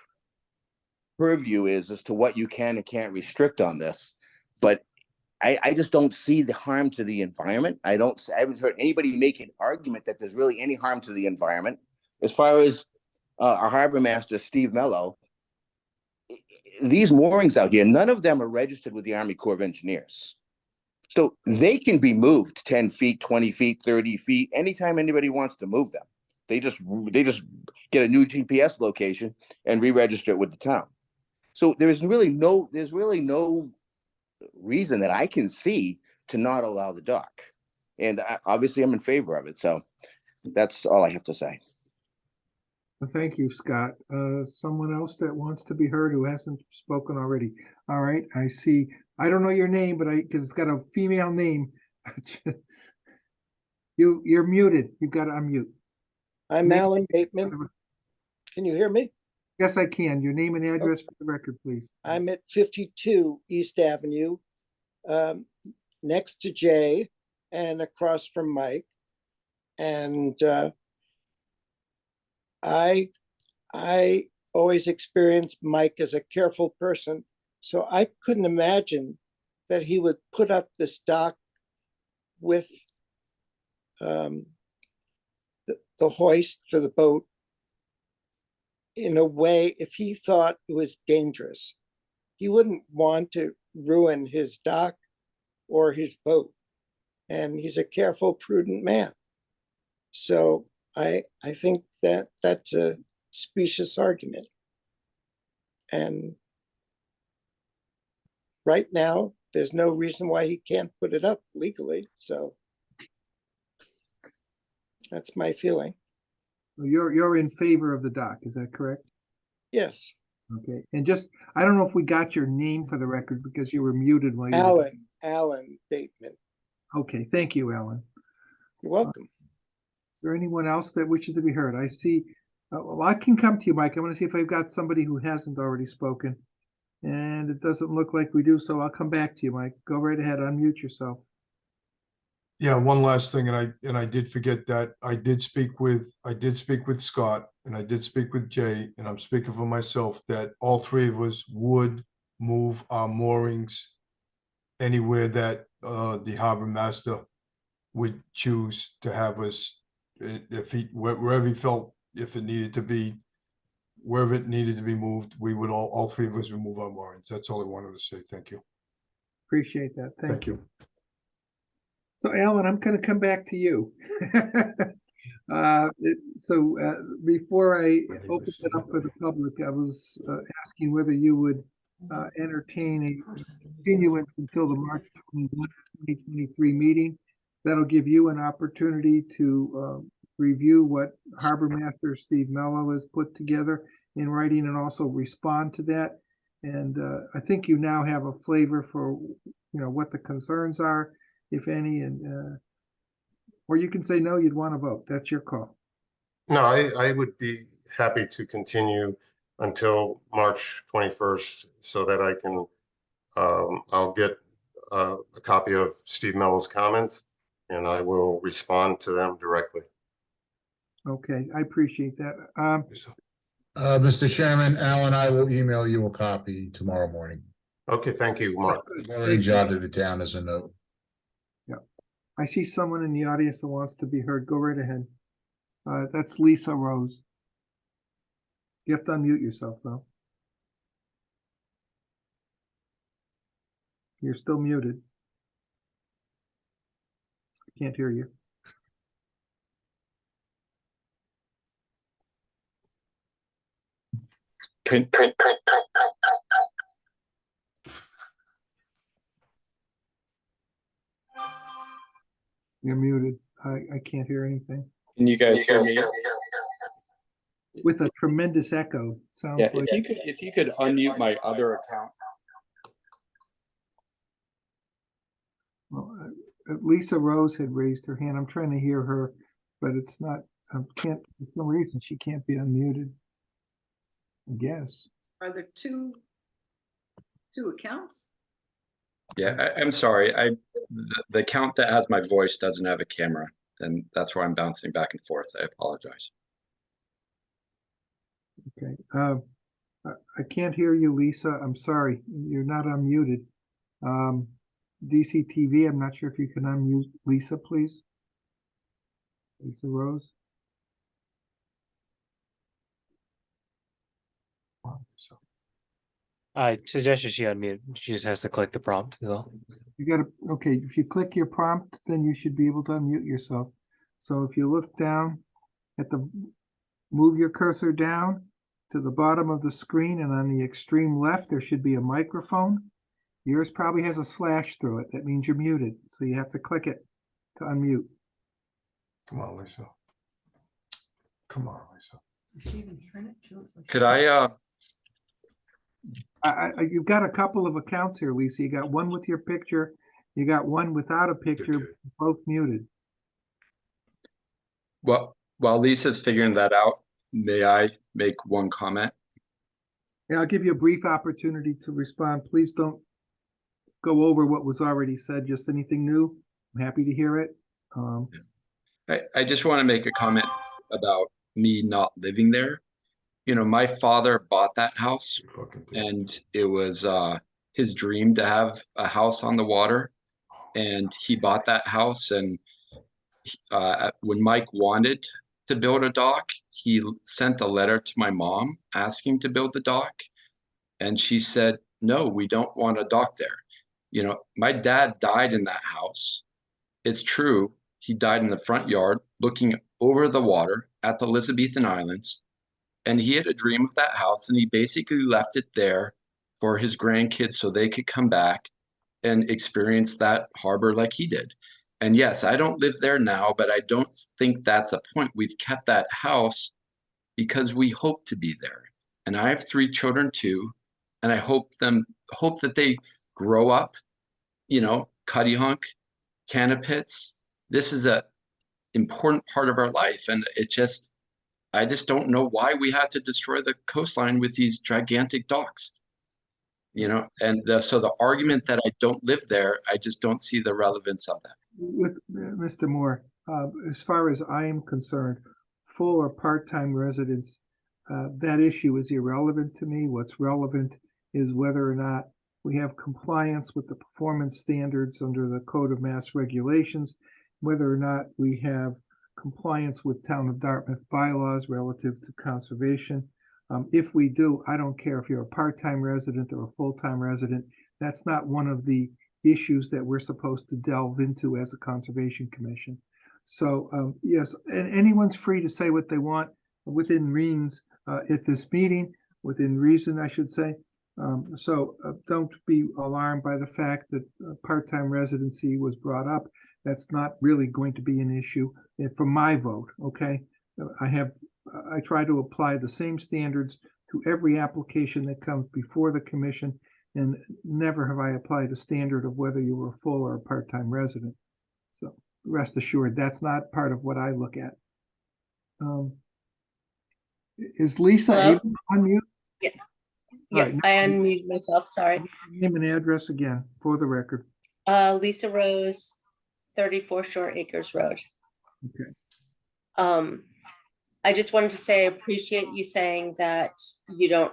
purview is as to what you can and can't restrict on this, but I just don't see the harm to the environment. I haven't heard anybody make an argument that there's really any harm to the environment. As far as our harbor master, Steve Mello, these moorings out here, none of them are registered with the Army Corps of Engineers. So they can be moved 10 feet, 20 feet, 30 feet, anytime anybody wants to move them. They just get a new GPS location and re-register it with the town. So there's really no reason that I can see to not allow the dock. And obviously I'm in favor of it. So that's all I have to say. Well, thank you, Scott. Someone else that wants to be heard who hasn't spoken already. All right, I see. I don't know your name, but because it's got a female name. You're muted. You've got to unmute. I'm Alan Bateman. Can you hear me? Yes, I can. Your name and address for the record, please. I'm at 52 East Avenue, next to Jay and across from Mike. And I always experienced Mike as a careful person, so I couldn't imagine that he would put up this dock with the hoist for the boat in a way if he thought it was dangerous. He wouldn't want to ruin his dock or his boat. And he's a careful, prudent man. So I think that that's a specious argument. And right now, there's no reason why he can't put it up legally. So that's my feeling. You're in favor of the dock, is that correct? Yes. Okay, and just, I don't know if we got your name for the record because you were muted while you were... Alan Bateman. Okay, thank you, Alan. You're welcome. Is there anyone else that wishes to be heard? I see, well, I can come to you, Mike. I want to see if I've got somebody who hasn't already spoken. And it doesn't look like we do, so I'll come back to you, Mike. Go right ahead, unmute yourself. Yeah, one last thing, and I did forget that I did speak with Scott and I did speak with Jay, and I'm speaking for myself that all three of us would move our moorings anywhere that the harbor master would choose to have us, wherever he felt if it needed to be, wherever it needed to be moved, we would all three of us would move our moorings. That's all I wanted to say. Thank you. Appreciate that. Thank you. So, Alan, I'm going to come back to you. Before I open it up for the public, I was asking whether you would entertain a continuance until the March 21, 2023 meeting. That'll give you an opportunity to review what Harbor Master Steve Mello has put together in writing and also respond to that. And I think you now have a flavor for what the concerns are, if any, and or you can say no, you'd want to vote. That's your call. No, I would be happy to continue until March 21st so that I can I'll get a copy of Steve Mello's comments and I will respond to them directly. Okay, I appreciate that. Mr. Chairman, Al and I will email you a copy tomorrow morning. Okay, thank you, Mark. I've already jotted it down as a note. I see someone in the audience that wants to be heard. Go right ahead. That's Lisa Rose. You have to unmute yourself, though. You're still muted. I can't hear you. You're muted. I can't hear anything. Can you guys hear me? With a tremendous echo. Sounds Yeah, like. if you could unmute my other account. Well, Lisa Rose had raised her hand. I'm trying to hear her, but it's not. Can't. For some reason, she can't be unmuted. I guess. Are there two accounts? Yeah, I'm sorry. The account that has my voice doesn't have a camera, and that's why I'm bouncing back and forth. I apologize. Okay. I can't hear you, Lisa. I'm sorry. You're not unmuted. DCTV, I'm not sure if you can unmute Lisa, please. Lisa Rose. I suggested she unmute. She just has to click the prompt, is all. You gotta, okay, if you click your prompt, then you should be able to unmute yourself. So if you look down at move your cursor down to the bottom of the screen, and on the extreme left, there should be a microphone. Yours probably has a slash through it. That means you're muted. So you have to click it to unmute. Come on, Lisa. Come on, Lisa. Is she even trying it? She looks like Could I You've got a couple of accounts here, Lisa. You got one with your picture. You got one without a picture, both muted. well, while Lisa's figuring that out, may I make one comment? Yeah, I'll give you a brief opportunity to respond. Please don't go over what was already said, just anything new. I'm happy to hear it. I just want to make a comment about me not living there. You know, my father bought that house, and it was his dream to have a house on the water. And he bought that house, and when Mike wanted to build a dock, he sent a letter to my mom asking to build the dock. And she said, no, we don't want a dock there. You know, my dad died in that house. It's true. He died in the front yard looking over the water at the Elizabethan Islands. And he had a dream of that house, and he basically left it there for his grandkids so they could come back and experience that harbor like he did. And yes, I don't live there now, but I don't think that's a point. We've kept that house because we hope to be there. And I have 3 children too, and I hope that they grow up, you know, Cuttyhunk, Canapits. This is a important part of our life, and I just don't know why we had to destroy the coastline with these gigantic docks, you know, and so the argument that I don't live there, I just don't see the relevance of that. With Mr. Moore, as far as I am concerned, full or part-time residents, that issue is irrelevant to me. What's relevant is whether or not we have compliance with the performance standards under the Code of Mass Regulations, whether or not we have compliance with Town of Dartmouth bylaws relative to conservation. If we do, I don't care if you're a part-time resident or a full-time resident. That's not one of the issues that we're supposed to delve into as a Conservation Commission. So yes, and anyone's free to say what they want within reason at this meeting, within reason, I should say. So don't be alarmed by the fact that part-time residency was brought up. That's not really going to be an issue for my vote, okay? I try to apply the same standards to every application that comes before the commission, and never have I applied a standard of whether you were a full or a part-time resident. So rest assured, that's not part of what I look at. Is Lisa able to unmute? Yeah. Yeah, right. I unmuted myself, sorry. Name and address again for the record. Lisa Rose, 34 Shore Acres Road. Okay. I just wanted to say, I appreciate you saying that you don't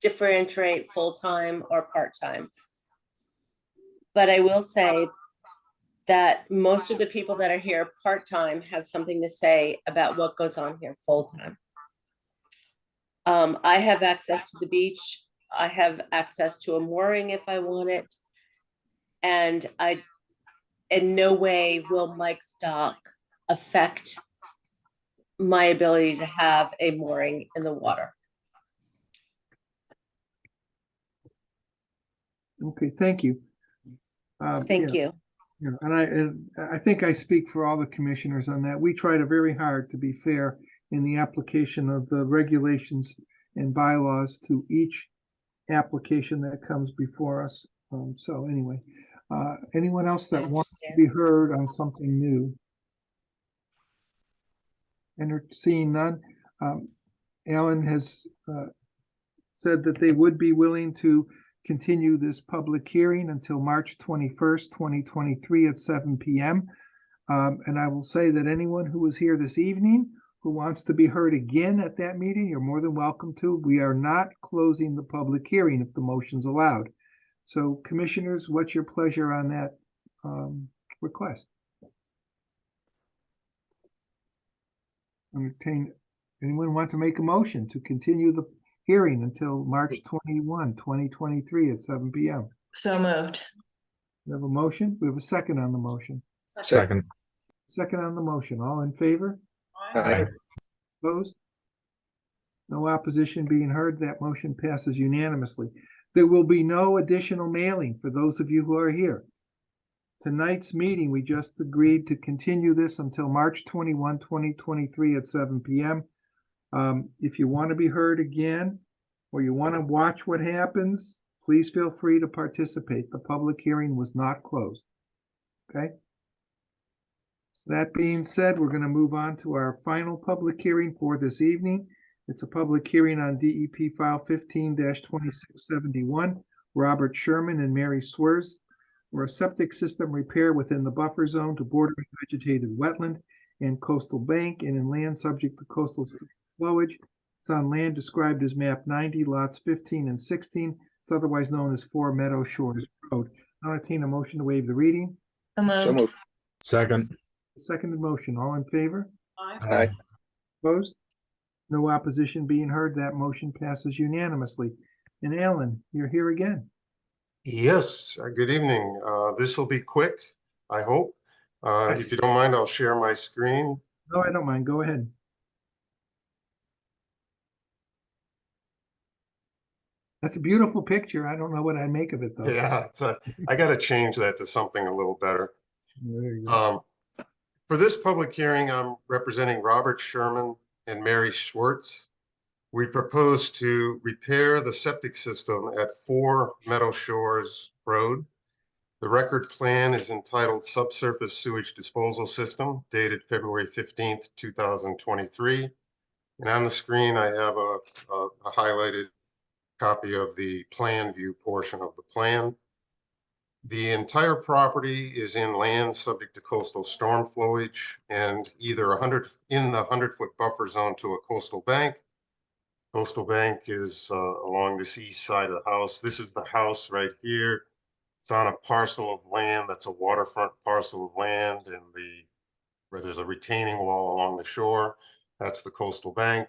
differentiate full-time or part-time. But I will say that most of the people that are here part-time have something to say about what goes on here full-time. I have access to the beach. I have access to a mooring if I want it. And I, in no way will Mike's dock affect my ability to have a mooring in the water. Okay, thank you. Thank yeah, you. yeah, and I think I speak for all the commissioners on that. We tried very hard to be fair in the application of the regulations and bylaws to each application that comes before us. So anyway, anyone else that wants to be heard on something new? Seeing none, Alan has said that they would be willing to continue this public hearing until March 21st, 2023 at 7 p.m. And I will say that anyone who was here this evening who wants to be heard again at that meeting, you're more than welcome to. We are not closing the public hearing if the motion's allowed. So commissioners, what's your pleasure on that request? Anyone want to make a motion to continue the hearing until March 21, 2023 at 7 p.m. So moved. We have a motion. We have a second on the motion. Second. Second on the motion. All in favor? Aye. Opposed? No opposition being heard. That motion passes unanimously. There will be no additional mailing for those of you who are here. Tonight's meeting, we just agreed to continue this until March 21, 2023 at 7 p.m. If you want to be heard again, or you want to watch what happens, please feel free to participate. The public hearing was not closed. Okay? That being said, we're going to move on to our final public hearing for this evening. It's a public hearing on DEP file 15-2671, Robert Sherman and Mary Swerz, for a septic system repair within the buffer zone to bordering vegetated wetland and coastal bank and in land subject to coastal flowage. It's on land described as map 90, lots 15 and 16. It's otherwise known as 4 Meadow Shores Road. I'll entertain a motion to waive the reading. So moved. So moved. Second. Seconded motion. All in favor? Aye. Opposed? No opposition being heard. That motion passes unanimously. And Alan, you're here again. Yes, good evening. This will be quick, I hope. If you don't mind, I'll share my screen. No, I don't mind. Go ahead. That's a beautiful picture. I don't know what I make of it though. Yeah, I got to change that to something a little better. There you go. For this public hearing, I'm representing Robert Sherman and Mary Schwartz. We propose to repair the septic system at 4 Meadow Shores Road. The record plan is entitled Subsurface Sewage Disposal System, dated February 15th, 2023. And on the screen, I have a highlighted copy of the plan view portion of the plan. The entire property is in land subject to coastal storm flowage and either in the 100-foot buffer zone to a coastal bank. Coastal bank is along this east side of the house. This is the house right here. It's on a parcel of land that's a waterfront parcel of land, and where there's a retaining wall along the shore. That's the coastal bank.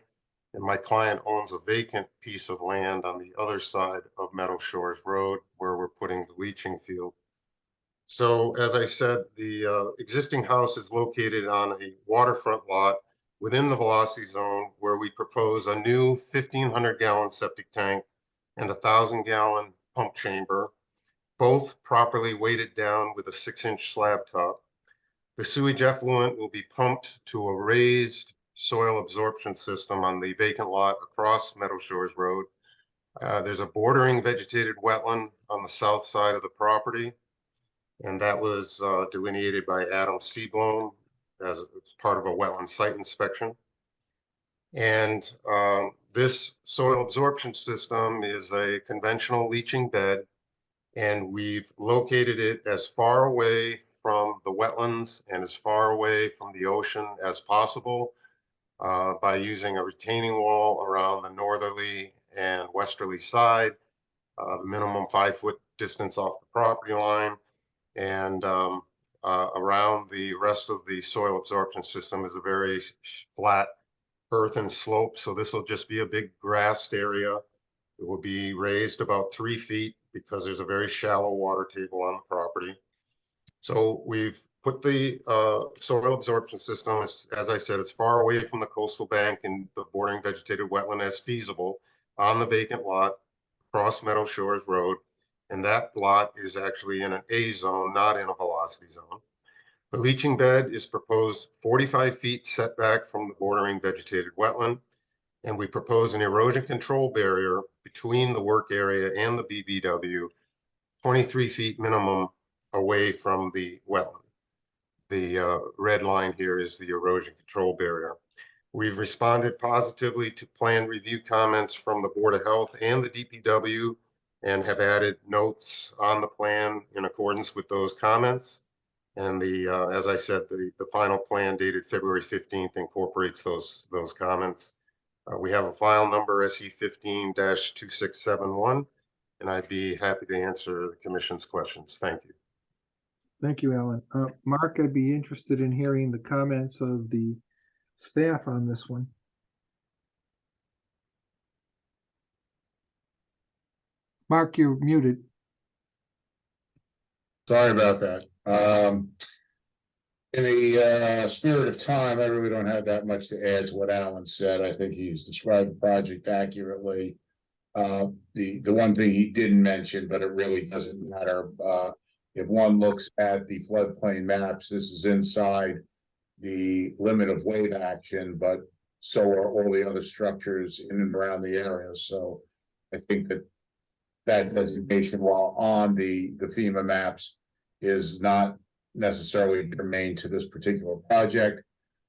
And my client owns a vacant piece of land on the other side of Meadow Shores Road where we're putting the leaching field. So as I said, the existing house is located on a waterfront lot within the velocity zone where we propose a new 1,500-gallon septic tank and a 1,000-gallon pump chamber, both properly weighted down with a 6-inch slab top. The sewage effluent will be pumped to a raised soil absorption system on the vacant lot across Meadow Shores Road. There's a bordering vegetated wetland on the south side of the property, and that was delineated by Adam Seablone as part of a wetland site inspection. And this soil absorption system is a conventional leaching bed, and we've located it as far away from the wetlands and as far away from the ocean as possible by using a retaining wall around the northerly and westerly side, the minimum 5-foot distance off the property line, and around the rest of the soil absorption system is a very flat earthen slope. So this will just be a big grassed area. It will be raised about 3 feet because there's a very shallow water table on the property. So we've put the soil absorption system, as I said, as far away from the coastal bank and the bordering vegetated wetland as feasible on the vacant lot across Meadow Shores Road. And that lot is actually in an A zone, not in a velocity zone. The leaching bed is proposed 45 feet setback from the bordering vegetated wetland. And we propose an erosion control barrier between the work area and the BVW, 23 feet minimum away from the wetland. The red line here is the erosion control barrier. We've responded positively to plan review comments from the Board of Health and the DPW and have added notes on the plan in accordance with those comments. And as I said, the final plan dated February 15th incorporates those comments. We have a file number SE 15-2671, and I'd be happy to answer the commission's questions. Thank you. Thank you, Alan. Mark, I'd be interested in hearing the comments of the staff on this one. Mark, you're muted. Sorry about that. In the spirit of time, I really don't have that much to add to what Alan said. I think he's described the project accurately. The one thing he didn't mention, but it really doesn't matter, if one looks at the floodplain maps, this is inside the limit of wave action, but so are all the other structures in and around the area. So I think that designation, while on the FEMA maps, is not necessarily germane to this particular project.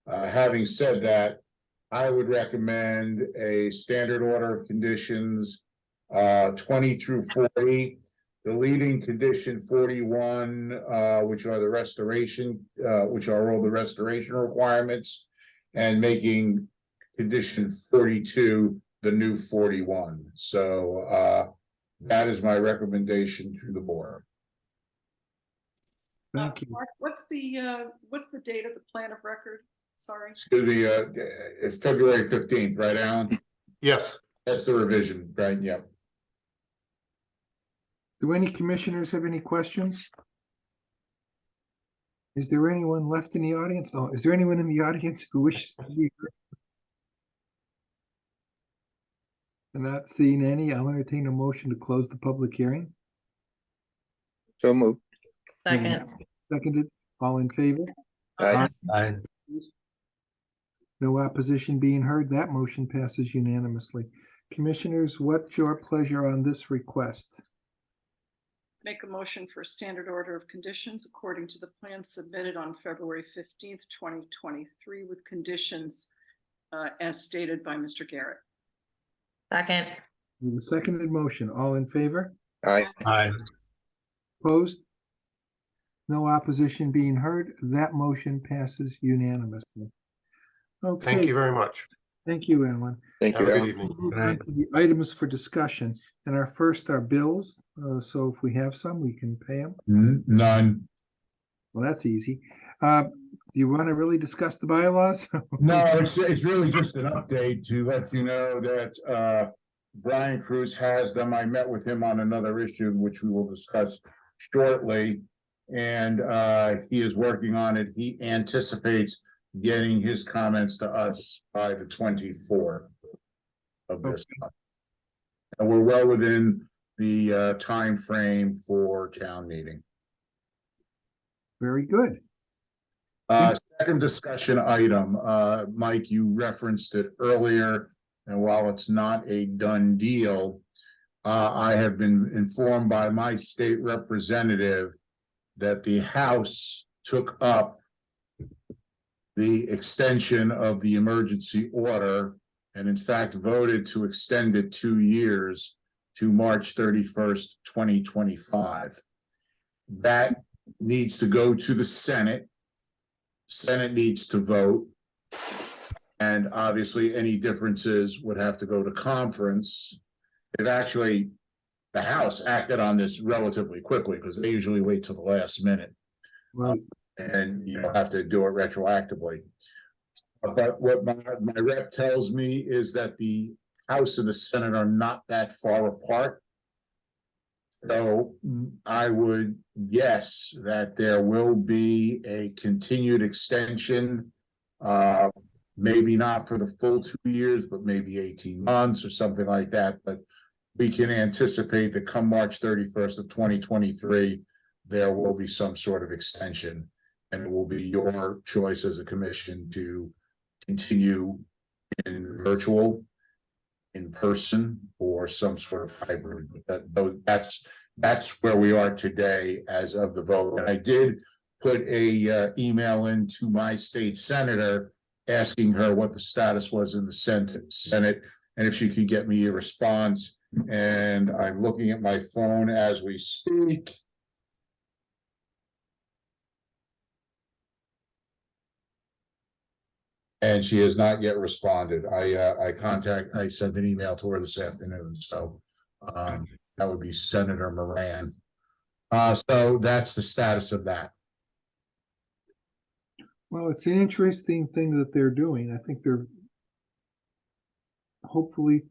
Having said that, I would recommend a standard order of conditions 20 through 40. Deleting condition 41, which are the restoration, which are all the restoration requirements, and making condition 42 the new 41. So that is my recommendation to the board. Thank you. Mark, what's the date of the plan of record? Sorry. To the February 15th, right, Alan? Yes. That's the revision, right? Yep. Do any commissioners have any questions? Is there anyone left in the audience? Oh, is there anyone in the audience who wishes to be heard? I'm not seeing any. I'll entertain a motion to close the public hearing. So moved. Second. Seconded. All in favor? Aye. Aye. No opposition being heard. That motion passes unanimously. Commissioners, what's your pleasure on this request? Make a motion for standard order of conditions according to the plan submitted on February 15th, 2023, with conditions as stated by Mr. Garrett. Second. The seconded motion. All in favor? Aye. Aye. Opposed? No opposition being heard. That motion passes unanimously. Okay. Thank you very much. Thank you, Alan. Thank Have you, a good Alan. evening. Move on to the items for discussion, and our first are bills. So if we have some, we can pay them. None. Well, that's easy. Do you want to really discuss the bylaws? No, it's really just an update to let you know that Brian Cruz has them. I met with him on another issue, which we will discuss shortly. And he is working on it. He anticipates getting his comments to us by the 24th of this month. And we're well within the time frame for town meeting. Very good. Second discussion item, Mike, you referenced it earlier, and while it's not a done deal, I have been informed by my state representative that the House took up the extension of the emergency order, and in fact voted to extend it 2 years to March 31st, 2025. That needs to go to the Senate. Senate needs to vote. And obviously, any differences would have to go to conference. The House acted on this relatively quickly because they usually wait till the last minute. Right. And you don't have to do it retroactively. But what my rep tells me is that the House and the Senate are not that far apart. So I would guess that there will be a continued extension, maybe not for the full 2 years, but maybe 18 months or something like that. But we can anticipate that come March 31st of 2023, there will be some sort of extension. And it will be your choice as a commission to continue in virtual, in person, or some sort of hybrid. That's where we are today as of the vote. And I did put a email into my state senator asking her what the status was in the Senate and if she could get me a response. And I'm looking at my phone as we speak. And she has not yet responded. I sent an email to her this afternoon, so that would be Senator Moran. So that's the status of that. Well, it's an interesting thing that they're doing. I think hopefully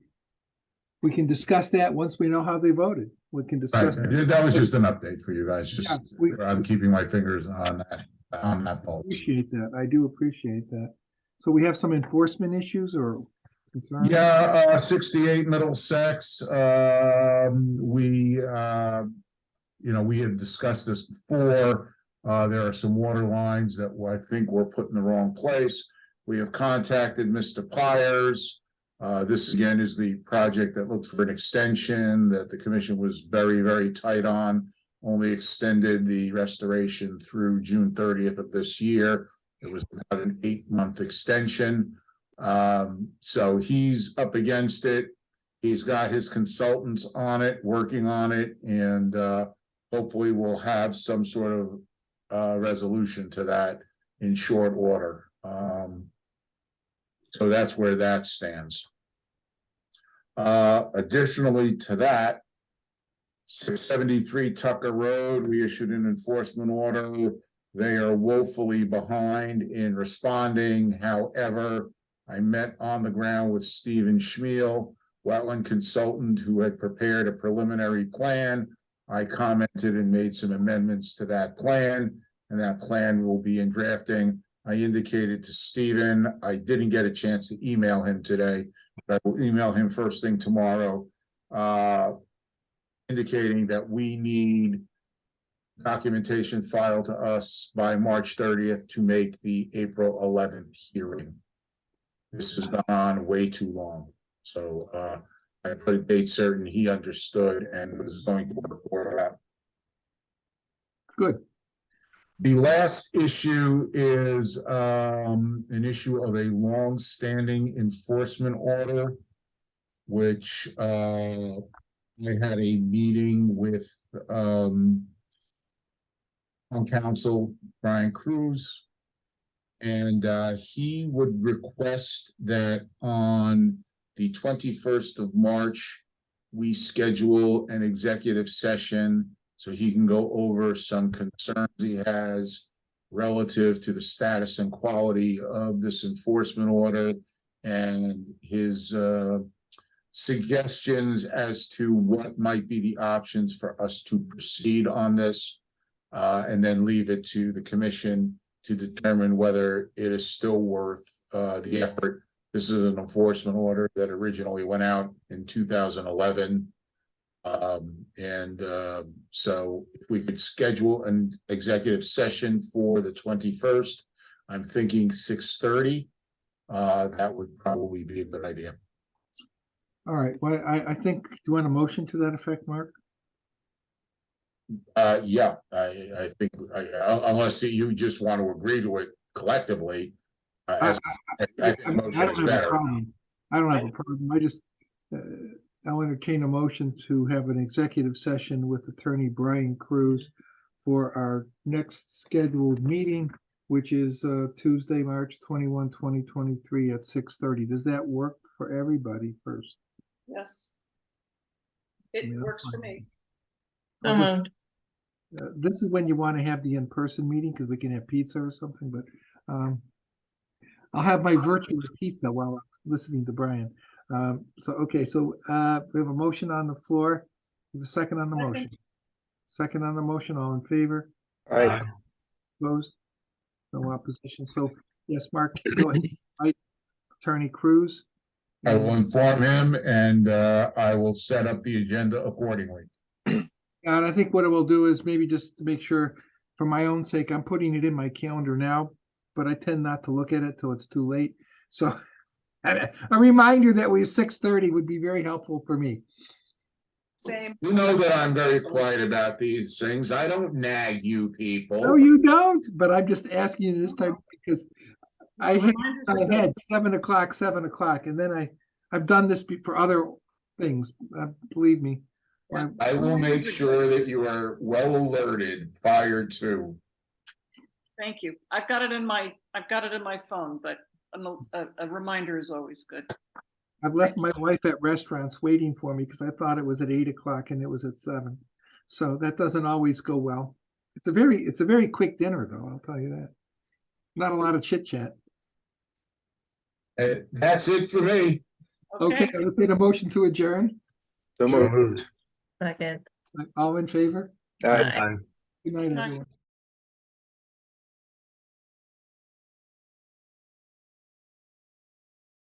we can discuss that once we know how they voted. We can discuss That was just an update for you guys. Just Yeah, I'm keeping my fingers on that pulse. appreciate that. I do appreciate that. So we have some enforcement issues or concerns? Yeah, 68 Middlesex. We had discussed this before. There are some water lines that I think were put in the wrong place. We have contacted Mr. Pyers. This again is the project that looked for an extension that the commission was very, very tight on. Only extended the restoration through June 30th of this year. It was about an 8-month extension. So he's up against it. He's got his consultants on it, working on it, and hopefully we'll have some sort of resolution to that in short order. So that's where that stands. Additionally to that, 673 Tucker Road, we issued an enforcement order. They are woefully behind in responding. However, I met on the ground with Stephen Schmiel, wetland consultant, who had prepared a preliminary plan. I commented and made some amendments to that plan, and that plan will be in drafting. I indicated to Stephen, I didn't get a chance to email him today, but I will email him first thing tomorrow, indicating that we need documentation filed to us by March 30th to make the April 11th hearing. This has gone on way too long. So I put a date certain, he understood and was going to work for that. Good. The last issue is an issue of a long-standing enforcement order, which I had a meeting with on council, Brian Cruz, and he would request that on the 21st of March, we schedule an executive session so he can go over some concerns he has relative to the status and quality of this enforcement order and his suggestions as to what might be the options for us to proceed on this. And then leave it to the commission to determine whether it is still worth the effort. This is an enforcement order that originally went out in 2011. So if we could schedule an executive session for the 21st, I'm thinking 6:30. That would probably be a good idea. All right. Well, I think, you want a motion to that effect, Mark? Yeah, I think unless you just want to agree to it collectively. I think I motion don't is have a better. problem. I don't have a problem. I just, I'll entertain a motion to have an executive session with Attorney Brian Cruz for our next scheduled meeting, which is Tuesday, March 21, 2023 at 6:30. Does that work for everybody first? Yes. It Yeah, works for fine. me. So I'll just- moved. This is when you want to have the in-person meeting because we can have pizza or something, but I'll have my virtual pizza while I'm listening to Brian. Okay, so we have a motion on the floor. We have a second on the Second. motion. Second on the motion, all in favor? Aye. Opposed? No opposition. So yes, Mark, go ahead. Right, Attorney Cruz. I will inform him and I will set up the agenda accordingly. And I think what it will do is maybe just to make sure, for my own sake, I'm putting it in my calendar now, but I tend not to look at it till it's too late. So a reminder that we 6:30 would be very helpful for me. Same. You know that I'm very quiet about these things. I don't nag you people. No, you don't, but I'm just asking you this time because I had in my head 7 o'clock, and then I've done this for other things. Believe me. I will make sure that you are well alerted prior to. Thank you. I've got it in my phone, but a reminder is always good. I've left my wife at restaurants waiting for me because I thought it was at 8 o'clock and it was at 7. So that doesn't always go well. It's a very quick dinner though, I'll tell you that. Not a lot of chit chat. That's it for me. Okay, let's take a motion to adjourn. So moved. Second. All in favor? Aye. Good night, everyone.